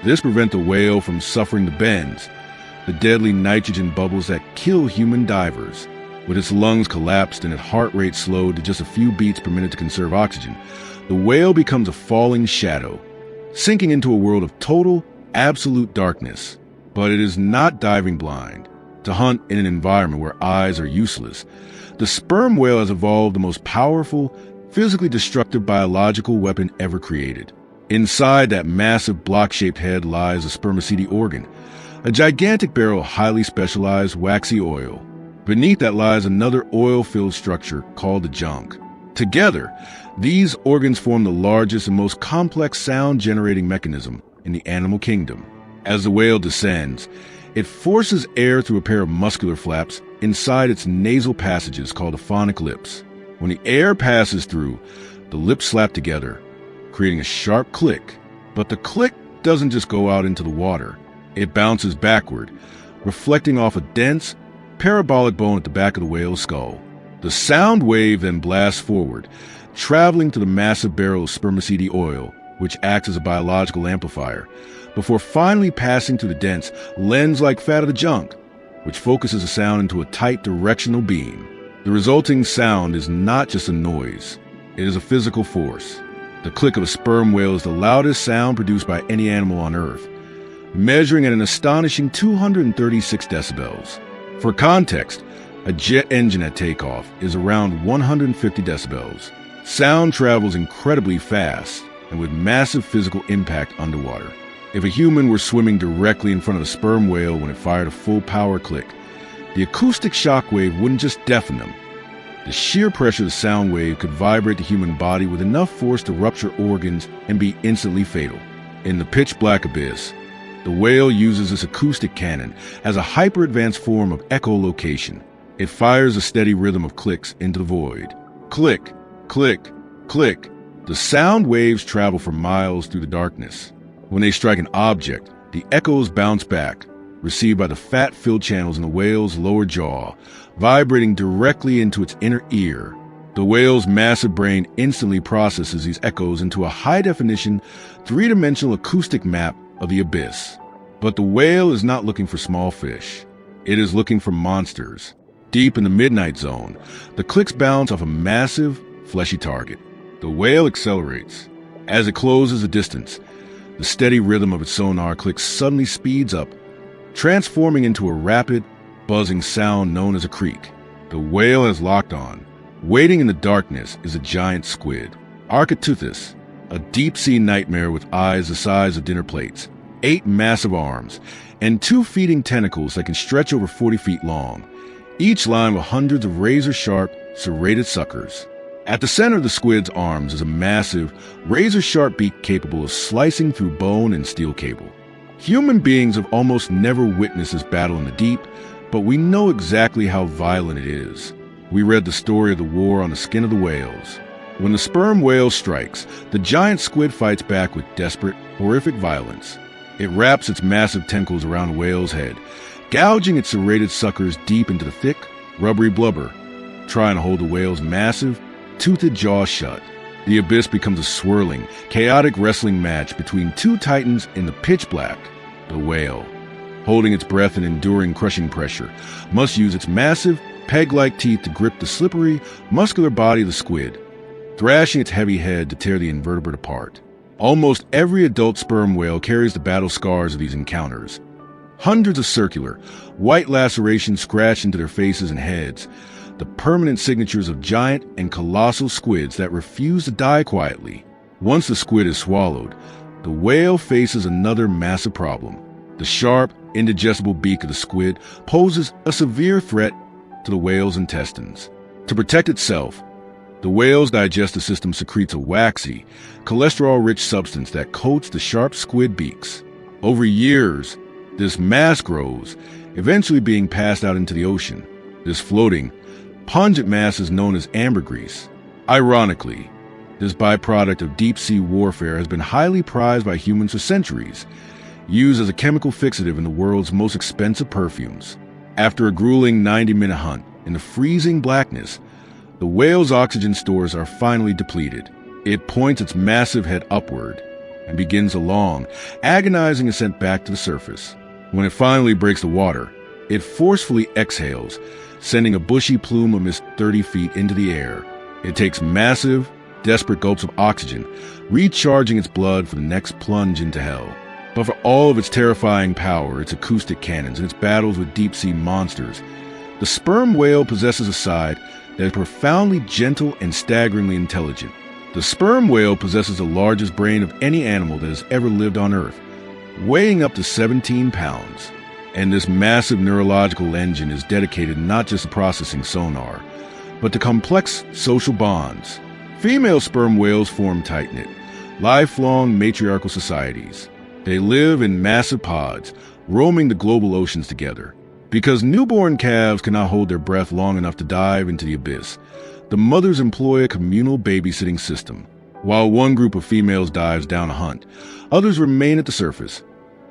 This prevents the whale from suffering the bends, the deadly nitrogen bubbles that kill human divers. With its lungs collapsed and its heart rate slowed to just a few beats per minute to conserve oxygen, the whale becomes a falling shadow, sinking into a world of total, absolute darkness. But it is not diving blind. To hunt in an environment where eyes are useless, the sperm whale has evolved the most powerful, physically destructive biological weapon ever created. Inside that massive block-shaped head lies a spermaceti organ, a gigantic barrel of highly specialized waxy oil. Beneath that lies another oil-filled structure called the junk. Together, these organs form the largest and most complex sound-generating mechanism in the animal kingdom. As the whale descends, it forces air through a pair of muscular flaps inside its nasal passages called the phonic lips. When the air passes through, the lips slap together, creating a sharp click. But the click doesn't just go out into the water. It bounces backward, reflecting off a dense, parabolic bone at the back of the whale's skull. The sound wave then blasts forward, traveling to the massive barrel of spermaceti oil, which acts as a biological amplifier, before finally passing through the dense, lens-like fat of the junk, which focuses the sound into a tight directional beam. The resulting sound is not just a noise, it is a physical force. The click of a sperm whale is the loudest sound produced by any animal on Earth, measuring at an astonishing 236 decibels. For context, a jet engine at takeoff is around 150 decibels. Sound travels incredibly fast and with massive physical impact underwater. If a human were swimming directly in front of a sperm whale when it fired a full power click, the acoustic shock wave wouldn't just deafen them. The sheer pressure of the sound wave could vibrate the human body with enough force to rupture organs and be instantly fatal. In the pitch-black abyss, the whale uses this acoustic cannon as a hyper-advanced form of echolocation. It fires a steady rhythm of clicks into the void. Click, click, click. The sound waves travel for miles through the darkness. When they strike an object, the echoes bounce back, received by the fat-filled channels in the whale's lower jaw, vibrating directly into its inner ear. The whale's massive brain instantly processes these echoes into a high-definition, three-dimensional acoustic map of the abyss. But the whale is not looking for small fish. It is looking for monsters. Deep in the midnight zone, the clicks bounce off a massive, fleshy target. The whale accelerates. As it closes the distance, the steady rhythm of its sonar clicks suddenly speeds up, transforming into a rapid, buzzing sound known as a creak. The whale has locked on. Waiting in the darkness is a giant squid, Architeuthis, a deep-sea nightmare with eyes the size of dinner plates, 8 massive arms, and 2 feeding tentacles that can stretch over 40 feet long, each lined with hundreds of razor-sharp, serrated suckers. At the center of the squid's arms is a massive, razor-sharp beak capable of slicing through bone and steel cable. Human beings have almost never witnessed this battle in the deep, but we know exactly how violent it is. We read the story of the war on the skin of the whales. When the sperm whale strikes, the giant squid fights back with desperate, horrific violence. It wraps its massive tentacles around the whale's head, gouging its serrated suckers deep into the thick, rubbery blubber, trying to hold the whale's massive, toothed jaw shut. The abyss becomes a swirling, chaotic wrestling match between 2 titans in the pitch black. The whale, holding its breath and enduring crushing pressure, must use its massive, peg-like teeth to grip the slippery, muscular body of the squid, thrashing its heavy head to tear the invertebrate apart. Almost every adult sperm whale carries the battle scars of these encounters. Hundreds of circular, white lacerations scratched into their faces and heads, the permanent signatures of giant and colossal squids that refuse to die quietly. Once the squid is swallowed, the whale faces another massive problem. The sharp, indigestible beak of the squid poses a severe threat to the whale's intestines. To protect itself, the whale's digestive system secretes a waxy, cholesterol-rich substance that coats the sharp squid beaks. Over years, this mass grows, eventually being passed out into the ocean. This floating, pungent mass is known as ambergris. Ironically, this byproduct of deep-sea warfare has been highly prized by humans for centuries, used as a chemical fixative in the world's most expensive perfumes. After a grueling 90-minute hunt in the freezing blackness, the whale's oxygen stores are finally depleted. It points its massive head upward and begins a long, agonizing ascent back to the surface. When it finally breaks the water, it forcefully exhales, sending a bushy plume of mist 30 feet into the air. It takes massive, desperate gulps of oxygen, recharging its blood for the next plunge into hell. But for all of its terrifying power, its acoustic cannons, and its battles with deep-sea monsters, the sperm whale possesses a side that is profoundly gentle and staggeringly intelligent. The sperm whale possesses the largest brain of any animal that has ever lived on Earth, weighing up to 17 pounds. And this massive neurological engine is dedicated not just to processing sonar, but to complex social bonds. Female sperm whales form tight-knit, lifelong matriarchal societies. They live in massive pods, roaming the global oceans together. Because newborn calves cannot hold their breath long enough to dive into the abyss, the mothers employ a communal babysitting system. While one group of females dives down to hunt, others remain at the surface,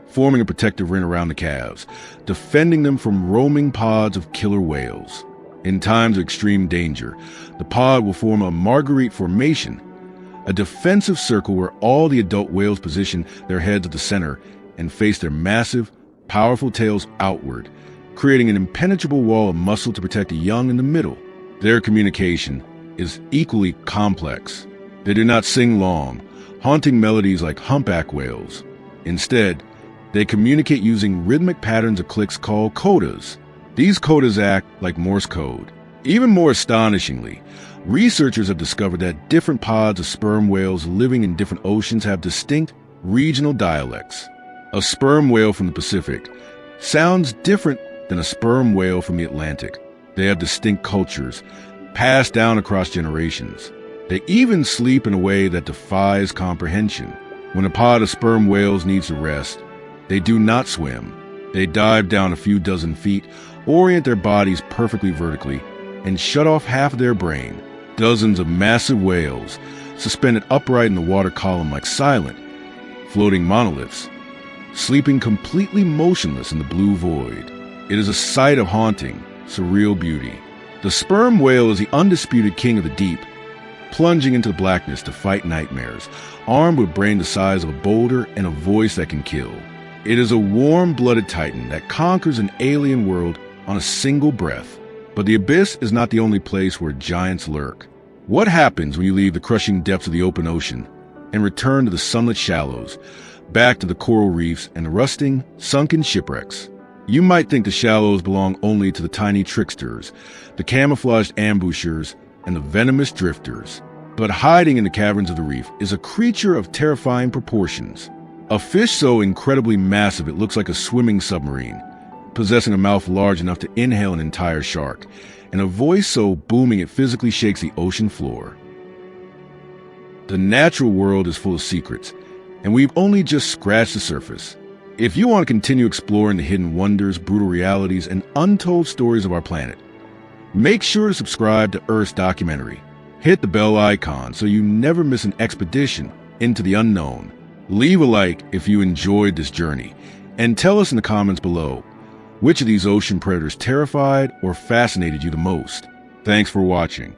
forming a protective ring around the calves, defending them from roaming pods of killer whales. In times of extreme danger, the pod will form a marguerite formation, a defensive circle where all the adult whales position their heads at the center and face their massive, powerful tails outward, creating an impenetrable wall of muscle to protect the young in the middle. Their communication is equally complex. They do not sing long, haunting melodies like humpback whales. Instead, they communicate using rhythmic patterns of clicks called codas. These codas act like Morse code. Even more astonishingly, researchers have discovered that different pods of sperm whales living in different oceans have distinct regional dialects. A sperm whale from the Pacific sounds different than a sperm whale from the Atlantic. They have distinct cultures, passed down across generations. They even sleep in a way that defies comprehension. When a pod of sperm whales needs to rest, they do not swim. They dive down a few dozen feet, orient their bodies perfectly vertically, and shut off half of their brain. Dozens of massive whales, suspended upright in the water column like silent, floating monoliths, sleeping completely motionless in the blue void. It is a sight of haunting, surreal beauty. The sperm whale is the undisputed king of the deep, plunging into the blackness to fight nightmares, armed with brain the size of a boulder and a voice that can kill. It is a warm-blooded titan that conquers an alien world on a single breath. But the abyss is not the only place where giants lurk. What happens when you leave the crushing depths of the open ocean and return to the sunlit shallows, back to the coral reefs and the rusting, sunken shipwrecks? You might think the shallows belong only to the tiny tricksters, the camouflaged ambushers, and the venomous drifters. But hiding in the caverns of the reef is a creature of terrifying proportions. A fish so incredibly massive it looks like a swimming submarine, possessing a mouth large enough to inhale an entire shark, and a voice so booming it physically shakes the ocean floor. The natural world is full of secrets, and we've only just scratched the surface. If you want to continue exploring the hidden wonders, brutal realities, and untold stories of our planet, make sure to subscribe to Earth's documentary. Hit the bell icon so you never miss an expedition into the unknown. Leave a like if you enjoyed this journey, and tell us in the comments below which of these ocean predators terrified or fascinated you the most. Thanks for watching.